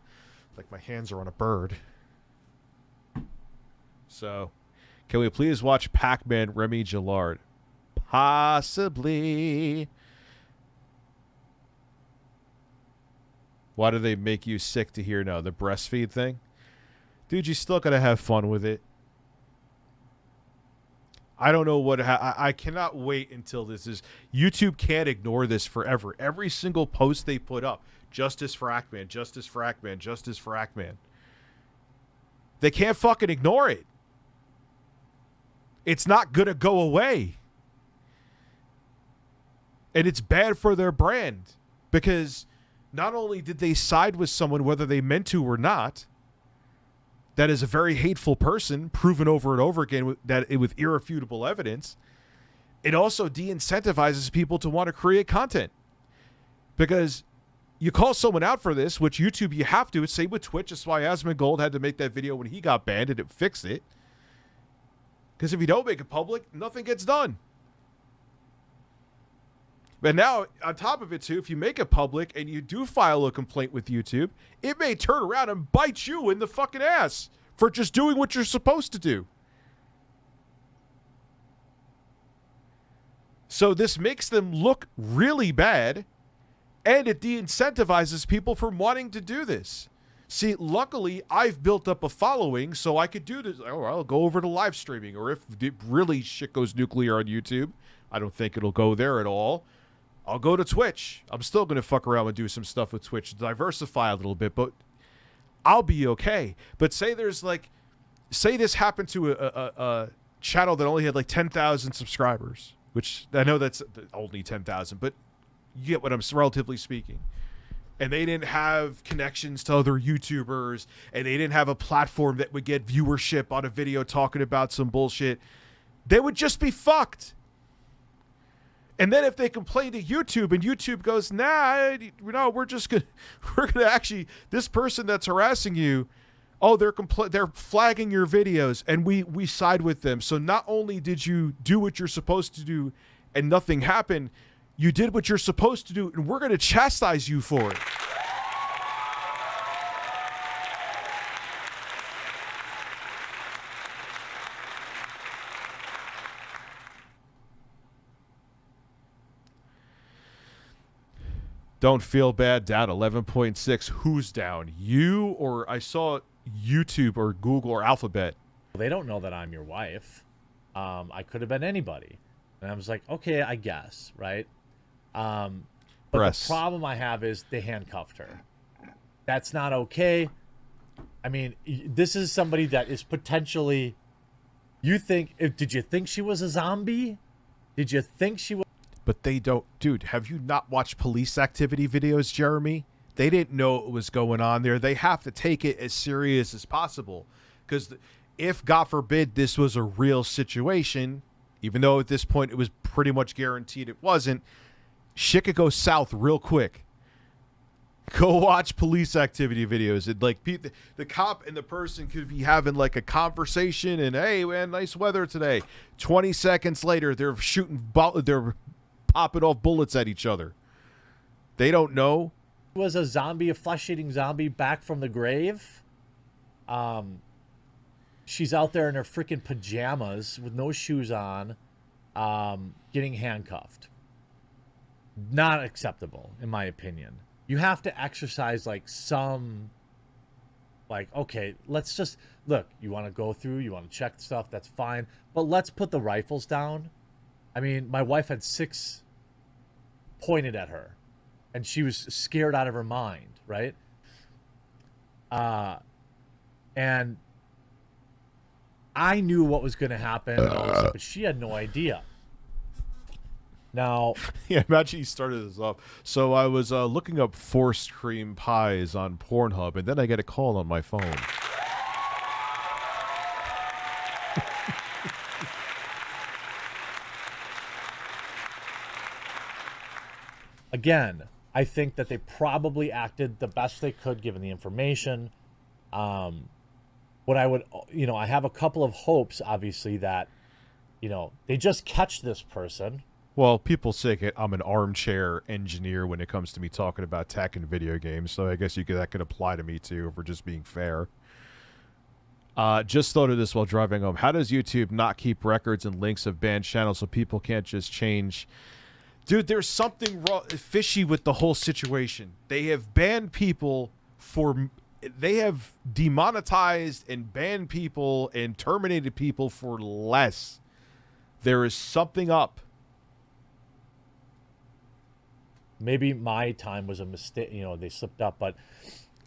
Like my hands are on a bird. So, can we please watch Pac-Man Remy Gillard? Possibly. Why do they make you sick to hear now? The breastfeed thing? Dude, you still gotta have fun with it. I don't know what... I cannot wait until this is... YouTube can't ignore this forever. Every single post they put up. Justice for Ackman. Justice for Ackman. Justice for Ackman. They can't fucking ignore it. It's not gonna go away. And it's bad for their brand. Because not only did they side with someone, whether they meant to or not, that is a very hateful person, proven over and over again with irrefutable evidence, it also de-incentivizes people to want to create content. Because you call someone out for this, which YouTube you have to. It's same with Twitch. That's why Asmongold had to make that video when he got banned, and it fixed it. Because if you don't make it public, nothing gets done. But now, on top of it, too, if you make it public and you do file a complaint with YouTube, it may turn around and bite you in the fucking ass for just doing what you're supposed to do. So this makes them look really bad, and it de-incentivizes people from wanting to do this. See, luckily, I've built up a following, so I could do this. Oh, I'll go over to live streaming, or if really shit goes nuclear on YouTube, I don't think it'll go there at all, I'll go to Twitch. I'm still going to fuck around and do some stuff with Twitch, diversify a little bit, but I'll be okay. But say there's like, say this happened to a channel that only had like 10,000 subscribers, which I know that's only 10,000, but you get what I'm relatively speaking. And they didn't have connections to other YouTubers, and they didn't have a platform that would get viewership on a video talking about some bullshit. They would just be fucked. And then if they complain to YouTube and YouTube goes, nah, no, we're gonna actually, this person that's harassing you, oh, they're flagging your videos, and we side with them. So not only did you do what you're supposed to do and nothing happened, you did what you're supposed to do, and we're going to chastise you for it. Don't feel bad, down 11.6. Who's down? You, or I saw YouTube or Google or Alphabet. They don't know that I'm your wife. I could have been anybody. And I was like, okay, I guess, right? But the problem I have is they handcuffed her. That's not okay. I mean, this is somebody that is potentially... Did you think she was a zombie? Did you think she was... But they don't... Dude, have you not watched police activity videos, Jeremy? They didn't know what was going on there. They have to take it as serious as possible. Because if, God forbid, this was a real situation, even though at this point it was pretty much guaranteed it wasn't, shit could go south real quick. Go watch police activity videos. It like the cop and the person could be having like a conversation, and hey man, nice weather today. 20 seconds later, they're they're popping off bullets at each other. They don't know. Was a zombie, a flesh-eating zombie, back from the grave. She's out there in her freaking pajamas with no shoes on, getting handcuffed. Not acceptable, in my opinion. You have to exercise like some, like, okay, let's just look. You want to go through, you want to check stuff, that's fine, but let's put the rifles down. I mean, my wife had 6 pointed at her, and she was scared out of her mind, right? And I knew what was going to happen, and all this stuff, but she had no idea. Now, yeah, imagine you started this off. So I was looking up forced cream pies on Pornhub, and then I get a call on my phone. again, I think that they probably acted the best they could given the information. What I would, I have a couple of hopes, obviously, that, they just catch this person. Well, people say I'm an armchair engineer when it comes to me talking about tech and video games, so I guess that could apply to me too, if we're just being fair. Just thought of this while driving home. How does YouTube not keep records and links of banned channels so people can't just change? Dude, there's something fishy with the whole situation. They have banned people they have demonetized and banned people and terminated people for less. There is something up. Maybe my time was a mistake. They slipped up. But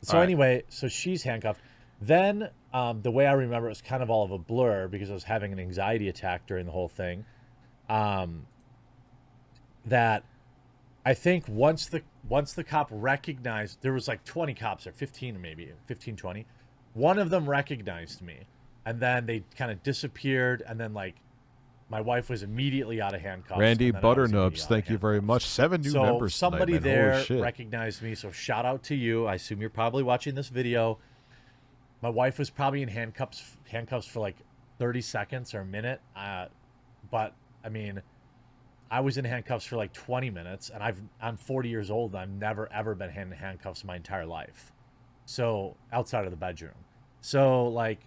so anyway, so she's handcuffed. Then the way I remember it was kind of all of a blur because I was having an anxiety attack during the whole thing. That I think once the cop recognized, there was like 20 cops there, 15 maybe, 15, 20. One of them recognized me, and then they kind of disappeared, and then like my wife was immediately out of handcuffs. Randy Butternubs, thank you very much. 7 new members somebody tonight, there Holy shit. recognized me, so shout out to you. I assume you're probably watching this video. My wife was probably in handcuffs for like 30 seconds or a minute, but I mean, I was in handcuffs for like 20 minutes, and I'm 40 years old, and I've never, ever been in handcuffs my entire life. So, outside of the bedroom. So, like,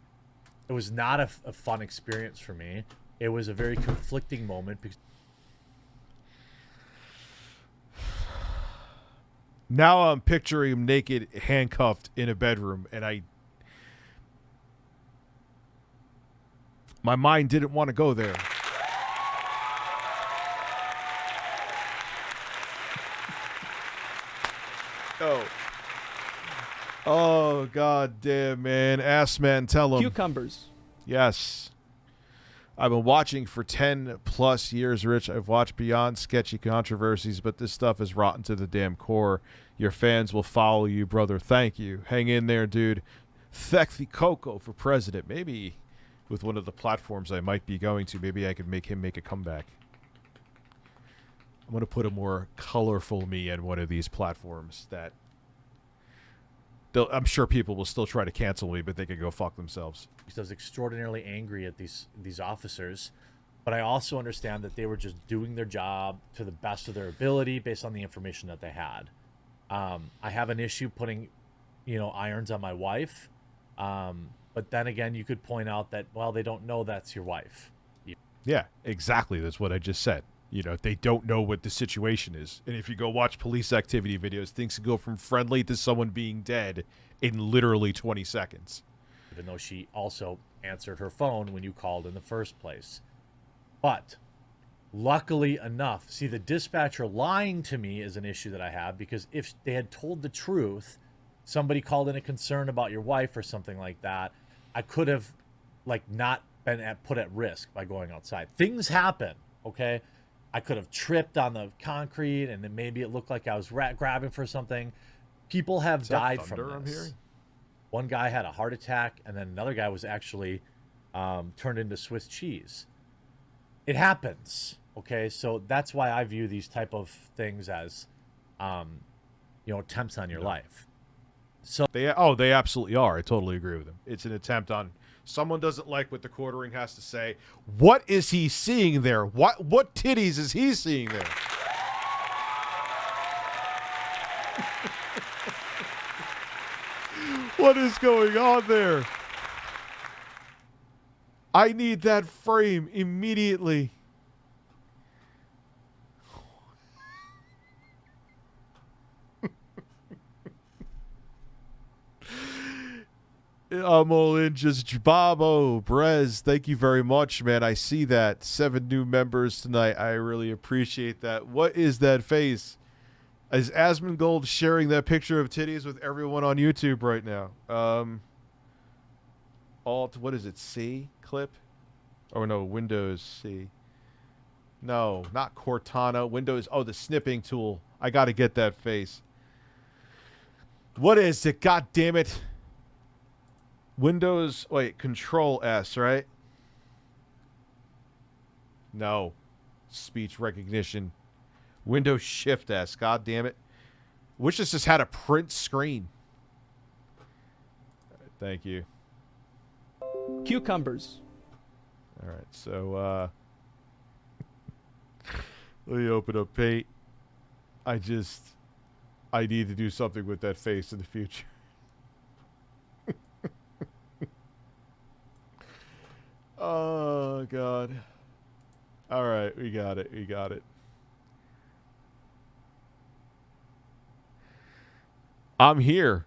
it was not a fun experience for me. It was a very conflicting moment. Because now I'm picturing him naked, handcuffed in a bedroom, and my mind didn't want to go there. Oh, god damn, man. Ass man, tell him. Cucumbers. Yes. I've been watching for 10 plus years, Rich. I've watched beyond sketchy controversies, but this stuff is rotten to the damn core. Your fans will follow you, brother. Thank you. Hang in there, dude. Thekthi Coco for president. Maybe with one of the platforms I might be going to, maybe I could make him make a comeback. I'm going to put a more colorful me in one of these platforms that I'm sure people will still try to cancel me, but they could go fuck themselves. I was extraordinarily angry at these officers, but I also understand that they were just doing their job to the best of their ability based on the information that they had. I have an issue putting, irons on my wife, but then again, you could point out that, well, they don't know that's your wife. Yeah, exactly. That's what I just said. They don't know what the situation is. And if you go watch police activity videos, things can go from friendly to someone being dead in literally 20 seconds. Even though she also answered her phone when you called in the first place. But luckily enough, see, the dispatcher lying to me is an issue that I have, because if they had told the truth, somebody called in a concern about your wife or something like that, I could have not been put at risk by going outside. Things happen, okay? I could have tripped on the concrete, and then maybe it looked like I was grabbing for something. People have died from this. One guy had a heart attack, and then another guy was actually turned into Swiss cheese. It happens, okay? So that's why I view these type of things as attempts on your No. life. So They absolutely are. I totally agree with them. It's an attempt on someone doesn't like what the quartering has to say. What is he seeing there? What titties is he seeing there? What is going on there? I need that frame immediately. I'm all in. Just Jababo, Brez, thank you very much, man. I see that. 7 new members tonight. I really appreciate that. What is that face? Is Asmongold sharing that picture of titties with everyone on YouTube right now? Alt, what is it? C clip? Or no, Windows C. No, not Cortana. Windows. Oh, the snipping tool. I got to get that face. What is it? God damn it. Windows, wait, Control S, right? No. Speech recognition. Windows Shift S. God damn it. Wish this just had a print screen. Thank you. Cucumbers. All right, so let me open up Paint. I need to do something with that face in the future. Oh, God. All right, we got it. We got it. I'm here,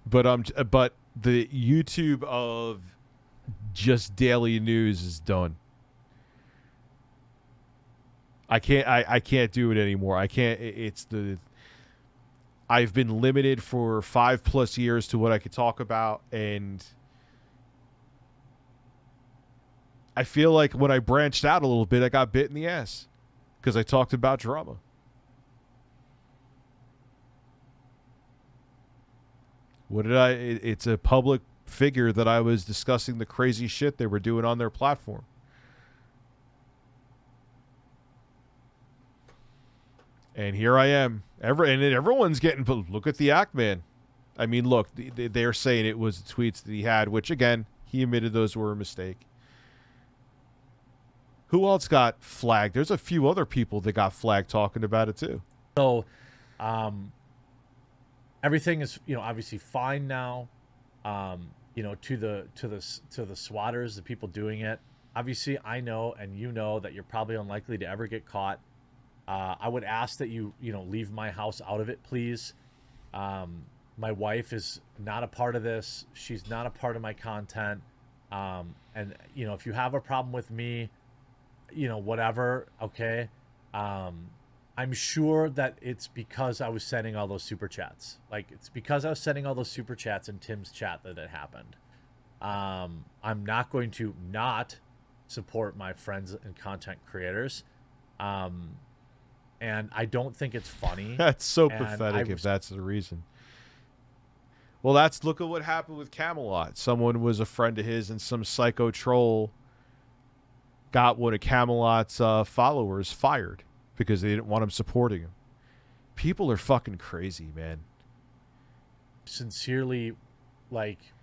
but the YouTube of just daily news is done. I can't do it anymore. I can't. I've been limited for 5+ years to what I could talk about, and I feel like when I branched out a little bit, I got bit in the ass because I talked about drama. It's a public figure that I was discussing the crazy shit they were doing on their platform. And here I am. Everyone's getting, look at the act, man. I mean, look, they're saying it was the tweets that he had, which, again, he admitted those were a mistake. Who else got flagged? There's a few other people that got flagged talking about it too. So, everything is, obviously fine now. To the swatters, the people doing it. Obviously, I know, and that you're probably unlikely to ever get caught. I would ask that you leave my house out of it, please. My wife is not a part of this. She's not a part of my content. And if you have a problem with me, whatever, okay. I'm sure that it's because I was sending all those super chats. Like, it's because I was sending all those super chats in Tim's chat that it happened. I'm not going to not support my friends and content creators. And I don't think it's funny. That's so pathetic if that's the reason. Well, look at what happened with Camelot. Someone was a friend of his and some psycho troll got one of Camelot's followers fired because they didn't want him supporting him. People are fucking crazy, man. Sincerely,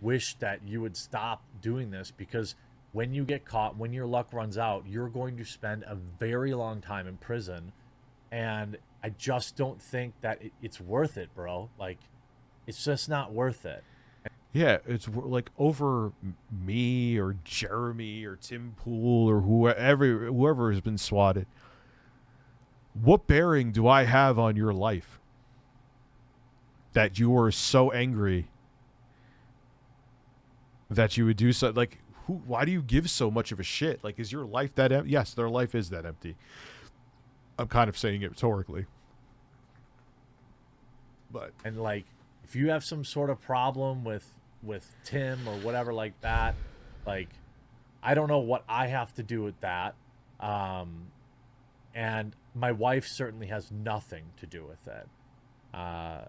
wish that you would stop doing this, because when you get caught, when your luck runs out, you're going to spend a very long time in prison. And I just don't think that it's worth it, bro. It's just not worth it. Yeah, it's over me or Jeremy or Tim Pool or whoever has been swatted. What bearing do I have on your life that you are so angry that you would do so? Why do you give so much of a shit? Is your life that empty? Yes, their life is that empty. I'm kind of saying it rhetorically. But if you have some sort of problem with Tim or whatever like that, I don't know what I have to do with that. And my wife certainly has nothing to do with it. I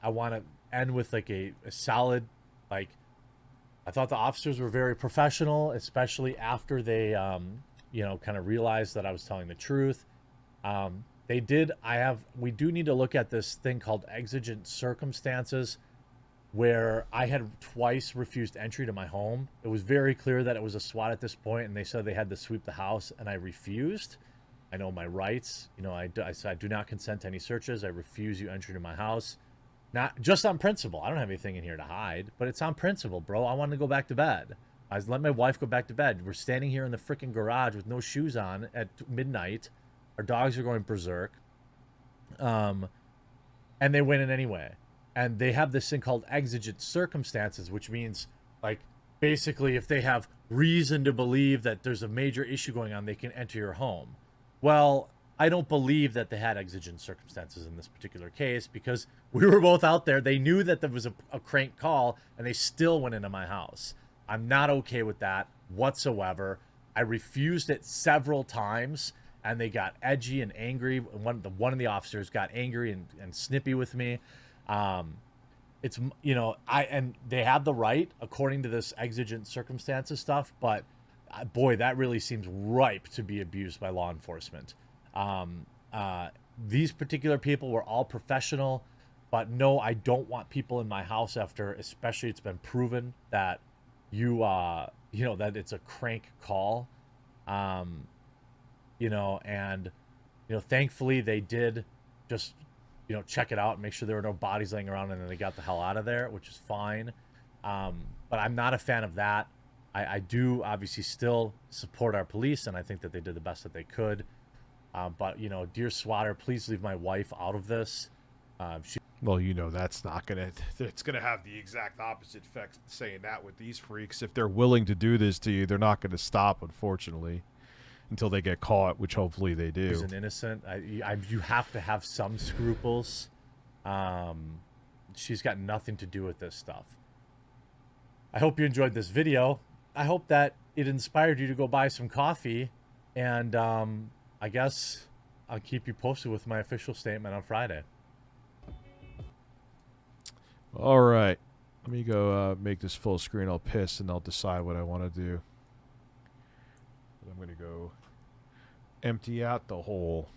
want to end with a solid, I thought the officers were very professional, especially after they, kind of realized that I was telling the truth. they did. We do need to look at this thing called exigent circumstances, where I had twice refused entry to my home. It was very clear that it was a SWAT at this point, and they said they had to sweep the house, and I refused. I know my rights. You know, I said I do not consent to any searches. I refuse you entry to my house. Not just on principle. I don't have anything in here to hide, but it's on principle, bro. I wanted to go back to bed. I let my wife go back to bed. We're standing here in the freaking garage with no shoes on at midnight. Our dogs are going berserk. And they went in anyway. And they have this thing called exigent circumstances, which means, like, basically if they have reason to believe that there's a major issue going on, they can enter your home. Well, I don't believe that they had exigent circumstances in this particular case, because we were both out there. They knew that there was a crank call, and they still went into my house. I'm not okay with that whatsoever. I refused it several times, and they got edgy and angry. One of the officers got angry and snippy with me. It's, you know, and they have the right according to this exigent circumstances stuff, but boy, that really seems ripe to be abused by law enforcement. These particular people were all professional, but no, I don't want people in my house after, especially it's been proven that you know, that it's a crank call. You know, and, you know, thankfully they did just, you know, check it out and make sure there were no bodies laying around, and then they got the hell out of there, which is fine. But I'm not a fan of that. I do obviously still support our police, and I think that they did the best that they could. But, you know, dear swatter, please leave my wife out of this. Well, you know, that's not going to... It's going to have the exact opposite effect saying that with these freaks. If they're willing to do this to you, they're not going to stop, unfortunately, until they get caught, which hopefully they do. He's an innocent. You have to have some scruples. She's got nothing to do with this stuff. I hope you enjoyed this video. I hope that it inspired you to go buy some coffee. And I guess I'll keep you posted with my official statement on Friday. All right. Let me go make this full screen. I'll piss, and I'll decide what I want to do. I'm going to go empty out the hole.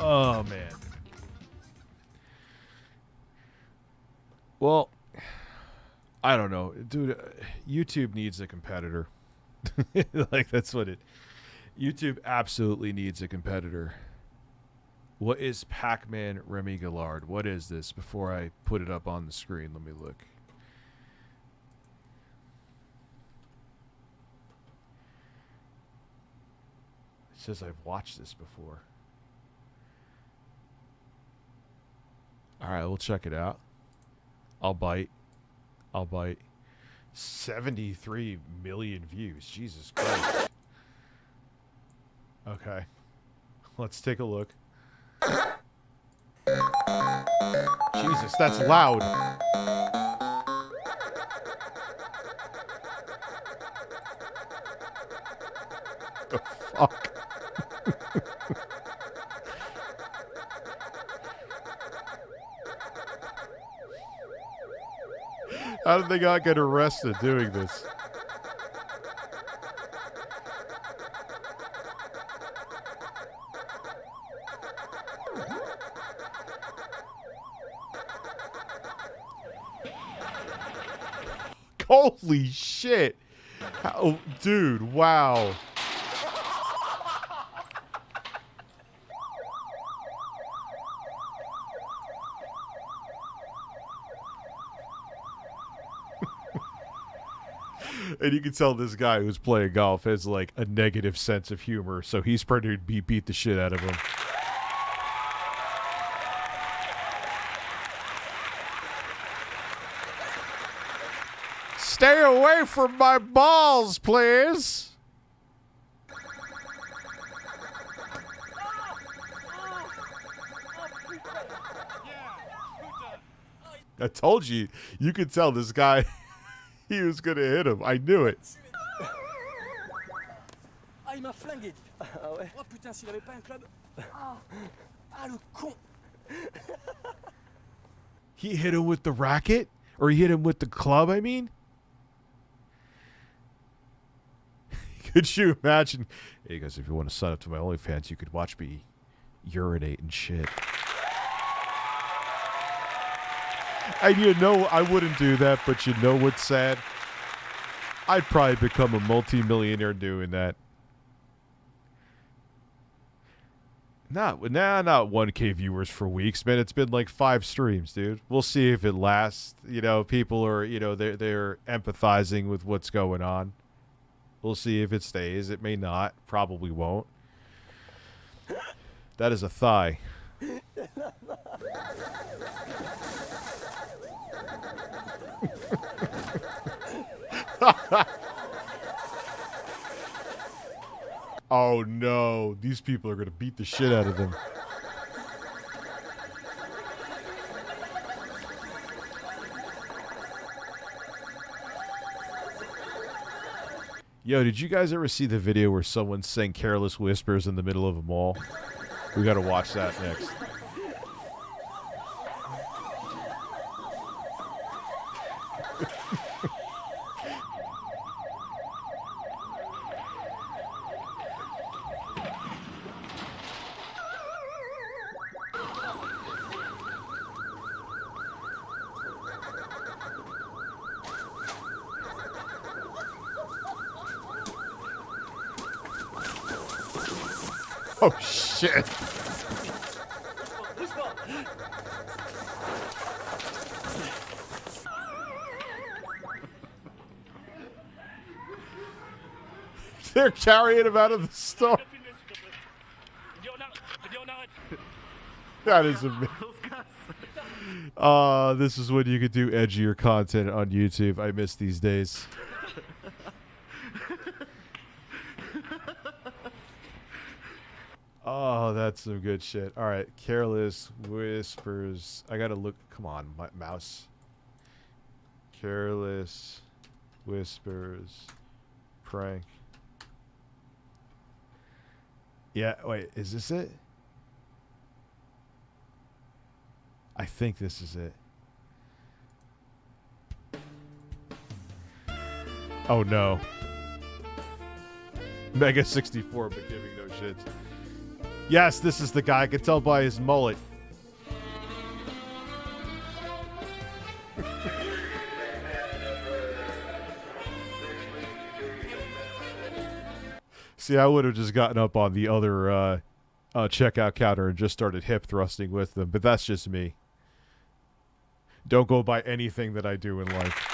Oh, man. Well, I don't know. Dude, YouTube needs a competitor. Like, that's what it... YouTube absolutely needs a competitor. What is Pac-Man Remy Gallard? What is this? Before I put it up on the screen, let me look. It says I've watched this before. All right, we'll check it out. I'll bite. 73 million views. Jesus Christ. Okay. Let's take a look. Jesus, that's loud. The fuck? How did they not get arrested doing this? Holy shit. Oh, dude, wow. And you can tell this guy who's playing golf has like a negative sense of humor, so he's ready to beat the shit out of him. Stay away from my balls, please. I told you, you could tell this guy, he was going to hit him. I knew it. Ah, il m'a flingué. Ah ouais. Oh putain, s'il avait pas un club. Ah, le con. He hit him with the racket? Or he hit him with the club, I mean? Could you imagine? Hey guys, if you want to sign up to my OnlyFans, you could watch me urinate and shit. And you know, I wouldn't do that, but you know what's sad? I'd probably become a multi-millionaire doing that. Not 1K viewers for weeks, man. It's been like 5 streams, dude. We'll see if it lasts. You know, people are, you know, they're empathizing with what's going on. We'll see if it stays. It may not. Probably won't. That is a thigh. Oh no, these people are gonna beat the shit out of them. Yo, did you guys ever see the video where someone sang Careless Whispers in the middle of a mall? We gotta watch that next. Oh shit. They're carrying him out of the store. That is amazing. This is when you could do edgier content on YouTube. I miss these days. Oh, that's some good shit. All right, Careless Whispers. I gotta look. Come on, my mouse. Careless Whispers prank. Yeah, wait, is this it? I think this is it. Oh no. Mega 64, but giving no shits. Yes, this is the guy. I could tell by his mullet. See, I would have just gotten up on the other checkout counter and just started hip thrusting with them, but that's just me. Don't go by anything that I do in life.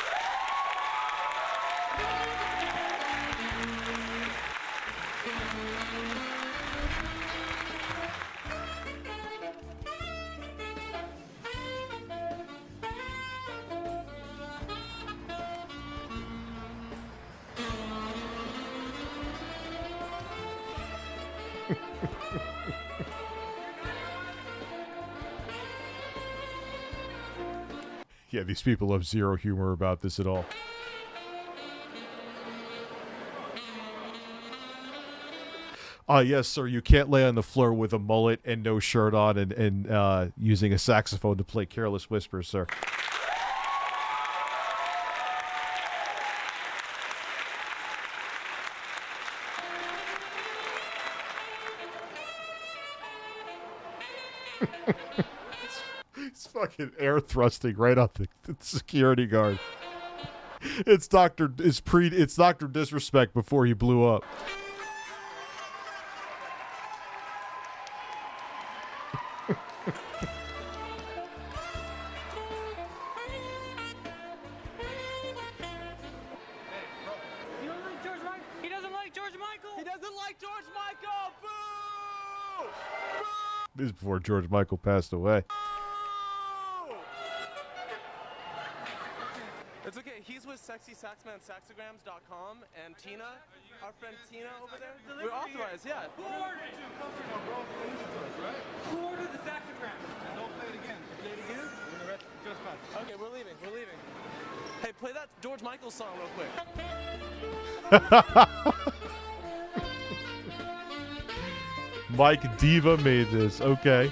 Yeah, these people have zero humor about this at all. Yes, sir, you can't lay on the floor with a mullet and no shirt on and using a saxophone to play Careless Whispers, sir. It's fucking air thrusting right off the security guard. It's Dr. Disrespect before he blew up. He doesn't like George Michael. He doesn't like George Michael. Boo! This is before George Michael passed away. It's okay. He's with SexySaxmanSaxograms.com and Tina, our friend Tina over there. We're authorized, yeah. Who ordered you? Customer, bro. Who ordered the saxogram? Don't play it again. Play it again? We're gonna trespass. Okay, we're leaving. We're leaving. Hey, play that George Michael song real quick. Mike Diva made this. Okay.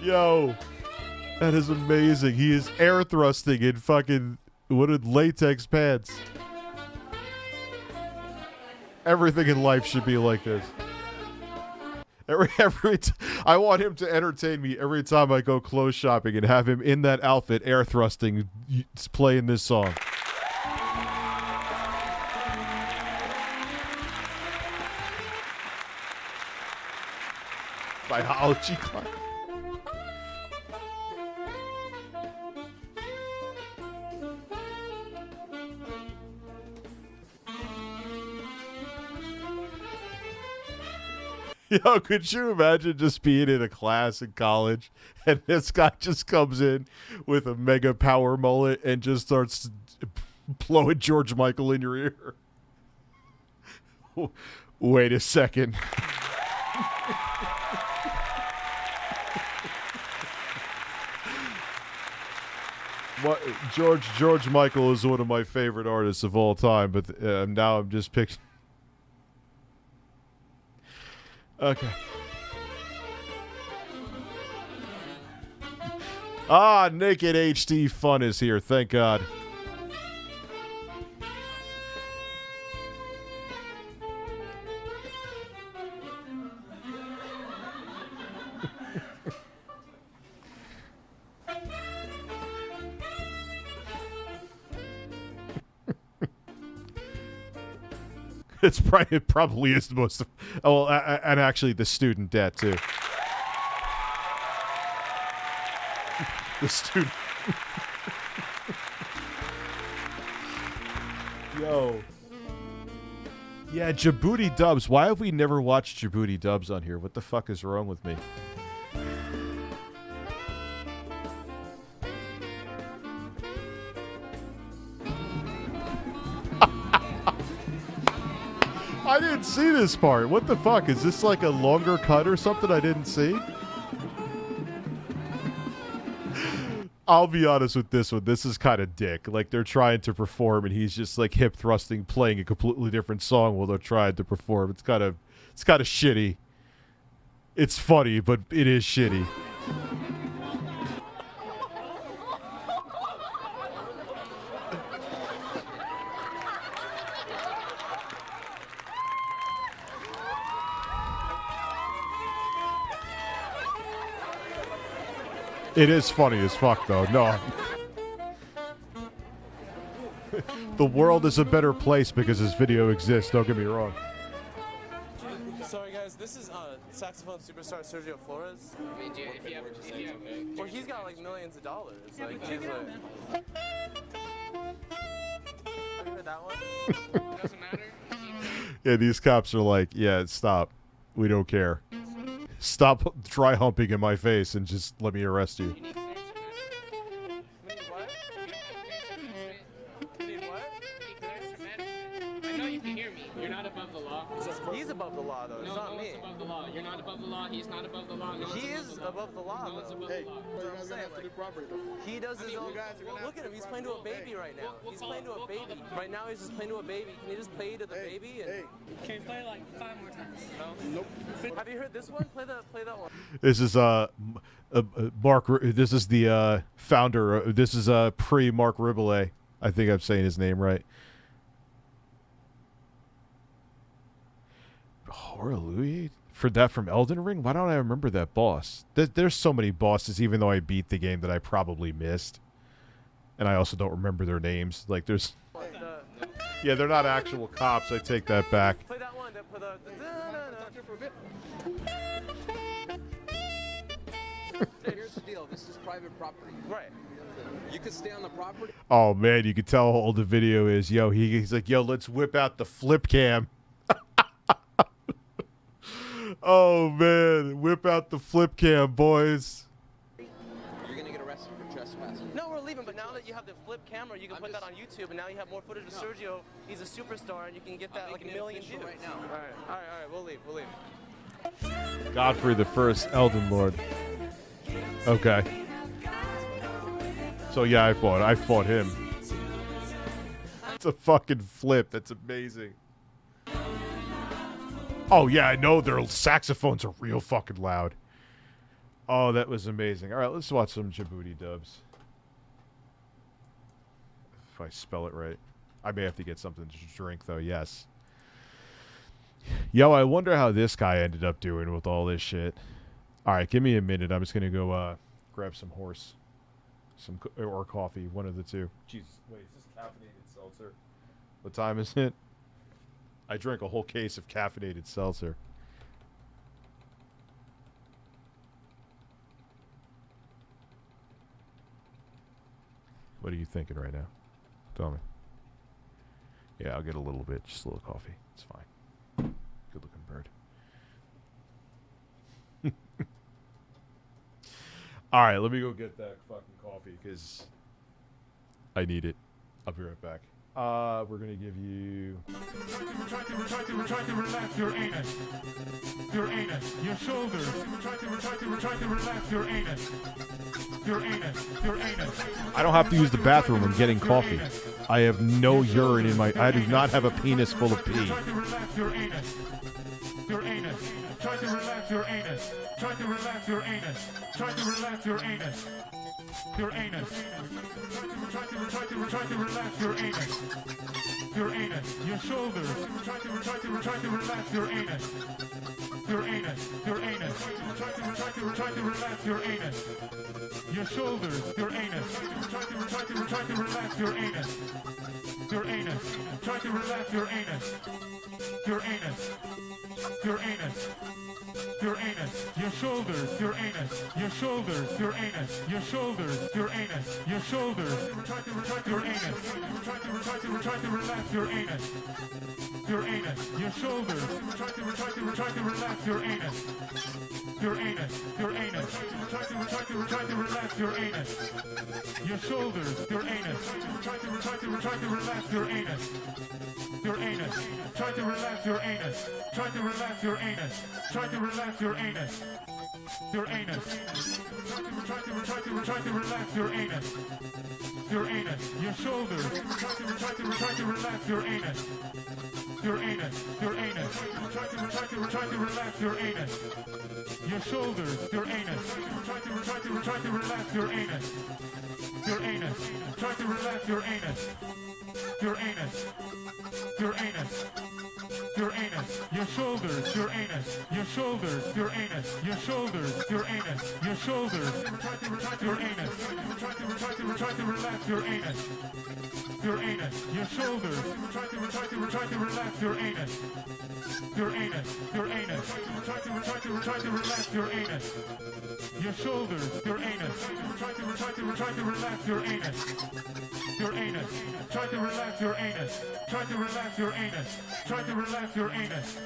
Yo, that is amazing. He is air thrusting in fucking wooded latex pants. Everything in life should be like this. I want him to entertain me every time I go clothes shopping and have him in that outfit air thrusting, playing this song. Biology class. Yo, could you imagine just being in a class in college and this guy just comes in with a mega power mullet and just starts blowing George Michael in your ear? Wait a second. What, George Michael is one of my favorite artists of all time, but now I'm just picturing. Okay. Naked HD Fun is here, thank God. It probably is the most. Oh, and actually, the student debt too. The student. Yo. Yeah, Djibouti dubs. Why have we never watched Djibouti dubs on here? What the fuck is wrong with me? I didn't see this part. What the fuck? Is this like a longer cut or something I didn't see? I'll be honest with this one. This is kind of dick. Like, they're trying to perform and he's just like hip thrusting, playing a completely different song while they're trying to perform. It's kind of shitty. It's funny, but it is shitty. It is funny as fuck, though. No. The world is a better place because this video exists. Don't get me wrong. Sorry, guys. This is saxophone superstar Sergio Flores. I mean, dude, if you have well, he's got like millions of dollars. Like, he's like... Have you heard that one? Doesn't matter. Yeah, these cops are like, yeah, stop. We don't care. Stop dry humping in my face and just let me arrest you. I know you can hear me. You're not above the law. He's above the law, though. No, it's not no me. one's above the law. You're not above the law. He's not above the law. No He is above the law, No one's though. above the law. That's what I'm saying. Like, he does his own. Well, look at him. He's playing to a baby right now. He's playing to a baby. Right now, he's just playing to a baby. Can you just play to the baby? And... Can you play like 5 more times? No. Nope. Have you heard this one? Play that one. This is Mark. This is the founder. This is pre Mark Riboulet. I think I'm saying his name right. Hora Louis For that from Elden Ring? Why don't I remember that boss? There's so many bosses, even though I beat the game, that I probably missed. And I also don't remember their names. Like, there's... Yeah, they're not actual cops. I take that back. Play that one. For the for a bit. Here's the deal. This is private property. Right. You can stay on the property. Oh, man, you can tell how old the video is. Yo, he's like, yo, let's whip out the flip cam. Oh, man. Whip out the flip cam, boys. You're going to get arrested for trespassing. No, we're leaving, but now that you have the flip camera, you can put that on YouTube, and now you have more footage of Sergio. He's a superstar, and you can get that like a million views. Right now. All right, we'll leave. Godfrey the First, Elden Lord. Okay. So, yeah, I fought him. It's a fucking flip. That's amazing. Oh, yeah, I know their saxophones are real fucking loud. Oh, that was amazing. All right, let's watch some Djibouti dubs. If I spell it right. I may have to get something to drink, though, yes. Yo, I wonder how this guy ended up doing with all this shit. All right, give me a minute. I'm just going to go grab some horse. Or coffee, one of the two. Jesus, wait, is this caffeinated seltzer? What time is it? I drank a whole case of caffeinated seltzer. What are you thinking right now? Tell me. Yeah, I'll get a little bit, just a little coffee. It's fine. Good looking bird. All right, let me go get that fucking coffee because I need it. I'll be right back. We're gonna give you. Try to relax your anus. Your anus. Your shoulders. Try to relax your anus. Your anus. Your anus. I don't have to use the bathroom. I'm getting coffee. I have no urine in my. I do not have a penis full of pee. Try to relax your anus. Your anus. Try to relax your anus. Try to relax your anus. Try to relax your anus. Your anus. Try to relax your anus. Your anus. Your shoulders. Try to relax your anus. Your anus. Your anus. Try to relax your anus. Your shoulders. Your anus. Try to relax your anus. Your anus. Try to relax your anus. Your anus. Your anus. Your anus, your shoulders, your anus, your shoulders, your anus, your shoulders, your anus, your shoulders. Try to your anus. Try to relax your anus. Your anus, your shoulders. Try to relax your anus. Your anus, your anus. Try to relax your anus. Your shoulders, your anus. Try to relax your anus. Your anus. Try to relax your anus. Try to relax your anus. Try to relax your anus. Your anus. Try to relax your anus. Your anus. Your shoulders. Try to relax your anus. Your anus. Your anus. Try to relax your anus. Your shoulders. Your anus. Try to relax your anus. Your anus. Try to relax your anus. Your anus. Your anus. Your anus, your shoulders, your anus, your shoulders, your anus, your shoulders, your anus, your shoulders. Try to relax your anus. Try to relax your anus. Your anus, your shoulders. Try to relax your anus. Your anus, your anus. Try to relax your anus. Your shoulders, your anus. Try to relax your anus. Your anus. Try to relax your anus. Try to relax your anus. Try to relax your anus.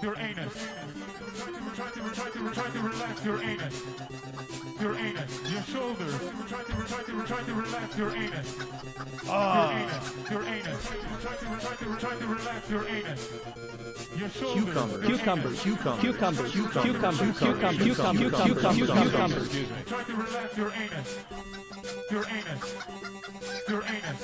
Your anus. Try to relax your anus. Your anus. Your shoulders. Try to relax your anus. Your anus. Your anus. Try to relax your anus. Your shoulders. Cucumbers. Cucumbers. Try to relax your anus. Your anus. Your anus.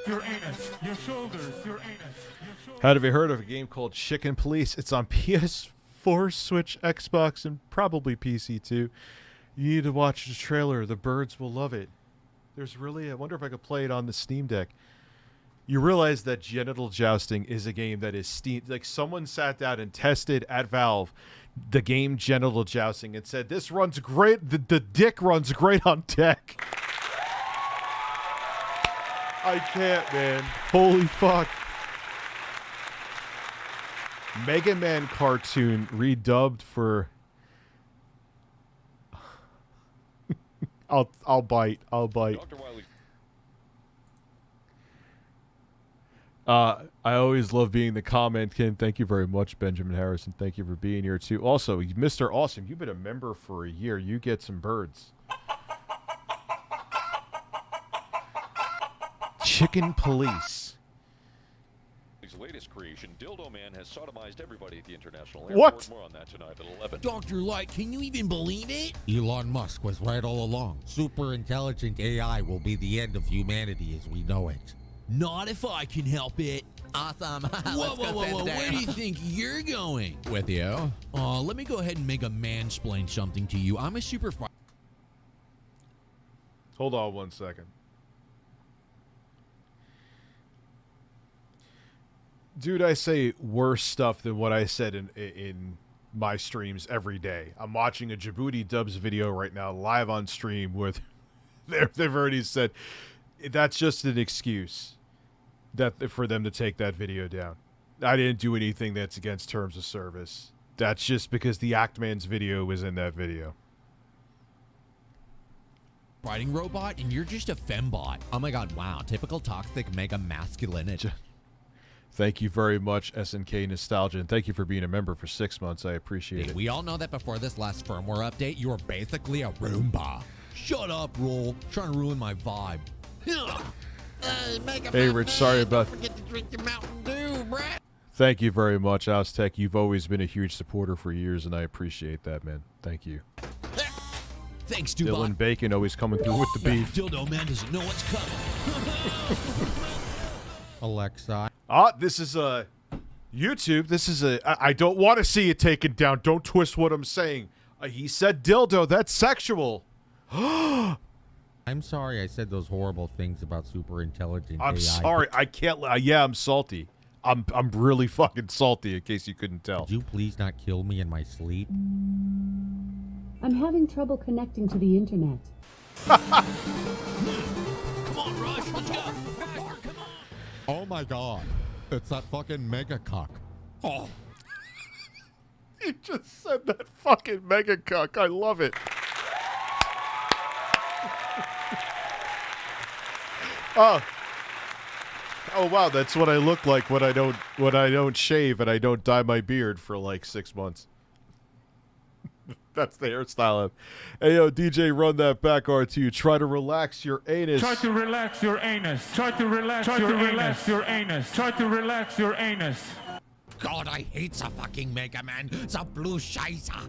Your anus. Your shoulders. Your anus. Have you heard of a game called Chicken Police? It's on PS4, Switch, Xbox, and probably PC too. You need to watch the trailer. The birds will love it. There's really... I wonder if I could play it on the Steam Deck. you realize that genital jousting is a game that is steamed. Like, someone sat down and tested at Valve the game Genital Jousting and said, this runs great. The dick runs great on tech. I can't, man. Holy fuck. Mega Man cartoon redubbed for... I'll bite. I always love being the comment king. Thank you very much, Benjamin Harrison. Thank you for being here too. Also, Mr. Awesome, you've been a member for a year. You get some birds. Chicken Police. His latest creation, Dildo Man, has sodomized everybody at the International What? Airport. More on that tonight at 11. Dr. Light, can you even believe it? Elon Musk was right all along. Super intelligent AI will be the end of humanity as we know it. Not if I can help it. Awesome. Whoa. Where do you think you're going? With you? Let me go ahead and make a mansplain something to you. I'm a super... Hold on 1 second. Dude, I say worse stuff than what I said in my streams every day. I'm watching a Djibouti Dubs video right now live on stream with... They've already said... That's just an excuse for them to take that video down. I didn't do anything that's against terms of service. That's just because the Actman's video was in that video. Fighting robot, and you're just a fembot. Oh my god, wow. Typical toxic mega masculinity. Thank you very much, SNK Nostalgia, and thank you for being a member for 6 months. I appreciate it. We all know that before this last firmware update, you were basically a Roomba. Shut up, Roll. Trying to ruin my vibe. Hey, Rich, sorry about... Don't forget to drink your Mountain Dew, bruh. Thank you very much, Oztech. You've always been a huge supporter for years, and I appreciate that, man. Thank you. Thanks, Dubot. Dylan Bacon always coming through with the beef. Dildo Man doesn't know what's coming. Alexa. This is a YouTube. This is a... I don't want to see it taken down. Don't twist what I'm saying. He said dildo. That's sexual. I'm sorry I said those horrible things about super intelligent I'm AI. sorry. I can't... yeah, I'm salty. I'm really fucking salty, in case you couldn't tell. Could you please not kill me in my sleep? I'm having trouble connecting to the internet. Come on, Rush, let's go. Oh my god. It's that fucking mega cock. Oh. You just said that fucking mega cuck. I love it. Oh wow, that's what I look like when I don't shave and I don't dye my beard for like 6 months. That's the hairstyle. Hey yo, DJ, run that back R2. Try to relax your anus. Try to relax your anus. Try to relax your anus. Your anus. Try to relax your anus. God, I hate the fucking Mega Man. The blue scheiße.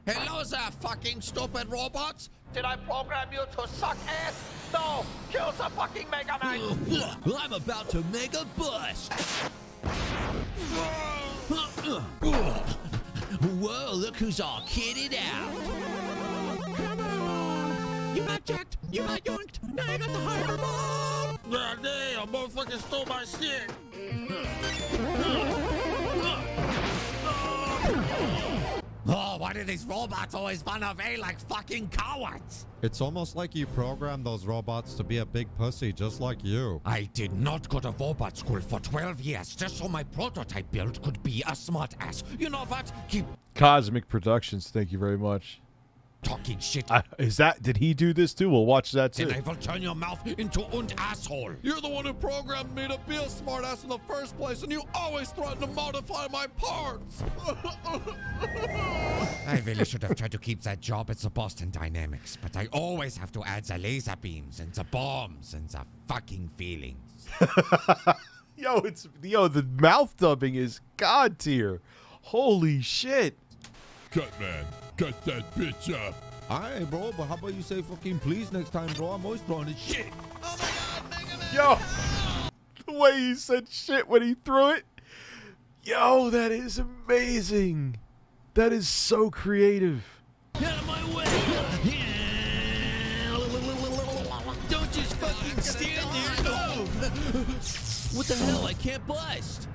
Hello there, fucking stupid robots. Did I program you to suck ass? No! Kill the fucking Mega Man! I'm about to make a bust. Whoa, look who's all kitted out. Come on. You got jacked. You got yoinked. Now you got the hyper bomb. God damn, motherfucker stole my shit. Oh, why do these robots always run away like fucking cowards? It's almost like you programmed those robots to be a big pussy, just like you. I did not go to robot school for 12 years just so my prototype build could be a smart ass. You know what? Keep Cosmic Productions, thank you very much. Talking shit. Did he do this too? We'll watch that too. Then I will turn your mouth into an asshole. You're the one who programmed me to be a smart ass in the first place, and you always threaten to modify my parts. I really should have tried to keep that job at the Boston Dynamics, but I always have to add the laser beams and the bombs and the fucking feelings. The mouth dubbing is god tier. Holy shit. Cut, man. Cut that bitch up. Alright, bro, but how about you say fucking please next time, bro? I'm always throwing it shit. Oh my god, Mega Man! Yo! The way he said shit when he threw it. Yo, that is amazing. That is so creative. Out of my way! Don't just fucking stand there. No! What the hell? I can't bust.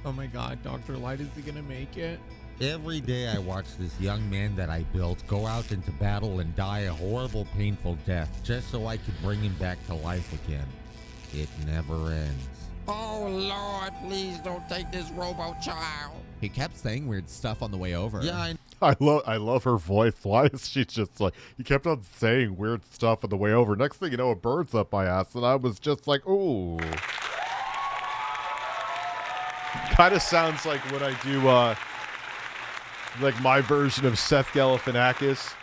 Oh my God, Dr. Light, is he gonna make it? Every day I watch this young man that I built go out into battle and die a horrible, painful death just so I could bring him back to life again. It never ends. Oh, Lord, please don't take this robo-child. He kept saying weird stuff on the way over. Yeah, I love her voice. Why is she just like, he kept on saying weird stuff on the way over. Next thing you know, a bird's up my ass, and I was just like, ooh. Kind of sounds like when I do, like my version of Seth Galifianakis,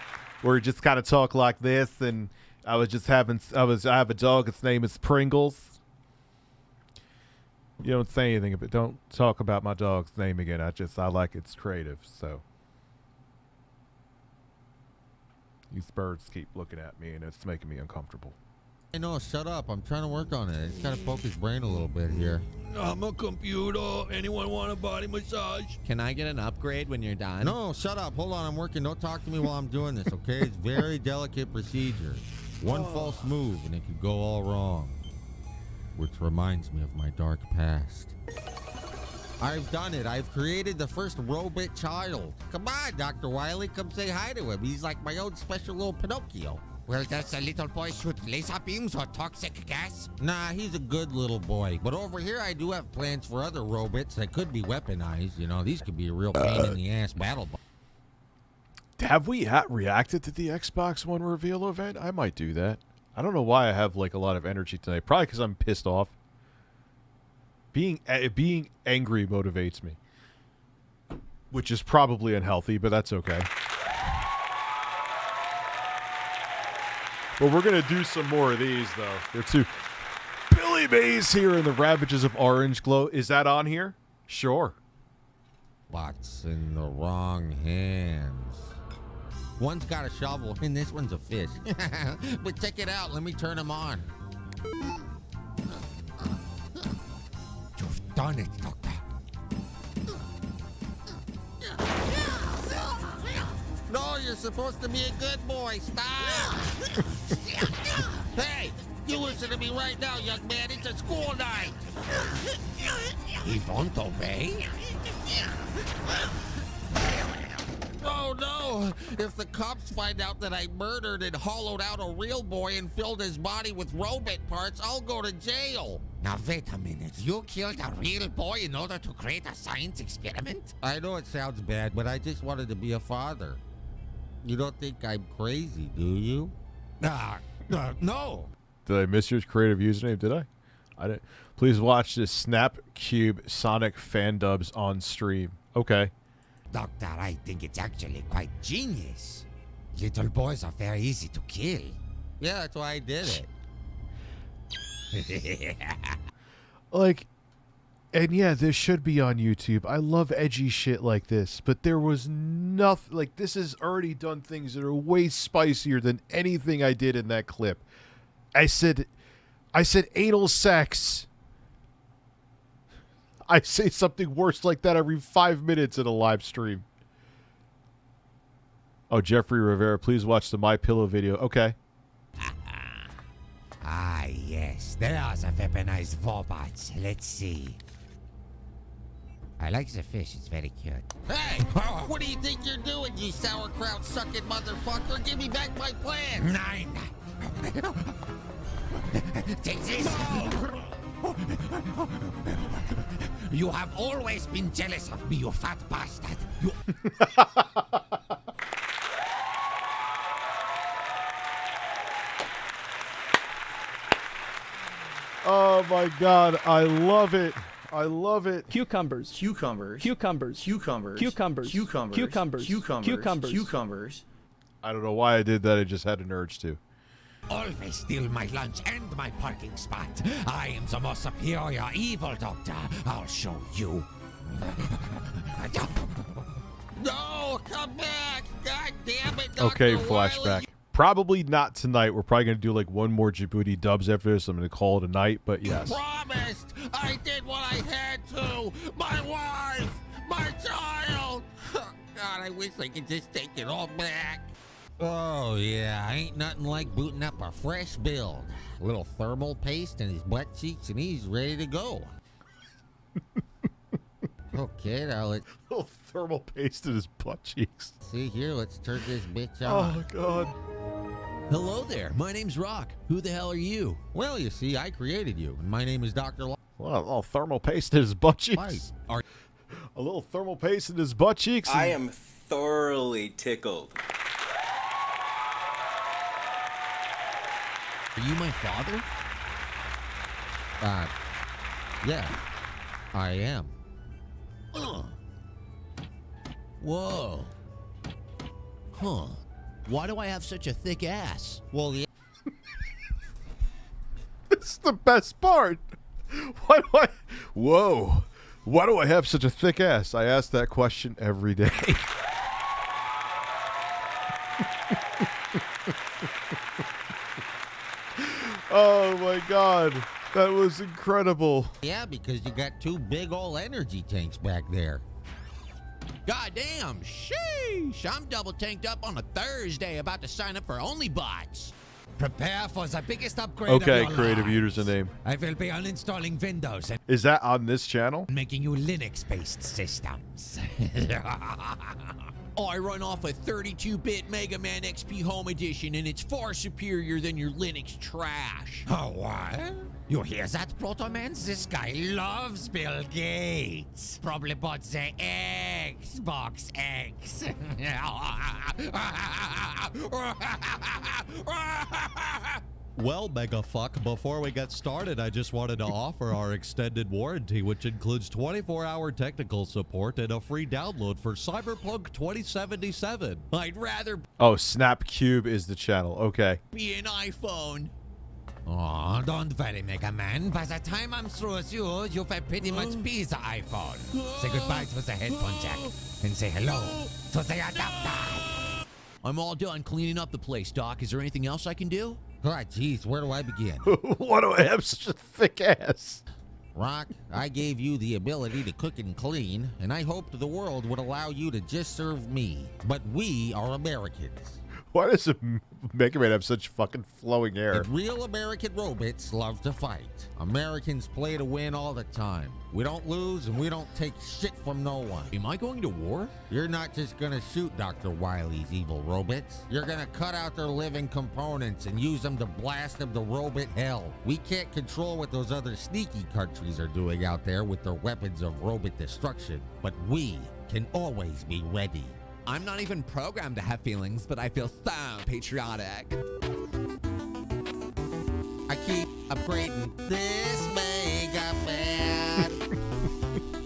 where he just kind of talk like this, and I have a dog, its name is Pringles. You don't say anything about, don't talk about my dog's name again. I like it's creative, so. These birds keep looking at me, and it's making me uncomfortable. I know, shut up. I'm trying to work on it. It's got to poke his brain a little bit here. I'm a computer. Anyone want a body massage? Can I get an upgrade when you're done? No, shut up. Hold on, I'm working. Don't talk to me while I'm doing this, okay? It's very delicate procedure. One false move, and it could go all wrong. Which reminds me of my dark past. I've done it. I've created the first robot child. Come on, Dr. Wiley, come say hi to him. He's like my own special little Pinocchio. Well, does the little boy shoot laser beams or toxic gas? Nah, he's a good little boy. But over here, I do have plans for other robots that could be weaponized. You know, these could be a real pain in the ass battle. Have we reacted to the Xbox One reveal event? I might do that. I don't know why I have like a lot of energy tonight. Probably because I'm pissed off. Being angry motivates me, which is probably unhealthy, but that's okay. But we're gonna do some more of these, though. They're too. Billy Mays here in the Ravages of Orange Glow. Is that on here? Sure. What's in the wrong hands? One's got a shovel, and this one's a fish. But check it out. Let me turn them on. You've done it, Doctor. No, you're supposed to be a good boy. Stop. Hey, you listen to me right now, young man. It's a school night. He won't obey. Oh, no. If the cops find out that I murdered and hollowed out a real boy and filled his body with robot parts, I'll go to jail. Now, wait a minute. You killed a real boy in order to create a science experiment? I know it sounds bad, but I just wanted to be a father. You don't think I'm crazy, do you? No. Did I miss your creative username? Did I? I didn't. Please watch this Snapcube Sonic fan dubs on stream. Okay. Doctor, I think it's actually quite genius. Little boys are very easy to kill. Yeah, that's why I did it. Like, and yeah, this should be on YouTube. I love edgy shit like this, but there was nothing. Like, this has already done things that are way spicier than anything I did in that clip. I said anal sex. I say something worse like that every 5 minutes in a live stream. Oh, Jeffrey Rivera, please watch the My Pillow video. Okay. Ah, yes. There are the weaponized robots. Let's see. I like the fish. It's very cute. Hey! What do you think you're doing, you sauerkraut-sucking motherfucker? Give me back my plans! Nine. Take this. No. You have always been jealous of me, you fat bastard. You... Oh my God, I love it. I love it. Cucumbers. Cucumbers. Cucumbers. Cucumbers. Cucumbers. Cucumbers. Cucumbers. Cucumbers. Cucumbers. Cucumbers. I don't know why I did that. I just had an urge to. Always steal my lunch and my parking spot. I am the most superior evil doctor. I'll show you. No, come back! God damn it, Dr. Okay, Wiley. flashback. Probably not tonight. We're probably going to do like one more Djibouti dubs after this. I'm going to call it a night, but yes. Promised! I did what I had to! My wife! My child! God, I wish I could just take it all back. Oh, yeah, ain't nothing like booting up a fresh build. A little thermal paste in his butt cheeks, and he's ready to go. Okay, now let's... little thermal paste in his butt cheeks. See here, let's turn this bitch on. Oh, God. Hello there. My name's Rock. Who the hell are you? Well, you see, I created you, and my name is Dr. Well, a little thermal paste in his butt cheeks. Right. A little thermal paste in his butt cheeks. I am thoroughly tickled. Are you my father? Yeah, I am. Whoa. Huh. Why do I have such a thick ass? Well, yeah. This is the best part. Why do I... Whoa. Why do I have such a thick ass? I ask that question every day. Oh, my God. That was incredible. Yeah, because you got two big old energy tanks back there. God damn, sheesh. I'm double tanked up on a Thursday, about to sign up for OnlyBots. Prepare for the biggest upgrade Okay, of your creative lives. username. I will be uninstalling Windows and Is that on this channel? making you Linux-based systems. I run off a 32-bit Mega Man XP Home Edition, and it's far superior than your Linux trash. Oh, what? You hear that, Proto Man? This guy loves Bill Gates. Probably bought the Xbox X. Well, Megafuck, before we get started, I just wanted to offer our extended warranty, which includes 24-hour technical support and a free download for Cyberpunk 2077. I'd rather Oh, Snapcube is the channel. Okay. be an iPhone. Oh, don't worry, Mega Man. By the time I'm through with you, you'll pretty much be the iPhone. Say goodbye to the headphone jack and say hello to the adapter. I'm all done cleaning up the place, Doc. Is there anything else I can do? Oh, jeez, where do I begin? Why do I have such a thick ass? Rock, I gave you the ability to cook and clean, and I hoped the world would allow you to just serve me. But we are Americans. Why does a Mega Man have such fucking flowing hair? And real American robots love to fight. Americans play to win all the time. We don't lose and we don't take shit from no one. Am I going to war? You're not just gonna shoot Dr. Wily's evil robots. You're gonna cut out their living components and use them to blast them to robot hell. We can't control what those other sneaky countries are doing out there with their weapons of robot destruction, but we can always be ready. I'm not even programmed to have feelings, but I feel so patriotic. I keep upgrading this Mega Man.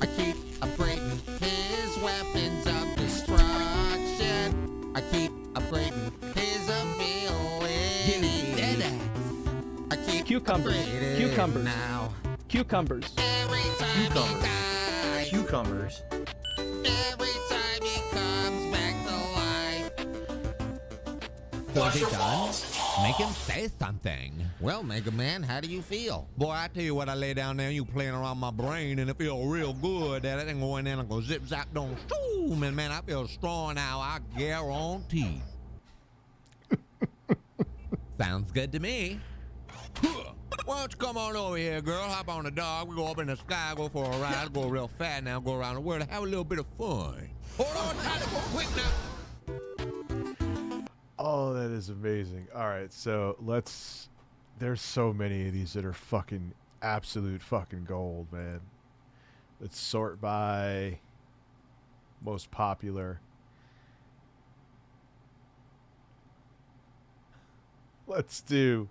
I keep upgrading his weapons of destruction. I keep upgrading his ability. I keep Cucumbers. upgrading Cucumbers. now. Cucumbers. Every time he dies. Cucumbers. Every time he comes back to life. Was he done? Make him say something. Well, Mega Man, how do you feel? Boy, I tell you what, I lay down there, you playing around my brain, and it feel real good. That thing going in and go zip zap don't shoom, and man, I feel strong now. I guarantee. Sounds good to me. Why don't you come on over here, girl? Hop on the dog. We go up in the sky, go for a ride, go real fast now, go around the world, have a little bit of fun. Hold on, time to go quick now. Oh, that is amazing. All right, so let's... There's so many of these that are fucking absolute fucking gold, man. Let's sort by most popular. Let's do...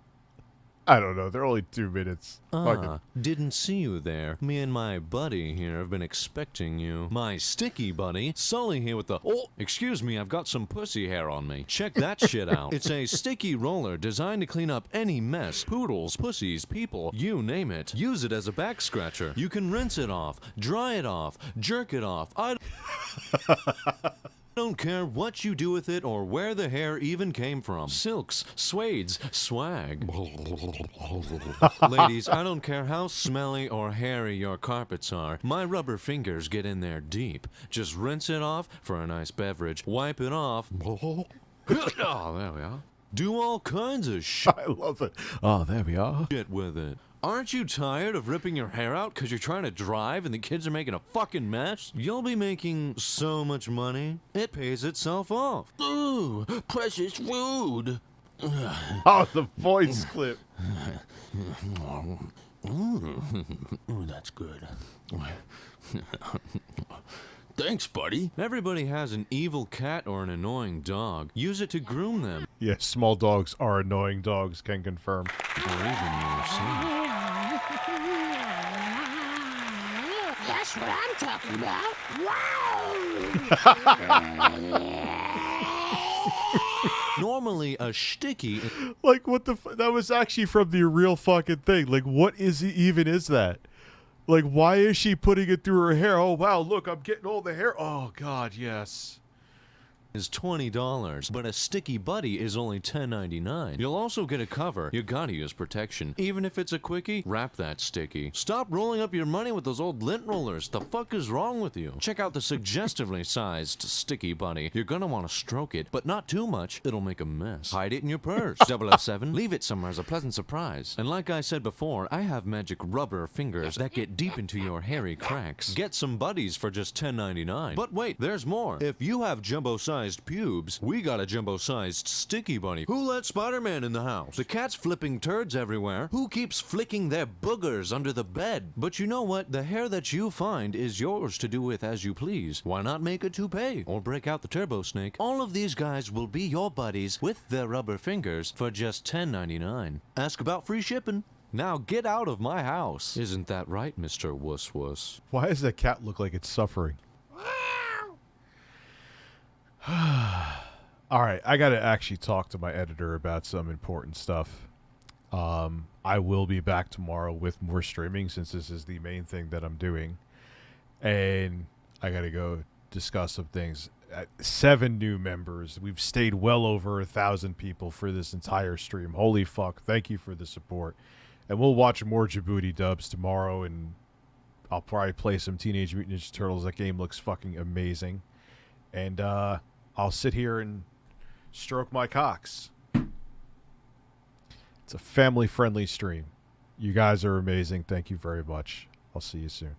I don't know. They're only 2 minutes. Fucking- Didn't see you there. Me and my buddy here have been expecting you. My sticky buddy, Sully here with the... Oh, excuse me, I've got some pussy hair on me. Check that shit out. It's a sticky roller designed to clean up any mess. Poodles, pussies, people, you name it. Use it as a back scratcher. You can rinse it off, dry it off, jerk it off. I don't care what you do with it or where the hair even came from. Silks, suedes, swag. Ladies, I don't care how smelly or hairy your carpets are. My rubber fingers get in there deep. Just rinse it off for a nice beverage. Wipe it off. Oh, there we are. Do all kinds of shit. I love it. Oh, there we are. Shit with it. Aren't you tired of ripping your hair out because you're trying to drive and the kids are making a fucking mess? You'll be making so much money, it pays itself off. Ooh, precious food. Oh, the voice clip. Ooh, that's good. Thanks, buddy. Everybody has an evil cat or an annoying dog. Use it to groom them. Yeah, small dogs are annoying dogs, can confirm. Or even yourself. That's what I'm talking about. Normally, a sticky. Like, what the that was actually from the real fucking thing. Like, what even is that? Like, why is she putting it through her hair? Oh, wow, look, I'm getting all the hair. Oh, God, yes. Is $20, but a sticky buddy is only $10.99. You'll also get a cover. You gotta use protection. Even if it's a quickie, wrap that sticky. Stop rolling up your money with those old lint rollers. The fuck is wrong with you? Check out the suggestively sized sticky buddy. You're gonna want to stroke it, but not too much. It'll make a mess. Hide it in your purse. 007, leave it somewhere as a pleasant surprise. And like I said before, I have magic rubber fingers that get deep into your hairy cracks. Get some buddies for just $10.99. But wait, there's more. If you have jumbo-sized pubes, we got a jumbo-sized sticky bunny. Who let Spider-Man in the house? The cat's flipping turds everywhere. Who keeps flicking their boogers under the bed? But you know what? The hair that you find is yours to do with as you please. Why not make a toupee? Or break out the turbo snake? All of these guys will be your buddies with their rubber fingers for just $10.99. Ask about free shipping. Now get out of my house. Isn't that right, Mr. Wuss Wuss? Why does that cat look like it's suffering? All right, I got to actually talk to my editor about some important stuff. I will be back tomorrow with more streaming since this is the main thing that I'm doing. And I got to go discuss some things. 7 new members. We've stayed well over 1,000 people for this entire stream. Holy fuck. Thank you for the support. And we'll watch more Djibouti dubs tomorrow, and I'll probably play some Teenage Mutant Ninja Turtles. That game looks fucking amazing. And I'll sit here and stroke my cocks. It's a family-friendly stream. You guys are amazing. Thank you very much. I'll see you soon.